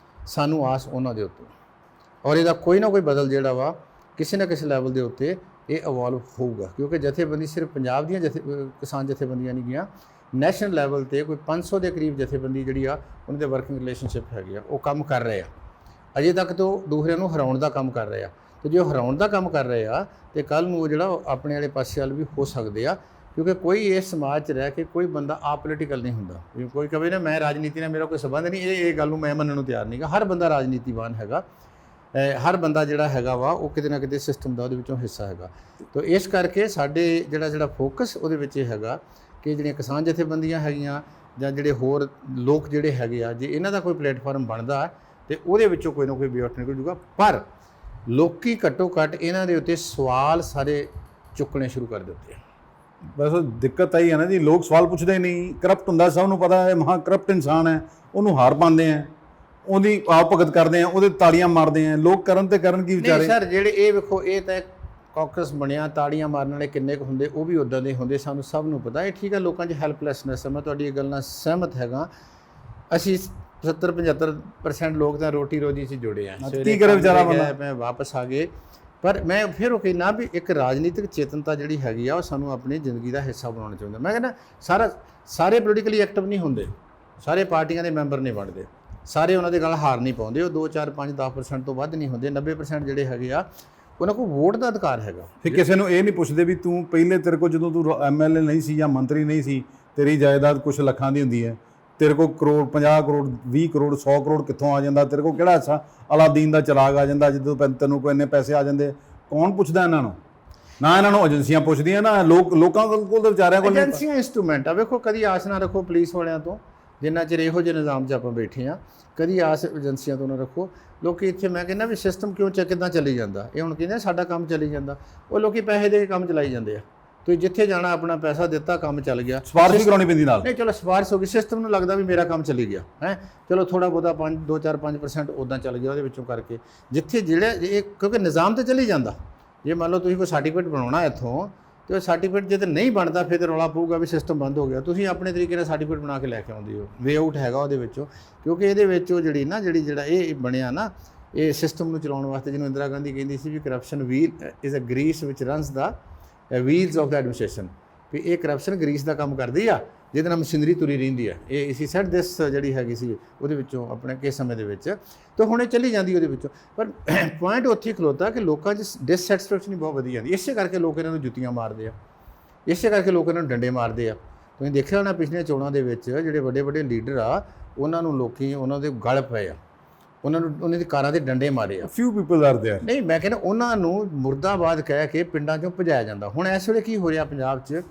ਸਾਨੂੰ ਆਸ ਉਹਨਾਂ ਦੇ ਉੱਤੇ, ਔਰ ਇਹਦਾ ਕੋਈ ਨਾ ਕੋਈ ਬਦਲ ਜਿਹੜਾ ਵਾ ਕਿਸੇ ਨਾ ਕਿਸੇ ਲੈਵਲ ਦੇ ਉੱਤੇ ਇਹ ਇਵੋਲਵ ਹੋਊਗਾ, ਕਿਉਂਕਿ ਜਥੇਬੰਦੀ ਸਿਰਫ ਪੰਜਾਬ ਦੀਆਂ ਕਿਸਾਨ ਜਥੇਬੰਦੀਆਂ ਨਹੀਂ ਗਈਆਂ, ਨੈਸ਼ਨਲ ਲੈਵਲ ਤੇ ਕੋਈ 500 ਦੇ ਕਰੀਬ ਜਥੇਬੰਦੀ ਜਿਹੜੀ ਆ ਉਹਨਾਂ ਦੇ ਵਰਕਿੰਗ ਰਿਲੇਸ਼ਨਸ਼ਿਪ ਹੈਗੀ ਆ, ਉਹ ਕੰਮ ਕਰ ਰਹੇ ਆ। ਅਜੇ ਤੱਕ ਤਾਂ ਦੂਸਰਿਆਂ ਨੂੰ ਹਰਾਉਣ ਦਾ ਕੰਮ ਕਰ ਰਹੇ ਆ, ਤੇ ਜੇ ਉਹ ਹਰਾਉਣ ਦਾ ਕੰਮ ਕਰ ਰਹੇ ਆ ਤੇ ਕੱਲ੍ਹ ਨੂੰ ਉਹ ਜਿਹੜਾ ਆਪਣੇ ਵਾਲੇ ਪਾਸੇ ਵੱਲ ਵੀ ਹੋ ਸਕਦੇ ਆ, ਕਿਉਂਕਿ ਕੋਈ ਇਸ ਸਮਾਜ 'ਚ ਰਹਿ ਕੇ ਕੋਈ ਬੰਦਾ ਆਪੋਲੀਟੀਕਲ ਨਹੀਂ ਹੁੰਦਾ। ਕੋਈ ਕਹੇ ਨਾ ਮੈਂ ਰਾਜਨੀਤੀ ਨਾਲ ਮੇਰਾ ਕੋਈ ਸੰਬੰਧ ਨਹੀਂ, ਇਹ ਗੱਲ ਨੂੰ ਮੈਂ ਮੰਨਣ ਨੂੰ ਤਿਆਰ ਨਹੀਂਗਾ। ਹਰ ਬੰਦਾ ਰਾਜਨੀਤੀਵਾਨ ਹੈਗਾ, ਹਰ ਬੰਦਾ ਜਿਹੜਾ ਹੈਗਾ ਵਾ ਉਹ ਕਿਤੇ ਨਾ ਕਿਤੇ ਸਿਸਟਮ ਦਾ ਉਹਦੇ ਵਿੱਚੋਂ ਹਿੱਸਾ ਹੈਗਾ। ਤਾਂ ਇਸ ਕਰਕੇ ਸਾਡੇ ਜਿਹੜਾ ਫੋਕਸ ਉਹਦੇ ਵਿੱਚ ਇਹ ਹੈਗਾ ਕਿ ਜਿਹੜੀਆਂ ਕਿਸਾਨ ਜਥੇਬੰਦੀਆਂ ਹੈਗੀਆਂ ਜਾਂ ਜਿਹੜੇ ਹੋਰ ਲੋਕ ਜਿਹੜੇ ਹੈਗੇ ਆ, ਜੇ ਇਹਨਾਂ ਦਾ ਕੋਈ ਪਲੇਟਫਾਰਮ ਬਣਦਾ ਤੇ ਉਹਦੇ ਵਿੱਚੋਂ ਕੋਈ ਨਾ ਕੋਈ ਵੇ ਆਊਟ ਨਿਕਲ ਜੂਗਾ। ਪਰ ਲੋਕੀ ਘੱਟੋ ਘੱਟ ਇਹਨਾਂ ਦੇ ਉੱਤੇ ਸਵਾਲ ਸਾਰੇ ਚੁੱਕਣੇ ਸ਼ੁਰੂ ਕਰ ਦਿੱਤੇ। ਬਸ ਦਿੱਕਤ ਆਈ ਹੈ ਨਾ ਜੀ, ਲੋਕ ਸਵਾਲ ਪੁੱਛਦੇ ਹੀ ਨਹੀਂ। ਕਰਪਟ ਹੁੰਦਾ, ਸਭ ਨੂੰ ਪਤਾ ਹੈ, ਮਹਾ ਕਰਪਟ ਇਨਸਾਨ ਹੈ, ਉਹਨੂੰ ਹਾਰ ਪਾਉਂਦੇ ਆ, ਉਹਦੀ ਆਪ ਭਗਤ ਕਰਦੇ ਆ, ਉਹਦੇ ਤਾੜੀਆਂ ਮਾਰਦੇ ਆ। ਲੋਕ ਕਰਨ ਤੇ ਕਰਨ ਕੀ ਵਿਚਾਰੇ। ਨਹੀਂ ਸਰ, ਜਿਹੜੇ ਇਹ ਵੇਖੋ, ਇਹ ਤਾਂ ਕਾਕਸ ਬਣਿਆ, ਤਾੜੀਆਂ ਮਾਰਨ ਵਾਲੇ ਕਿੰਨੇ ਕੁ ਹੁੰਦੇ, ਉਹ ਵੀ ਉੱਦਾਂ ਦੇ ਹੁੰਦੇ, ਸਾਨੂੰ ਸਭ ਨੂੰ ਪਤਾ। ਇਹ ਠੀਕ ਹੈ, ਲੋਕਾਂ 'ਚ ਹੈਲਪਲੈਸਨੈਸ ਹੈ, ਮੈਂ ਤੁਹਾਡੀ ਇਹ ਗੱਲ ਨਾਲ ਸਹਿਮਤ ਹੈਗਾ। ਅਸੀਂ 70-75% ਲੋਕ ਤਾਂ ਰੋਟੀ ਰੋਜੀ 'ਚ ਜੁੜੇ ਆ, ਕੀ ਕਰੇ ਵਿਚਾਰਾ ਬੰਦਾ। ਮੈਂ ਵਾਪਸ ਆ ਗਏ, ਪਰ ਮੈਂ ਫਿਰ ਉਹ ਕਹਿੰਦਾ ਵੀ ਇੱਕ ਰਾਜਨੀਤਿਕ ਚੇਤਨਤਾ ਜਿਹੜੀ ਹੈਗੀ ਆ ਉਹ ਸਾਨੂੰ ਆਪਣੀ ਜ਼ਿੰਦਗੀ ਦਾ ਹਿੱਸਾ ਬਣਾਉਣਾ ਚਾਹੁੰਦਾ। ਮੈਂ ਕਹਿੰਦਾ ਸਾਰੇ ਪੋਲੀਟੀਕਲੀ ਐਕਟਿਵ ਨਹੀਂ ਹੁੰਦੇ, ਸਾਰੇ ਪਾਰਟੀਆਂ ਦੇ ਮੈਂਬਰ ਨਹੀਂ ਬਣਦੇ, ਸਾਰੇ ਉਹਨਾਂ ਦੇ ਗੱਲ ਹਾਰ ਨਹੀਂ ਪਾਉਂਦੇ, ਉਹ 2, 4, 5, 10% ਤੋਂ ਵੱਧ ਨਹੀਂ ਹੁੰਦੇ। 90% ਜਿਹੜੇ ਹੈਗੇ ਆ ਉਹਨਾਂ ਕੋਲ ਵੋਟ ਦਾ ਅਧਿਕਾਰ ਹੈਗਾ। ਫਿਰ ਕਿਸੇ ਨੂੰ ਇਹ ਨਹੀਂ ਪੁੱਛਦੇ ਵੀ ਤੂੰ ਪਹਿਲੇ ਤੇਰੇ ਕੋਲ ਜਦੋਂ ਤੂੰ ਐਮਐਲਏ ਨਹੀਂ ਸੀ ਜਾਂ ਮੰਤਰੀ ਨਹੀਂ ਸੀ, ਤੇਰੀ ਜਾਇਦਾਦ ਕੁਝ ਲੱਖਾਂ ਦੀ ਹੁੰਦੀ ਹੈ, ਤੇਰੇ ਕੋਲ ਕਰੋੜ, 50 ਕਰੋੜ, 20 ਕਰੋੜ, 100 ਕਰੋੜ ਕਿੱਥੋਂ ਆ ਜਾਂਦਾ, ਤੇਰੇ ਕੋਲ ਕਿਹੜਾ ਹਿੱਸਾ ਅਲਾਦੀਨ ਦਾ ਚਿਰਾਗ ਆ ਜਾਂਦਾ ਜਦੋਂ ਤੈਨੂੰ ਕੋਈ ਇੰਨੇ ਪੈਸੇ ਆ ਜਾਂਦੇ। ਕੌਣ ਪੁੱਛਦਾ ਇਹਨਾਂ ਨੂੰ? ਨਾ ਇਹਨਾਂ ਨੂੰ ਏਜੰਸੀਆਂ ਪੁੱਛਦੀਆਂ, ਨਾ ਲੋਕਾਂ ਕੋਲ ਤਾਂ ਵਿਚਾਰਿਆਂ ਕੋਲ ਏਜੰਸੀਆਂ ਇੰਸਟਰੂਮੈਂਟ ਆ। ਵੇਖੋ, ਕਦੀ ਆਸ ਨਾ ਰੱਖੋ ਪੁਲਿਸ ਵਾਲਿਆਂ ਤੋਂ, ਜਿੰਨਾ ਚਿਰ ਇਹੋ ਜਿਹੇ ਨਿਜ਼ਾਮ 'ਚ ਆਪਾਂ ਬੈਠੇ ਆ, ਕਦੀ ਆਸ ਏਜੰਸੀਆਂ ਤੋਂ ਨਾ ਰੱਖੋ। ਲੋਕੀ ਇੱਥੇ ਮੈਂ ਕਹਿੰਦਾ ਵੀ ਸਿਸਟਮ ਕਿੱਦਾਂ ਚੱਲੀ ਜਾਂਦਾ, ਇਹ ਹੁਣ ਕਹਿੰਦੇ ਸਾਡਾ ਕੰਮ ਚੱਲੀ ਜਾਂਦਾ, ਉਹ ਲੋਕੀ ਪੈਸੇ ਦੇ ਕੇ ਕੰਮ ਚਲਾਈ ਜਾਂਦੇ ਆ। ਤੁਸੀਂ ਜਿੱਥੇ ਜਾਣਾ ਆਪਣਾ ਪੈਸਾ ਦਿੱਤਾ, ਕੰਮ ਚੱਲ ਗਿਆ, ਸਿਫਾਰਿਸ਼ ਵੀ ਕਰਾਉਣੀ ਪੈਂਦੀ ਨਾਲ। ਨਹੀਂ ਚਲੋ ਸਿਫਾਰਿਸ਼ ਹੋ ਗਈ, ਸਿਸਟਮ ਨੂੰ ਲੱਗਦਾ ਵੀ ਮੇਰਾ ਕੰਮ ਚੱਲੀ ਗਿਆ ਹੈ, ਚਲੋ ਥੋੜਾ ਬਹੁਤਾ 2, 4, 5% ਉੱਦਾਂ ਚੱਲ ਗਿਆ ਉਹਦੇ ਵਿੱਚੋਂ ਕਰਕੇ। ਜਿੱਥੇ ਜਿਹੜਾ ਇਹ ਕਿਉਂਕਿ ਨਿਜ਼ਾਮ ਤੇ ਚੱਲੀ ਜਾਂਦਾ, ਜੇ ਮੰਨ ਲਓ ਤੁਸੀਂ ਕੋਈ ਸਰਟੀਫਿਕੇਟ ਬਣਾਉਣਾ ਇੱਥੋਂ ਤੇ ਉਹ ਸਰਟੀਫਿਕੇਟ ਜੇ ਤੇ ਨਹੀਂ ਬਣਦਾ ਫਿਰ ਤਾਂ ਰੌਲਾ ਪਊਗਾ ਵੀ ਸਿਸਟਮ ਬੰਦ ਹੋ ਗਿਆ। ਤੁਸੀਂ ਆਪਣੇ ਤਰੀਕੇ ਨਾਲ ਸਰਟੀਫਿਕੇਟ ਬਣਾ ਕੇ ਲੈ ਕੇ ਆਉਂਦੇ ਹੋ, ਵੇ ਆਊਟ ਹੈਗਾ ਉਹਦੇ ਵਿੱਚੋਂ, ਕਿਉਂਕਿ ਇਹਦੇ ਵਿੱਚ ਉਹ ਜਿਹੜਾ ਇਹ ਬਣਿਆ ਨਾ, ਇਹ ਸਿਸਟਮ ਨੂੰ ਚਲਾਉਣ ਵਾਸਤੇ, ਜਿਹਨੂੰ ਇੰਦਰਾ ਗਾਂਧੀ ਕਹਿੰਦੀ ਸੀ ਵੀ corruption wheel is a grease which runs the wheels of the administration, ਵੀ ਇਹ ਕਰਪਸ਼ਨ ਗ੍ਰੀਸ ਦਾ ਕੰਮ ਕਰਦੀ ਆ ਜਿਹਦੇ ਨਾਲ ਮਸ਼ੀਨਰੀ ਤੁਰੀ ਰਹਿੰਦੀ ਹੈ। ਇਹ ਇਸੀ ਸੈਟ ਦਿਸ ਜਿਹੜੀ ਹੈਗੀ ਸੀ ਉਹਦੇ ਵਿੱਚੋਂ ਆਪਣੇ ਕਿਸ ਸਮੇਂ ਦੇ ਵਿੱਚ, ਤਾਂ ਹੁਣ ਇਹ ਚੱਲੀ ਜਾਂਦੀ ਉਹਦੇ ਵਿੱਚੋਂ। ਪਰ ਪੁਆਇੰਟ ਉੱਥੇ ਖਲੋਤਾ ਕਿ ਲੋਕਾਂ 'ਚ ਡਿਸਸੈਟਿਸਫੈਕਸ਼ਨ ਬਹੁਤ ਵਧੀ ਜਾਂਦੀ, ਇਸੇ ਕਰਕੇ ਲੋਕ ਇਹਨਾਂ ਨੂੰ ਜੁੱਤੀਆਂ ਮਾਰਦੇ ਆ, ਇਸੇ ਕਰਕੇ ਲੋਕ ਇਹਨਾਂ ਨੂੰ ਡੰਡੇ ਮਾਰਦੇ ਆ। ਤੁਸੀਂ ਦੇਖਿਆ ਹੋਣਾ ਪਿਛਲੀਆਂ ਚੋਣਾਂ ਦੇ ਵਿੱਚ ਜਿਹੜੇ ਵੱਡੇ ਲੀਡਰ ਆ ਉਹਨਾਂ ਨੂੰ ਲੋਕੀ ਉਹਨਾਂ ਦੇ ਗਲ ਪਏ ਆ, ਉਹਨਾਂ ਦੀ ਕਾਰਾਂ ਦੇ ਡੰਡੇ ਮਾਰੇ ਆ। Few people are there. ਨਹੀਂ, ਮੈਂ ਕਹਿੰਦਾ ਉਹਨਾਂ ਨੂੰ ਮੁਰਦਾਬਾਦ ਕਹਿ ਕੇ ਪਿੰਡਾਂ 'ਚੋਂ ਭਜਾਇਆ ਜਾਂਦਾ। ਹੁਣ ਇਸ ਵੇਲੇ ਕੀ ਹੋ ਰਿਹਾ ਪੰਜਾਬ 'ਚ,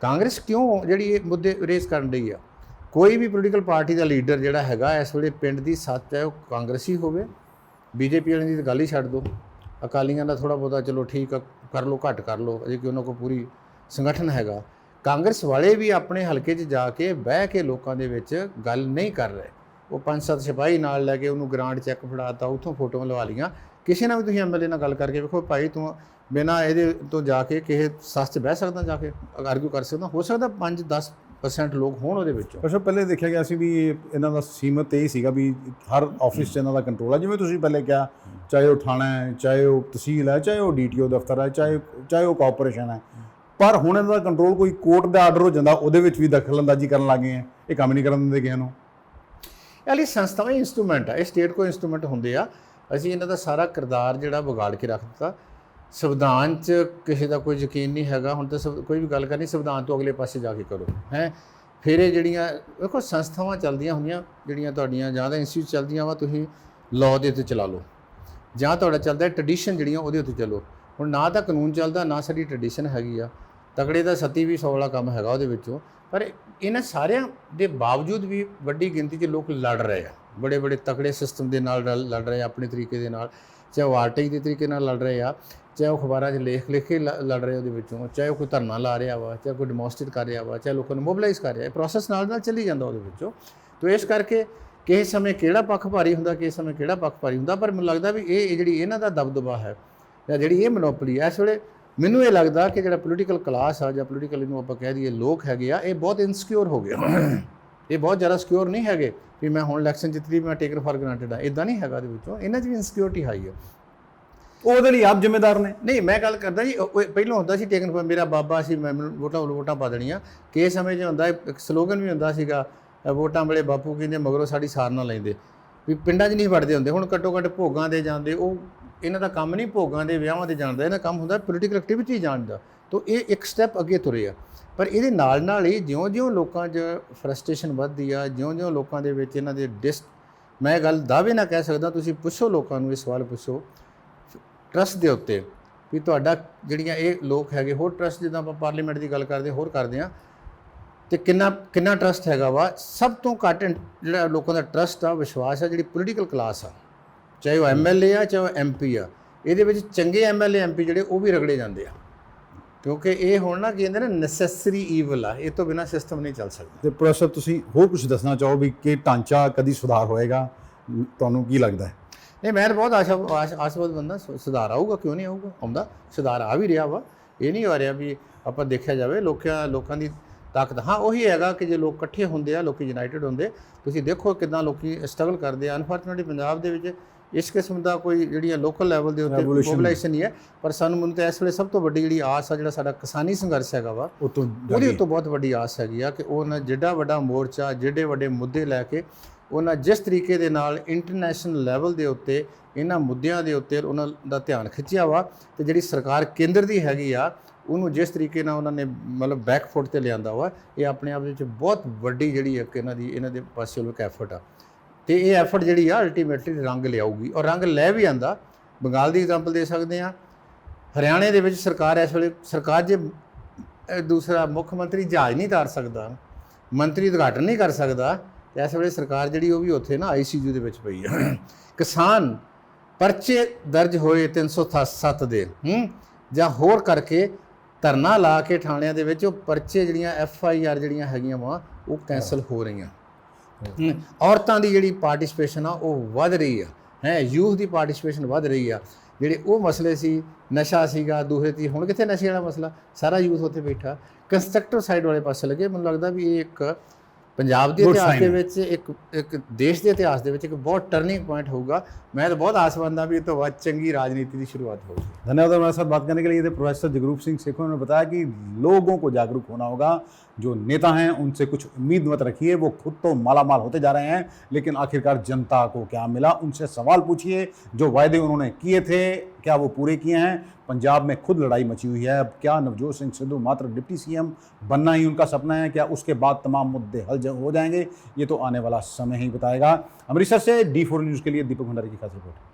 ਕਾਂਗਰਸ ਕਿਉਂ ਜਿਹੜੀ ਇਹ ਮੁੱਦੇ ਰੇਸ ਕਰਨ ਰਹੀ ਆ? ਕੋਈ ਵੀ ਪੋਲੀਟੀਕਲ ਪਾਰਟੀ ਦਾ ਲੀਡਰ ਜਿਹੜਾ ਹੈਗਾ ਇਸ ਵੇਲੇ ਪਿੰਡ ਦੀ ਸੱਤ ਹੈ, ਉਹ ਕਾਂਗਰਸੀ ਹੋਵੇ। ਬੀਜੇਪੀ ਵਾਲਿਆਂ ਦੀ ਤਾਂ ਗੱਲ ਹੀ ਛੱਡ ਦਿਓ, ਅਕਾਲੀਆਂ ਦਾ ਥੋੜ੍ਹਾ ਬਹੁਤਾ ਚਲੋ ਠੀਕ ਆ, ਕਰ ਲਓ, ਘੱਟ ਕਰ ਲਓ, ਅਜੇ ਕਿ ਉਹਨਾਂ ਕੋਲ ਪੂਰੀ ਸੰਗਠਨ ਹੈਗਾ। ਕਾਂਗਰਸ ਵਾਲੇ ਵੀ ਆਪਣੇ ਹਲਕੇ 'ਚ ਜਾ ਕੇ ਬਹਿ ਕੇ ਲੋਕਾਂ ਦੇ ਵਿੱਚ ਗੱਲ ਨਹੀਂ ਕਰ ਰਹੇ। ਉਹ 5-7 ਸਿਪਾਹੀ ਨਾਲ ਲੈ ਕੇ ਉਹਨੂੰ ਗ੍ਰਾਂਟ ਚੈੱਕ ਫੜਾਤਾ, ਉੱਥੋਂ ਫੋਟੋਆਂ ਲਵਾ ਲਈਆਂ। ਕਿਸੇ ਨਾਲ ਵੀ ਤੁਸੀਂ ਐਮਐਲਏ ਨਾਲ ਗੱਲ ਕਰਕੇ ਵੇਖੋ, ਭਾਈ ਤੂੰ ਬਿਨਾਂ ਇਹਦੇ ਤੋਂ ਜਾ ਕੇ ਕਿਸੇ ਸੱਸ 'ਚ ਬਹਿ ਸਕਦਾ, ਜਾ ਕੇ ਆਰਗੂ ਕਰ ਸਕਦਾ? ਹੋ ਸਕਦਾ 5-10 50% ਲੋਕ ਹੋਣ ਉਹਦੇ ਵਿੱਚੋਂ। ਪਰ ਪਹਿਲੇ ਦੇਖਿਆ ਗਿਆ ਸੀ ਵੀ ਇਹਨਾਂ ਦਾ ਸੀਮਤ ਇਹ ਸੀਗਾ ਵੀ ਹਰ ਆਫਿਸ 'ਚ ਇਹਨਾਂ ਦਾ ਕੰਟਰੋਲ ਹੈ, ਜਿਵੇਂ ਤੁਸੀਂ ਪਹਿਲੇ ਕਿਹਾ, ਚਾਹੇ ਉਹ ਥਾਣਾ ਹੈ, ਚਾਹੇ ਉਹ ਤਹਿਸੀਲ ਹੈ, ਚਾਹੇ ਉਹ DTO ਦਫ਼ਤਰ ਹੈ, ਚਾਹੇ ਉਹ ਕਾਰਪੋਰੇਸ਼ਨ ਹੈ। ਪਰ ਹੁਣ ਇਹਨਾਂ ਦਾ ਕੰਟਰੋਲ ਕੋਈ ਕੋਰਟ ਦਾ ਆਰਡਰ ਹੋ ਜਾਂਦਾ ਉਹਦੇ ਵਿੱਚ ਵੀ ਦਖਲਅੰਦਾਜ਼ੀ ਕਰਨ ਲੱਗ ਗਏ ਹੈ, ਇਹ ਕੰਮ ਨਹੀਂ ਕਰਨ ਦਿੰਦੇ ਕਿਸੇ ਨੂੰ। ਇਹ ਲਈ ਸੰਸਥਾਵਾਂ ਇੰਸਟਰੂਮੈਂਟ ਆ, ਇਹ ਸਟੇਟ ਕੋਲ ਇੰਸਟਰੂਮੈਂਟ ਹੁੰਦੇ ਆ। ਅਸੀਂ ਇਹਨਾਂ ਦਾ ਸਾਰਾ ਕਿਰਦਾਰ ਜਿਹੜਾ ਵਿਗਾੜ ਕੇ ਰੱਖ ਦਿੱਤਾ। ਸੰਵਿਧਾਨ 'ਚ ਕਿਸੇ ਦਾ ਕੋਈ ਯਕੀਨ ਨਹੀਂ ਹੈਗਾ। ਹੁਣ ਤਾਂ ਕੋਈ ਵੀ ਗੱਲ ਕਰਨੀ ਸੰਵਿਧਾਨ ਤੋਂ ਅਗਲੇ ਪਾਸੇ ਜਾ ਕੇ ਕਰੋ ਹੈ। ਫਿਰ ਇਹ ਜਿਹੜੀਆਂ ਦੇਖੋ ਸੰਸਥਾਵਾਂ ਚੱਲਦੀਆਂ ਹੁੰਦੀਆਂ ਜਿਹੜੀਆਂ ਤੁਹਾਡੀਆਂ, ਜਾਂ ਤਾਂ ਇੰਸਟੀਟਿਊਟ ਚੱਲਦੀਆਂ ਵਾ, ਤੁਸੀਂ ਲਾਅ ਦੇ ਉੱਤੇ ਚਲਾ ਲਓ, ਜਾਂ ਤੁਹਾਡਾ ਚੱਲਦਾ ਟ੍ਰੈਡੀਸ਼ਨ ਜਿਹੜੀਆਂ ਉਹਦੇ ਉੱਤੇ ਚੱਲੋ। ਹੁਣ ਨਾ ਤਾਂ ਕਾਨੂੰਨ ਚੱਲਦਾ, ਨਾ ਸਾਡੀ ਟ੍ਰੈਡੀਸ਼ਨ ਹੈਗੀ ਆ। ਤਕੜੇ ਦਾ ਸਤੀ ਵੀ 100 ਵਾਲਾ ਕੰਮ ਹੈਗਾ ਉਹਦੇ ਵਿੱਚੋਂ। ਪਰ ਇਹਨਾਂ ਸਾਰਿਆਂ ਦੇ ਬਾਵਜੂਦ ਵੀ ਵੱਡੀ ਗਿਣਤੀ 'ਚ ਲੋਕ ਲੜ ਰਹੇ ਆ, ਬੜੇ ਬੜੇ ਤਕੜੇ ਸਿਸਟਮ ਦੇ ਨਾਲ ਲੜ ਰਹੇ ਆ ਆਪਣੇ ਤਰੀਕੇ ਦੇ ਨਾਲ। ਚਾਹੇ ਉਹ RTI ਦੇ ਤਰੀਕੇ ਨਾਲ ਲੜ ਰਹੇ ਆ, ਚਾਹੇ ਉਹ ਅਖਬਾਰਾਂ 'ਚ ਲਿਖ ਕੇ ਲੜ ਰਹੇ ਉਹਦੇ ਵਿੱਚੋਂ, ਚਾਹੇ ਉਹ ਕੋਈ ਧਰਨਾ ਲਾ ਰਿਹਾ ਵਾ, ਚਾਹੇ ਕੋਈ ਡੈਮੋਨਸਟ੍ਰੇਟ ਕਰ ਰਿਹਾ ਵਾ, ਚਾਹੇ ਲੋਕਾਂ ਨੂੰ ਮੋਬਿਲਾਈਜ਼ ਕਰ ਰਿਹਾ। ਇਹ ਪ੍ਰੋਸੈਸ ਨਾਲ ਚੱਲੀ ਜਾਂਦਾ ਉਹਦੇ ਵਿੱਚੋਂ। ਤੋ ਇਸ ਕਰਕੇ ਕਿਸੇ ਸਮੇਂ ਕਿਹੜਾ ਪੱਖ ਭਾਰੀ ਹੁੰਦਾ, ਕਿਸੇ ਸਮੇਂ ਕਿਹੜਾ ਪੱਖ ਭਾਰੀ ਹੁੰਦਾ। ਪਰ ਮੈਨੂੰ ਲੱਗਦਾ ਵੀ ਇਹ ਜਿਹੜੀ ਇਹਨਾਂ ਦਾ ਦਬਦਬਾ ਹੈ, ਜਾਂ ਜਿਹੜੀ ਇਹ ਮੋਨੋਪੋਲੀ ਇਸ ਵੇਲੇ, ਮੈਨੂੰ ਇਹ ਲੱਗਦਾ ਕਿ ਜਿਹੜਾ ਪੋਲੀਟੀਕਲ ਕਲਾਸ ਆ, ਜਾਂ ਪੋਲੀਟੀਕਲ ਇਹਨੂੰ ਆਪਾਂ ਕਹਿ ਦਈਏ ਲੋਕ ਹੈਗੇ ਆ, ਇਹ ਬਹੁਤ ਇਨਸਿਕਿਉਰ ਹੋ ਗਏ। ਇਹ ਬਹੁਤ ਜ਼ਿਆਦਾ ਸਿਕਿਉਰ ਨਹੀਂ ਹੈਗੇ ਵੀ ਮੈਂ ਹੁਣ ਇਲੈਕਸ਼ਨ ਜਿੱਤ ਲਈ, ਮੈਂ ਟੇਕਨ ਫਾਰ ਗ੍ਰਾਂਟਡ ਆ, ਇੱਦਾਂ ਨਹੀਂ ਹੈਗਾ। ਇਹਦੇ ਵਿੱਚੋਂ ਇਹਨਾਂ 'ਚ ਵੀ ਇਨਸਿਕਿਉਰਿਟੀ ਹਾਈ ਹੈ। ਉਹਦੇ ਲਈ ਆਪ ਜ਼ਿੰਮੇਦਾਰ ਨੇ। ਨਹੀਂ, ਮੈਂ ਗੱਲ ਕਰਦਾ ਜੀ, ਪਹਿਲਾਂ ਹੁੰਦਾ ਸੀ ਟੇਕਨ ਫਾਰ, ਮੇਰਾ ਬਾਬਾ ਸੀ, ਮੈਂ ਵੋਟਾਂ ਪਾ ਦੇਣੀਆਂ। ਕਿਸੇ ਸਮੇਂ 'ਚ ਹੁੰਦਾ ਇੱਕ ਸਲੋਗਨ ਵੀ ਹੁੰਦਾ ਸੀਗਾ, ਵੋਟਾਂ ਵੇਲੇ ਬਾਪੂ ਕਹਿੰਦੇ ਮਗਰੋਂ ਸਾਡੀ ਸਾਰ ਨਾ ਲੈਂਦੇ, ਵੀ ਪਿੰਡਾਂ 'ਚ ਨਹੀਂ ਵੜਦੇ ਹੁੰਦੇ। ਹੁਣ ਘੱਟੋ ਘੱਟ ਭੋਗਾਂ ਦੇ ਜਾਂਦੇ। ਉਹ ਇਹਨਾਂ ਦਾ ਕੰਮ ਨਹੀਂ ਭੋਗਾਂ ਦੇ ਵਿਆਹਾਂ ਦੇ ਜਾਣ ਦਾ, ਇਹਨਾਂ ਕੰਮ ਹੁੰਦਾ ਪੋਲੀਟੀਕਲ ਐਕਟੀਵਿਟੀ ਜਾਣ ਦਾ। ਤਾਂ ਇਹ ਇੱਕ ਸਟੈਪ ਅੱਗੇ ਤੁਰੇ ਆ। ਪਰ ਇਹਦੇ ਨਾਲ ਹੀ ਜਿਉਂ-ਜਿਉਂ ਲੋਕਾਂ 'ਚ ਫਰਸਟ੍ਰੇਸ਼ਨ ਵੱਧਦੀ ਆ, ਜਿਉਂ-ਜਿਉਂ ਲੋਕਾਂ ਦੇ ਵਿੱਚ ਇਹਨਾਂ ਦੇ ਮੈਂ ਗੱਲ ਦਾਅਵੇ ਨਾਲ ਕਹਿ ਸਕਦਾ, ਤੁਸੀਂ ਪੁੱਛੋ ਲੋਕਾਂ ਨੂੰ, ਇਹ ਸਵਾਲ ਪੁੱਛੋ ਟਰਸਟ ਦੇ ਉੱਤੇ ਵੀ ਤੁਹਾਡਾ ਜਿਹੜੀਆਂ ਇਹ ਲੋਕ ਹੈਗੇ, ਹੋਰ ਟਰਸਟ ਜਿੱਦਾਂ ਆਪਾਂ ਪਾਰਲੀਮੈਂਟ ਦੀ ਗੱਲ ਕਰਦੇ ਹੋਰ ਕਰਦੇ ਹਾਂ, ਅਤੇ ਕਿੰਨਾ ਟਰਸਟ ਹੈਗਾ ਵਾ। ਸਭ ਤੋਂ ਘੱਟ ਜਿਹੜਾ ਲੋਕਾਂ ਦਾ ਟਰਸਟ ਆ, ਵਿਸ਼ਵਾਸ ਆ, ਜਿਹੜੀ ਪੋਲੀਟੀਕਲ ਕਲਾਸ ਆ, ਚਾਹੇ ਉਹ MLA ਆ, ਚਾਹੇ ਉਹ MP ਆ। ਇਹਦੇ ਵਿੱਚ ਚੰਗੇ MLA MP ਜਿਹੜੇ ਉਹ ਵੀ ਰਗੜੇ ਜਾਂਦੇ ਆ, ਕਿਉਂਕਿ ਇਹ ਹੁਣ ਨਾ ਕਹਿੰਦੇ ਨਾ ਨੈਸੈਸਰੀ ਈਵਲ ਆ, ਇਹ ਤੋਂ ਬਿਨਾਂ ਸਿਸਟਮ ਨਹੀਂ ਚੱਲ ਸਕਦਾ। ਅਤੇ ਪ੍ਰੋਫੈਸਰ ਤੁਸੀਂ ਹੋਰ ਕੁਝ ਦੱਸਣਾ ਚਾਹੋ ਵੀ ਕਿ ਢਾਂਚਾ ਕਦੀ ਸੁਧਾਰ ਹੋਏਗਾ, ਤੁਹਾਨੂੰ ਕੀ ਲੱਗਦਾ ਹੈ? ਨਹੀਂ, ਮੈਂ ਬਹੁਤ ਆਸ਼ਾਵਾਦ ਬੰਦਾ, ਸੁਧਾਰ ਆਊਗਾ, ਕਿਉਂ ਨਹੀਂ ਆਊਗਾ, ਆਉਂਦਾ ਸੁਧਾਰ ਆ ਵੀ ਰਿਹਾ ਵਾ। ਇਹ ਨਹੀਂ ਹੋ ਰਿਹਾ ਵੀ ਆਪਾਂ ਦੇਖਿਆ ਜਾਵੇ ਲੋਕਾਂ ਦੀ ਤਾਕਤ। ਹਾਂ, ਉਹੀ ਹੈਗਾ ਕਿ ਜੇ ਲੋਕ ਇਕੱਠੇ ਹੁੰਦੇ ਆ, ਲੋਕ ਯੂਨਾਈਟਿਡ ਹੁੰਦੇ, ਤੁਸੀਂ ਦੇਖੋ ਕਿੱਦਾਂ ਲੋਕੀ ਸਟਰਗਲ ਕਰਦੇ ਆ। ਅਨਫੋਰਚੂਨੇਟਲੀ ਪੰਜਾਬ ਦੇ ਵਿੱਚ ਇਸ ਕਿਸਮ ਦਾ ਕੋਈ ਜਿਹੜੀਆਂ ਲੋਕਲ ਲੈਵਲ ਦੇ ਉੱਤੇ ਮੋਬਿਲਾਈਜੇਸ਼ਨ ਨਹੀਂ ਹੈ। ਪਰ ਮੈਨੂੰ ਤਾਂ ਇਸ ਵੇਲੇ ਸਭ ਤੋਂ ਵੱਡੀ ਜਿਹੜੀ ਆਸ ਆ, ਜਿਹੜਾ ਸਾਡਾ ਕਿਸਾਨੀ ਸੰਘਰਸ਼ ਹੈਗਾ ਵਾ, ਉਹਦੇ ਉੱਤੋਂ ਬਹੁਤ ਵੱਡੀ ਆਸ ਹੈਗੀ ਆ ਕਿ ਉਹਨਾਂ ਜਿੱਡਾ ਵੱਡਾ ਮੋਰਚਾ, ਜਿਹੜੇ ਵੱਡੇ ਮੁੱਦੇ ਲੈ ਕੇ ਉਹਨਾਂ ਜਿਸ ਤਰੀਕੇ ਦੇ ਨਾਲ ਇੰਟਰਨੈਸ਼ਨਲ ਲੈਵਲ ਦੇ ਉੱਤੇ ਇਹਨਾਂ ਮੁੱਦਿਆਂ ਦੇ ਉੱਤੇ ਉਹਨਾਂ ਦਾ ਧਿਆਨ ਖਿੱਚਿਆ ਵਾ, ਅਤੇ ਜਿਹੜੀ ਸਰਕਾਰ ਕੇਂਦਰ ਦੀ ਹੈਗੀ ਆ, ਉਹਨੂੰ ਜਿਸ ਤਰੀਕੇ ਨਾਲ ਉਹਨਾਂ ਨੇ ਮਤਲਬ ਬੈਕ ਫੁੱਟ 'ਤੇ ਲਿਆਂਦਾ ਵਾ, ਇਹ ਆਪਣੇ ਆਪ ਵਿੱਚ ਬਹੁਤ ਵੱਡੀ ਜਿਹੜੀ ਇੱਕ ਇਹਨਾਂ ਦੇ ਪਾਸੇ ਇੱਕ ਐਫਰਟ ਆ। ਅਤੇ ਇਹ ਐਫਰਟ ਜਿਹੜੀ ਆ ਅਲਟੀਮੇਟਲੀ ਰੰਗ ਲਿਆਊਗੀ, ਔਰ ਰੰਗ ਲੈ ਵੀ ਆਂਦਾ। ਬੰਗਾਲ ਦੀ ਐਗਜ਼ਾਮਪਲ ਦੇ ਸਕਦੇ ਹਾਂ। ਹਰਿਆਣੇ ਦੇ ਵਿੱਚ ਸਰਕਾਰ ਇਸ ਵੇਲੇ ਜੇ ਦੂਸਰਾ ਮੁੱਖ ਮੰਤਰੀ ਜਹਾਜ਼ ਨਹੀਂ ਤਾਰ ਸਕਦਾ, ਮੰਤਰੀ ਉਦਘਾਟਨ ਨਹੀਂ ਕਰ ਸਕਦਾ, ਅਤੇ ਇਸ ਵੇਲੇ ਸਰਕਾਰ ਜਿਹੜੀ ਉਹ ਵੀ ਉੱਥੇ ਨਾ ICU ਦੇ ਵਿੱਚ ਪਈ ਆ। ਕਿਸਾਨ ਪਰਚੇ ਦਰਜ ਹੋਏ 307 ਦੇ ਜਾਂ ਹੋਰ ਕਰਕੇ ਧਰਨਾ ਲਾ ਕੇ ਥਾਣਿਆਂ ਦੇ ਵਿੱਚ ਉਹ ਪਰਚੇ ਜਿਹੜੀਆਂ FIR ਜਿਹੜੀਆਂ ਹੈਗੀਆਂ ਵਾ ਉਹ ਕੈਂਸਲ ਹੋ ਰਹੀਆਂ। ਔਰਤਾਂ ਦੀ ਜਿਹੜੀ ਪਾਰਟੀਸਪੇਸ਼ਨ ਆ ਉਹ ਵੱਧ ਰਹੀ ਆ, ਯੂਥ ਦੀ ਪਾਰਟੀਸਪੇਸ਼ਨ ਵੱਧ ਰਹੀ ਆ। ਜਿਹੜੇ ਉਹ ਮਸਲੇ ਸੀ, ਨਸ਼ਾ ਸੀਗਾ, ਦੂਸਰੇ ਤੀ, ਹੁਣ ਕਿੱਥੇ ਨਸ਼ੇ ਵਾਲਾ ਮਸਲਾ, ਸਾਰਾ ਯੂਥ ਉੱਥੇ ਬੈਠਾ ਕੰਸਟਰਕਟਿਵ ਸਾਈਡ ਵਾਲੇ ਪਾਸੇ ਲੱਗੇ। ਮੈਨੂੰ ਲੱਗਦਾ ਵੀ ਇਹ ਇੱਕ ਪੰਜਾਬ ਦੇ ਇਤਿਹਾਸ ਦੇ ਵਿੱਚ, ਇੱਕ ਦੇਸ਼ ਦੇ ਇਤਿਹਾਸ ਦੇ ਵਿੱਚ ਇੱਕ ਬਹੁਤ टर्निंग पॉइंट होगा। मैं तो बहुत आसवंद भी तो बहुत चंगी राजनीति की शुरुआत होगी। धन्यवाद हमारे साथ बात करने के लिए। प्रोफेसर जगरूप सिंह सेखों ने बताया कि लोगों को जागरूक होना होगा। जो नेता हैं उनसे कुछ उम्मीद मत रखिए, वो खुद तो मालामाल होते जा रहे हैं, लेकिन आखिरकार जनता को क्या मिला, उनसे सवाल पूछिए। जो वायदे उन्होंने किए थे क्या वो पूरे किए हैं? पंजाब में खुद लड़ाई मची हुई है। अब क्या नवजोत सिंह सिद्धू मात्र डिप्टी CM बनना ही उनका सपना है? क्या उसके बाद तमाम मुद्दे हल हो जाएंगे? ये तो आने वाला समय ही बताएगा। अमृतसर से D4 न्यूज़ के लिए दीपक भंडारी की खास रिपोर्ट।